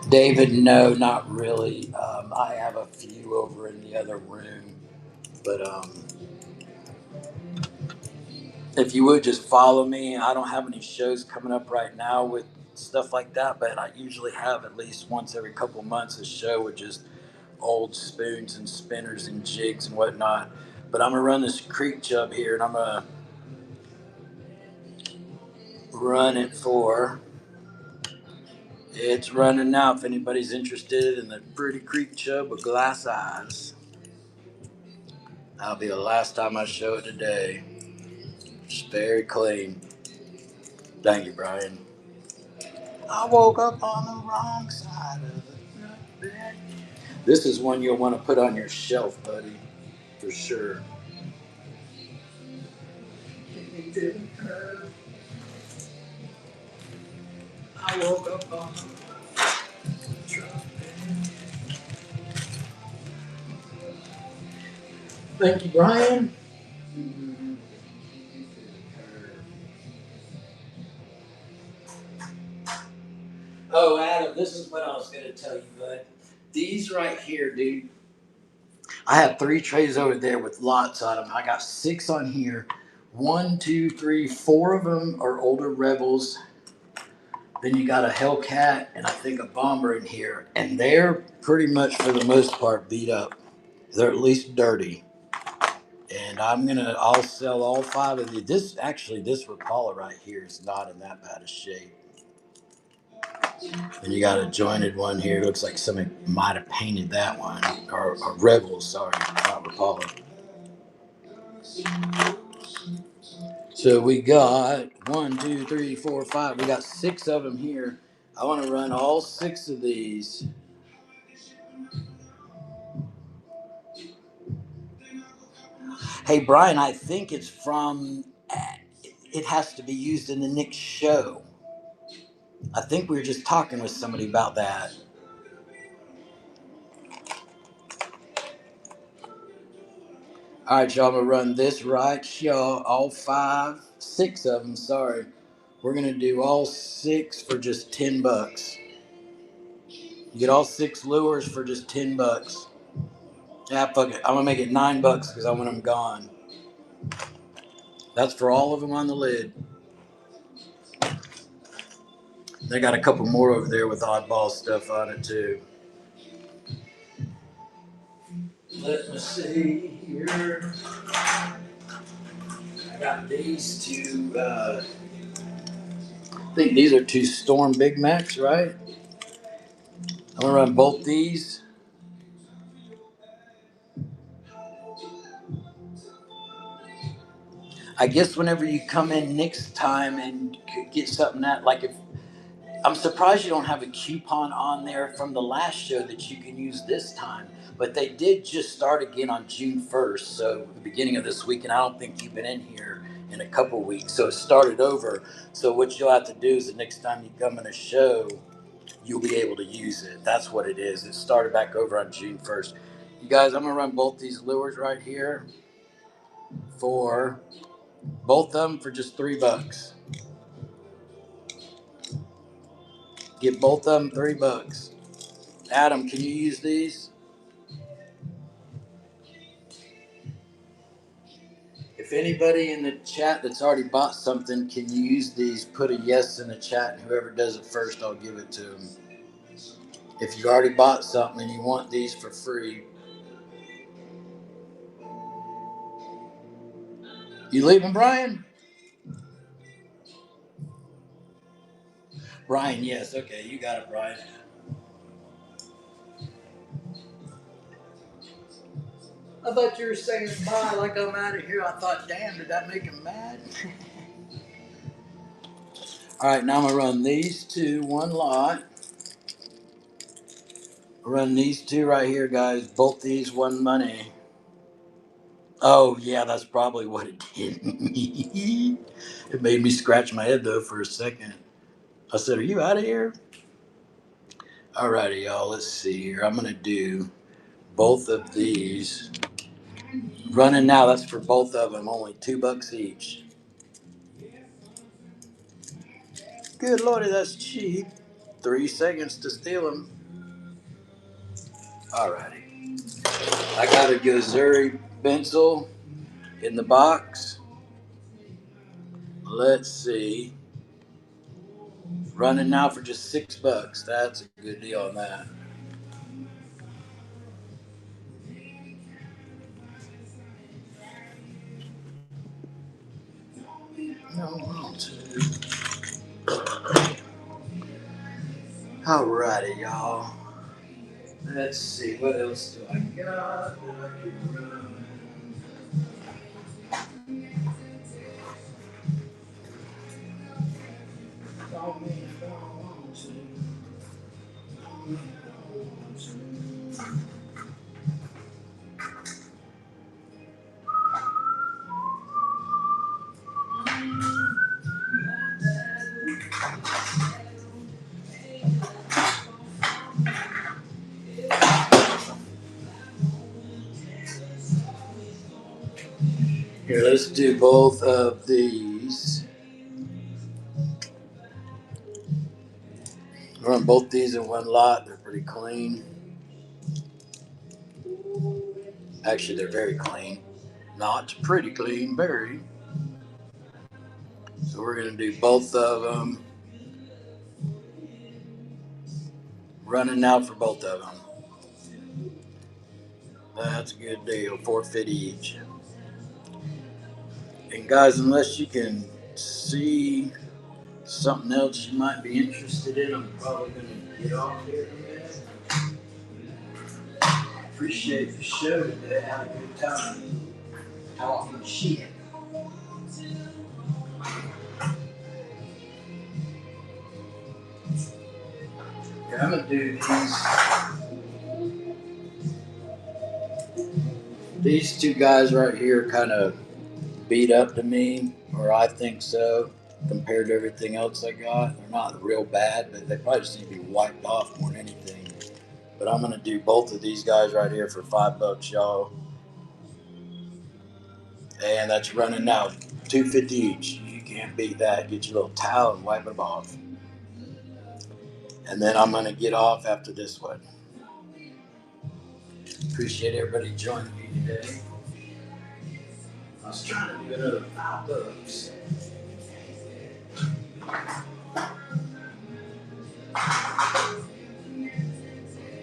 David, no, not really. I have a few over in the other room, but if you would just follow me. I don't have any shows coming up right now with stuff like that, but I usually have at least once every couple months a show with just old spoons and spinners and jigs and whatnot. But I'm gonna run this creek chub here, and I'm gonna run it for. It's running now. If anybody's interested in the pretty creek chub with glass eyes, that'll be the last time I show it today. It's very clean. Thank you, Brian. I woke up on the wrong side of the bed. This is one you'll want to put on your shelf, buddy, for sure. I woke up on the truck. Thank you, Brian. Oh, Adam, this is what I was going to tell you, bud. These right here, dude. I have 3 trays over there with lots on them. I got 6 on here. 1, 2, 3, 4 of them are older Rebels. Then you got a Hellcat and I think a Bomber in here. And they're pretty much, for the most part, beat up. They're at least dirty. And I'll sell all 5 of these. This Rapala right here is not in that bad a shape. And you got a jointed one here. Looks like somebody might have painted that one. Or Rebels, sorry, not Rapala. So we got 1, 2, 3, 4, 5. We got 6 of them here. I want to run all 6 of these. Hey, Brian, I think it's from. It has to be used in the next show. I think we were just talking with somebody about that. All right, y'all, I'm gonna run this right, y'all. All 5, 6 of them. Sorry, we're gonna do all 6 for just $10. You get all 6 lures for just $10. Yeah, fuck it. I'm gonna make it $9 because I want them gone. That's for all of them on the lid. They got a couple more over there with oddball stuff on it too. Let me see here. I got these 2. I think these are 2 Storm Big Macs, right? I'm gonna run both these. I guess whenever you come in next time and get something that, like, if I'm surprised you don't have a coupon on there from the last show that you can use this time. But they did just start again on June 1st, so the beginning of this week, and I don't think you've been in here in a couple weeks, so it started over. So what you'll have to do is the next time you come in a show, you'll be able to use it. That's what it is. It started back over on June 1st. You guys, I'm gonna run both these lures right here for both of them for just $3. Get both of them $3. Adam, can you use these? If anybody in the chat that's already bought something can use these, put a yes in the chat, and whoever does it first, I'll give it to them. If you already bought something and you want these for free, you leaving, Brian? Brian, yes. Okay, you got it, Brian. I thought you were saying bye like I'm out of here. I thought, damn, did that make him mad? All right, now I'm going to run these 2, one lot. Run these 2 right here, guys. Both these, one money. Oh, yeah, that's probably what it did. It made me scratch my head, though, for a second. I said, "Are you out of here?" Alrighty, y'all, let's see here. I'm going to do both of these. Running now, that's for both of them, only $2 each. Good lordy, that's cheap. 3 seconds to steal them. Alrighty. I got a Gazuri pencil in the box. Let's see. Running now for just $6. That's a good deal on that. Alrighty, y'all. Let's see. What else do I got that I can run? Here, let's do both of these. Run both these in one lot. They're pretty clean. Actually, they're very clean. Not pretty clean, very. So we're going to do both of them. Running now for both of them. That's a good deal. 450 each. And guys, unless you can see something else you might be interested in, I'm probably going to get off here in a minute. Appreciate the show today. Had a good time talking shit. Yeah, I'm going to do these two guys right here kind of beat up to me, or I think so, compared to everything else I got. They're not real bad, but they probably just need to be wiped off more than anything. But I'm gonna do both of these guys right here for $5, y'all. And that's running now, 250 each. You can't beat that. Get your little towel and wipe it off. And then I'm gonna get off after this one. Appreciate everybody joining me today. I was trying to do another $5.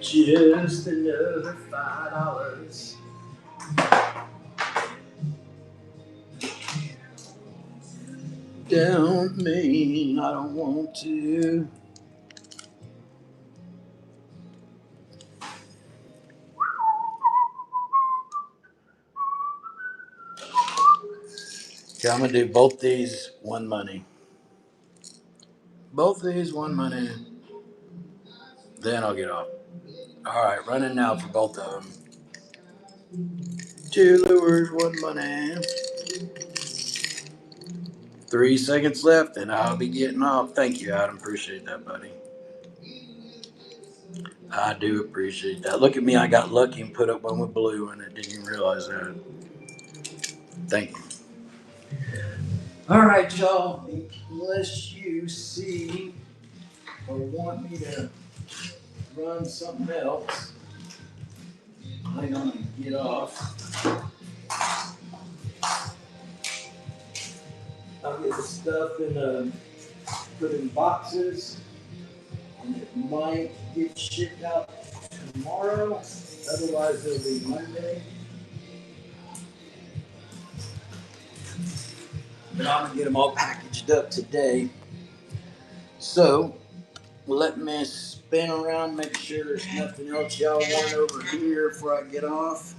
Just another $5. Don't mean I don't want to. Okay, I'm gonna do both these one money. Both these one money. Then I'll get off. All right, running now for both of them. Two lures, one money. 3 seconds left, and I'll be getting off. Thank you, Adam. Appreciate that, buddy. I do appreciate that. Look at me, I got lucky and put up one with blue, and I didn't even realize that. Thank you. All right, y'all. Unless you see or want me to run something else, I'm gonna get off. I'll get the stuff put in boxes, and it might get shipped out tomorrow. Otherwise, it'll be Monday. But I'm gonna get them all packaged up today. So let me spin around, make sure there's nothing else y'all want over here before I get off.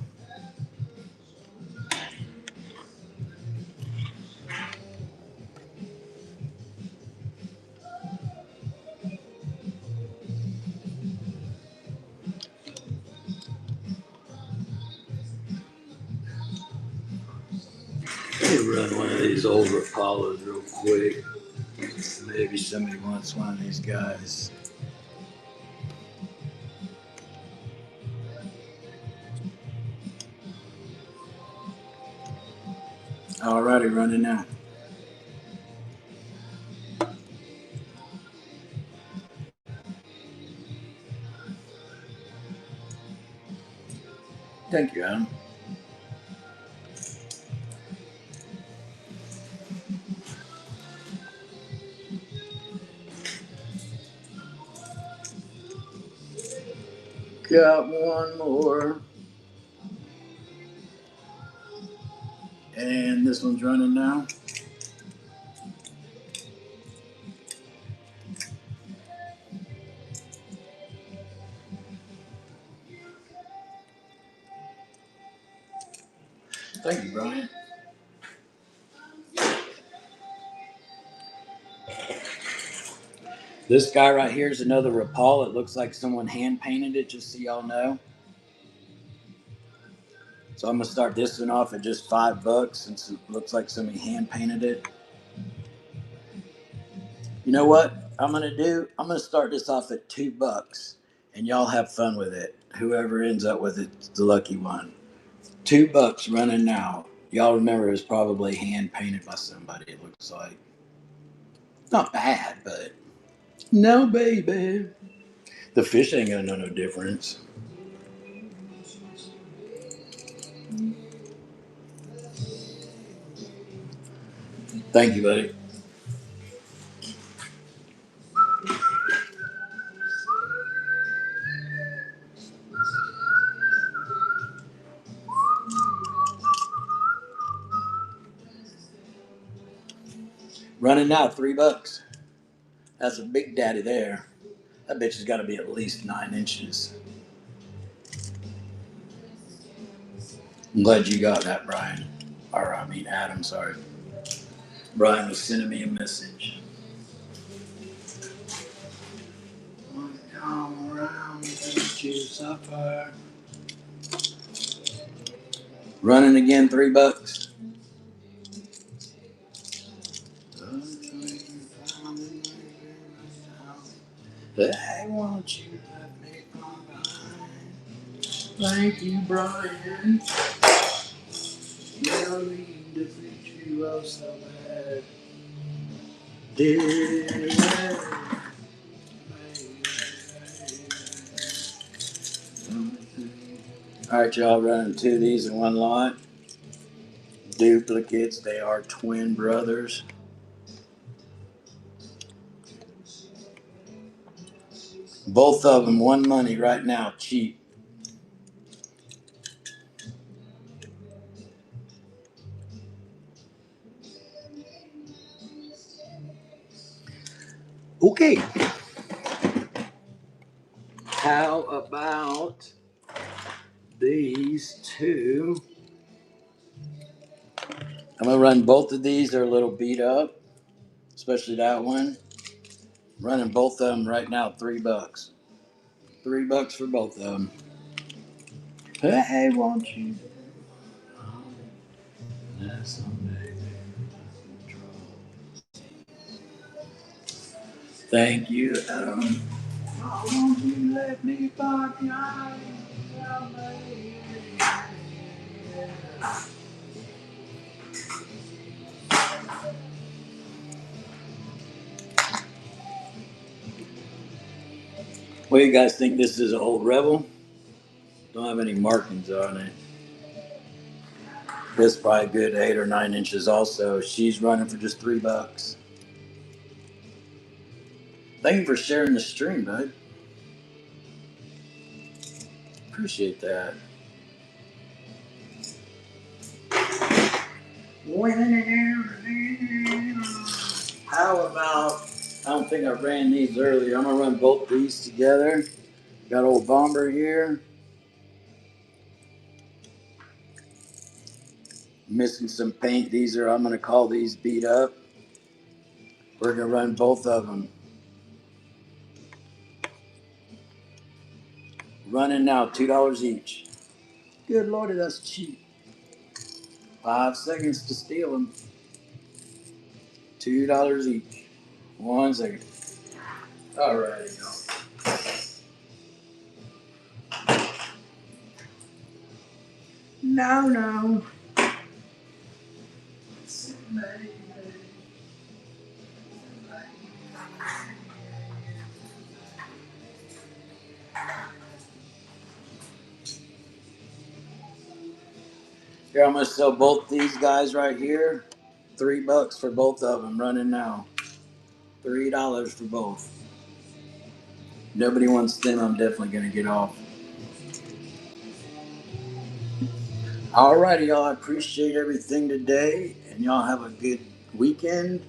Let me run one of these old Rapalas real quick. Maybe somebody wants one of these guys. Alrighty, running now. Thank you, Adam. Got one more. And this one's running now. Thank you, Brian. This guy right here is another Rapala. It looks like someone hand painted it, just so y'all know. So I'm gonna start this one off at just $5 since it looks like somebody hand painted it. You know what I'm gonna do? I'm gonna start this off at $2 and y'all have fun with it. Whoever ends up with it's the lucky one. $2 running now. Y'all remember it was probably hand painted by somebody, it looks like. Not bad, but no baby. The fish ain't gonna know no difference. Thank you, buddy. Running now, $3. That's a big daddy there. That bitch has got to be at least 9 inches. I'm glad you got that, Brian. Or, I mean, Adam, sorry. Brian was sending me a message. Come around, don't you suffer. Running again, $3. Hey, won't you let me come behind? Thank you, Brian. No need to treat you oh so bad. Dear. All right, y'all, running two of these in one lot. Duplicates, they are twin brothers. Both of them, one money right now, cheap. Okay. How about these two? I'm gonna run both of these. They're a little beat up, especially that one. Running both of them right now, $3. $3 for both of them. Hey, won't you? Thank you, Adam. Won't you let me fuck you? What do you guys think? This is an old Rebel? Don't have any markings on it. This is probably good 8 or 9 inches also. She's running for just $3. Thank you for sharing the stream, bud. Appreciate that. How about, I don't think I ran these earlier. I'm gonna run both these together. Got old Bomber here. Missing some paint. These are, I'm gonna call these beat up. We're gonna run both of them. Running now, $2 each. Good Lordy, that's cheap. 5 seconds to steal them. $2 each. 1 second. Alrighty, y'all. No, no. Here, I'm gonna sell both these guys right here. $3 for both of them running now. $3 for both. Nobody wants them. I'm definitely gonna get off. Alrighty, y'all. I appreciate everything today, and y'all have a good weekend.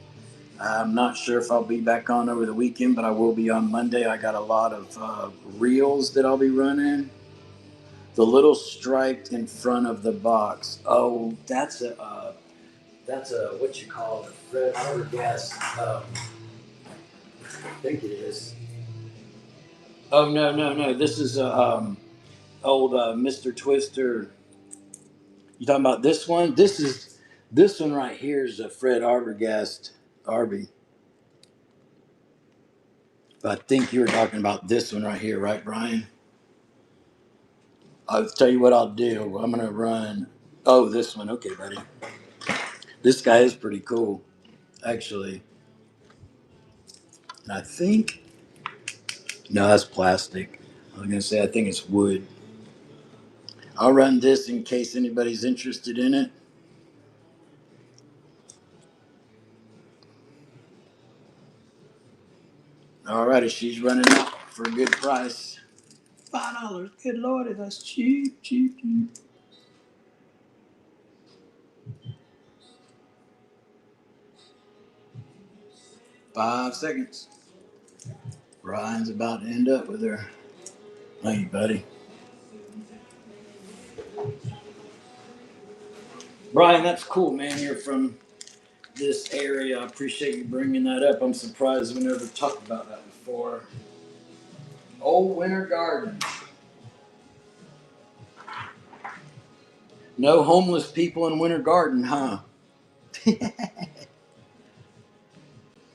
I'm not sure if I'll be back on over the weekend, but I will be on Monday. I got a lot of reels that I'll be running. The little stripe in front of the box. Oh, that's a what you call it, Fred Arbogast. I think it is. Oh no, no, no! This is a old Mr. Twister. You talking about this one? This one right here is a Fred Arbogast Arby. I think you were talking about this one right here, right, Brian? I'll tell you what I'll do. I'm gonna run. Oh, this one. Okay, buddy. This guy is pretty cool, actually. And I think no, that's plastic. I was gonna say I think it's wood. I'll run this in case anybody's interested in it. Alrighty, she's running out for a good price. $5. Good lordy, that's cheap, cheap, cheap. 5 seconds. Ryan's about to end up with her. Thank you, buddy. Brian, that's cool, man. You're from this area. I appreciate you bringing that up. I'm surprised we never talked about that before. Old Winter Garden. No homeless people in Winter Garden, huh?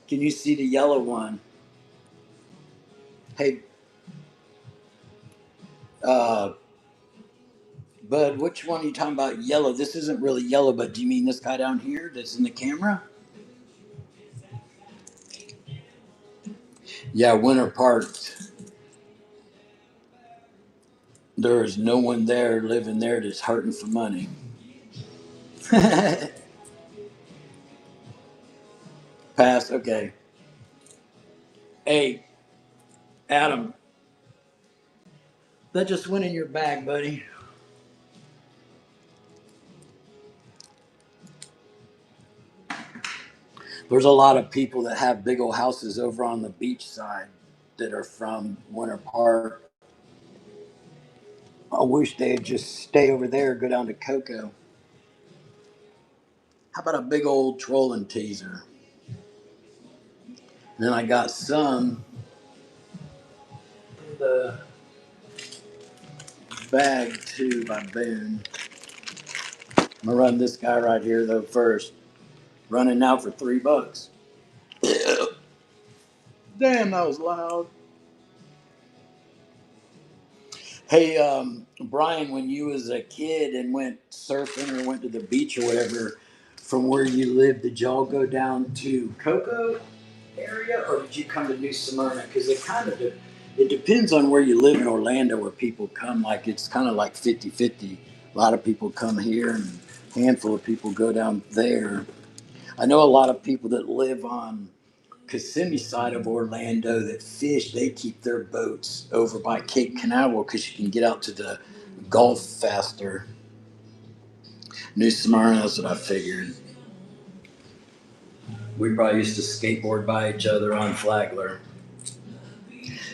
Can you see the yellow one? Hey, uh, Bud, which one are you talking about? Yellow. This isn't really yellow, but do you mean this guy down here that's in the camera? Yeah, Winter Park. There is no one there living there that's hurting for money. Pass. Okay. Hey, Adam, that just went in your bag, buddy. There's a lot of people that have big old houses over on the beach side that are from Winter Park. I wish they'd just stay over there, go down to Cocoa. How about a big old trolling teaser? And then I got some in the bag too by Boone. I'm gonna run this guy right here though first. Running now for $3. Damn, that was loud. Hey, Brian, when you was a kid and went surfing or went to the beach or whatever, from where you lived, did y'all go down to Cocoa area or did you come to New Smyrna? Because it depends on where you live in Orlando where people come. Like it's kind of like 50-50. A lot of people come here and a handful of people go down there. I know a lot of people that live on Kissimmee side of Orlando that fish, they keep their boats over by Cape Canaveral because you can get out to the Gulf faster. New Smyrna, that's what I figured. We probably used to skateboard by each other on Flagler.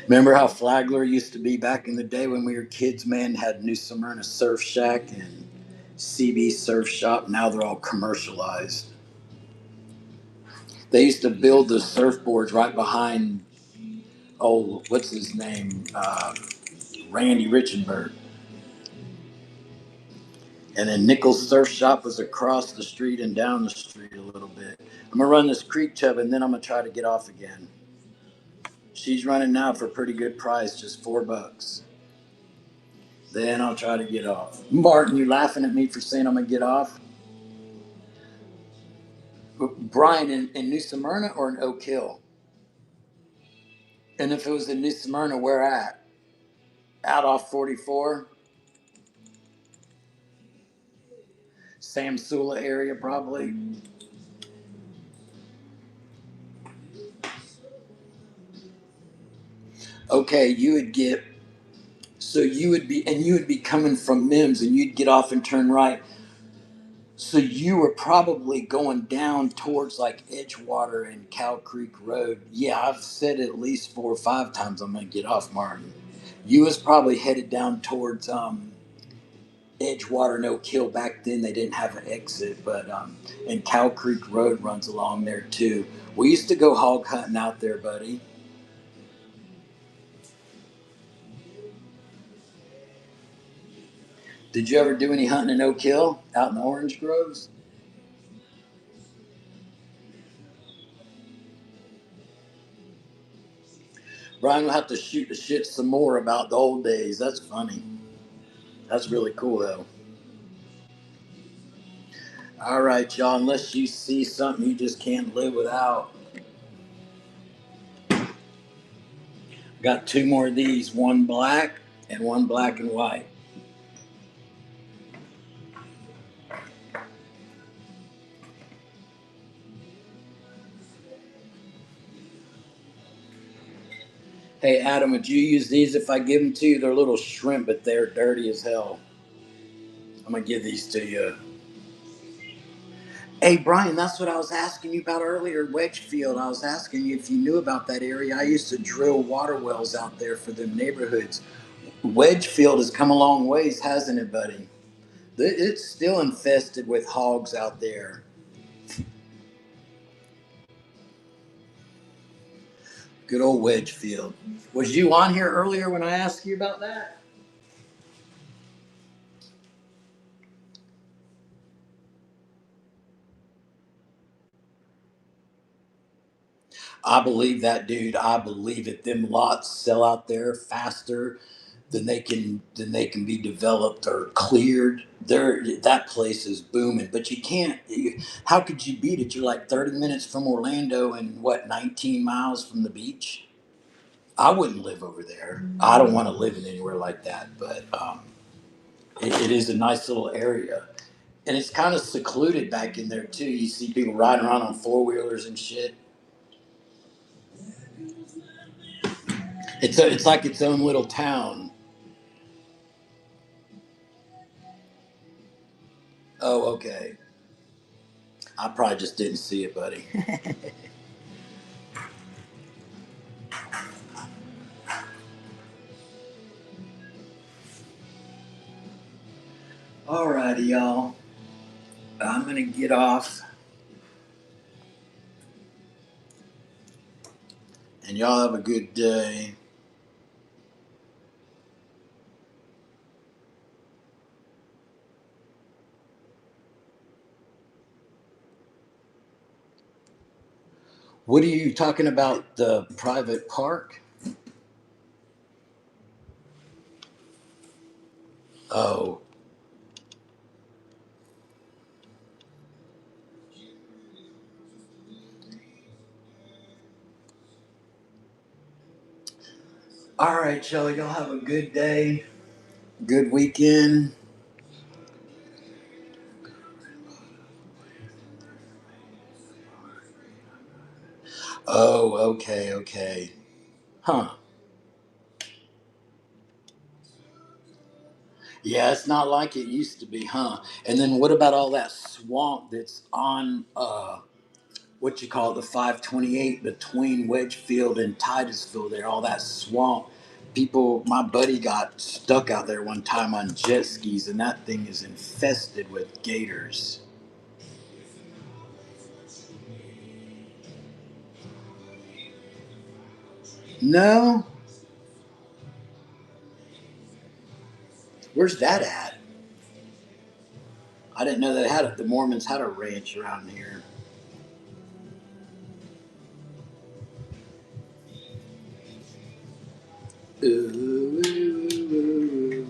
Remember how Flagler used to be back in the day when we were kids, man? Had New Smyrna Surf Shack and CB Surf Shop. Now they're all commercialized. They used to build the surfboards right behind, oh, what's his name? Randy Richenberg. And then Nichols Surf Shop was across the street and down the street a little bit. I'm gonna run this creek chub and then I'm gonna try to get off again. She's running now for a pretty good price, just $4. Then I'll try to get off. Martin, you laughing at me for saying I'm gonna get off? Brian, in New Smyrna or in Oak Hill? And if it was in New Smyrna, where at? Out off 44? Samsula area, probably. Okay, you would get, so you would be, and you would be coming from Mims and you'd get off and turn right. So you were probably going down towards like Edgewater and Cow Creek Road. Yeah, I've said at least 4 or 5 times I'm gonna get off Martin. You was probably headed down towards Edgewater, no kill. Back then they didn't have an exit, but and Cow Creek Road runs along there too. We used to go hog hunting out there, buddy. Did you ever do any hunting in Oak Hill out in the orange groves? Brian will have to shoot the shit some more about the old days. That's funny. That's really cool though. All right, y'all. Unless you see something you just can't live without. Got two more of these. One black and one black and white. Hey, Adam, would you use these if I give them to you? They're little shrimp, but they're dirty as hell. I'm gonna give these to you. Hey, Brian, that's what I was asking you about earlier, Wedgefield. I was asking you if you knew about that area. I used to drill water wells out there for the neighborhoods. Wedgefield has come a long ways, hasn't it, buddy? It's still infested with hogs out there. Good old Wedgefield. Was you on here earlier when I asked you about that? I believe that, dude. I believe it. Them lots sell out there faster than they can be developed or cleared. There, that place is booming. But you can't. How could you beat it? You're like 30 minutes from Orlando and what, 19 miles from the beach. I wouldn't live over there. I don't want to live in anywhere like that. But it is a nice little area. And it's kind of secluded back in there too. You see people riding around on four wheelers and shit. It's like its own little town. Oh, okay. I probably just didn't see it, buddy. Alrighty, y'all. I'm gonna get off, and y'all have a good day. What are you talking about? The private park? Oh, all right, y'all. Y'all have a good day, good weekend. Oh, okay, okay. Huh. Yeah, it's not like it used to be, huh? And then what about all that swamp that's on what you call it, the 528 between Wedgefield and Titusville there, all that swamp. People, my buddy got stuck out there one time on jet skis, and that thing is infested with gators. No? Where's that at? I didn't know the Mormons had a ranch around here. Ooh, ooh, ooh, ooh.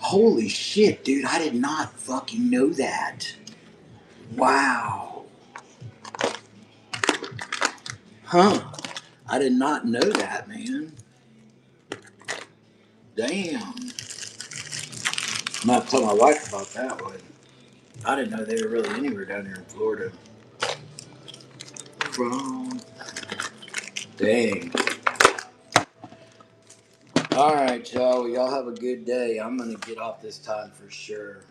Holy shit, dude! I did not fucking know that. Wow. Huh? I did not know that, man. Damn. I'm gonna have to tell my wife about that one. I didn't know they were really anywhere down here in Florida. From dang. All right, y'all. Y'all have a good day. I'm gonna get off this time for sure.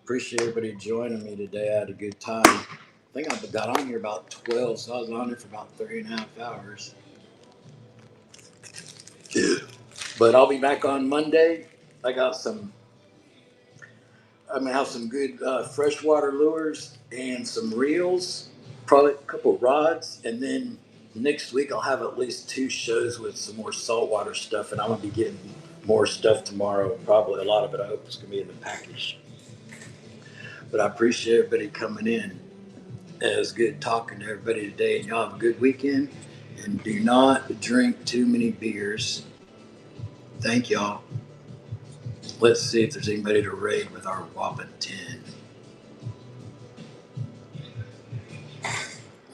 Appreciate everybody joining me today. I had a good time. I think I got on here about 12, so I was on here for about 3.5 hours. But I'll be back on Monday. I got some. I'm gonna have some good freshwater lures and some reels, probably a couple rods, and then next week I'll have at least 2 shows with some more saltwater stuff, and I'm gonna be getting more stuff tomorrow. Probably a lot of it. I hope it's gonna be in the package. But I appreciate everybody coming in. It was good talking to everybody today, and y'all have a good weekend. And do not drink too many beers. Thank y'all. Let's see if there's anybody to raid with our whopping 10.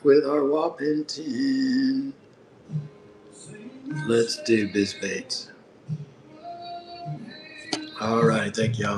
With our whopping 10. Let's do Biz Bates. All right, thank y'all.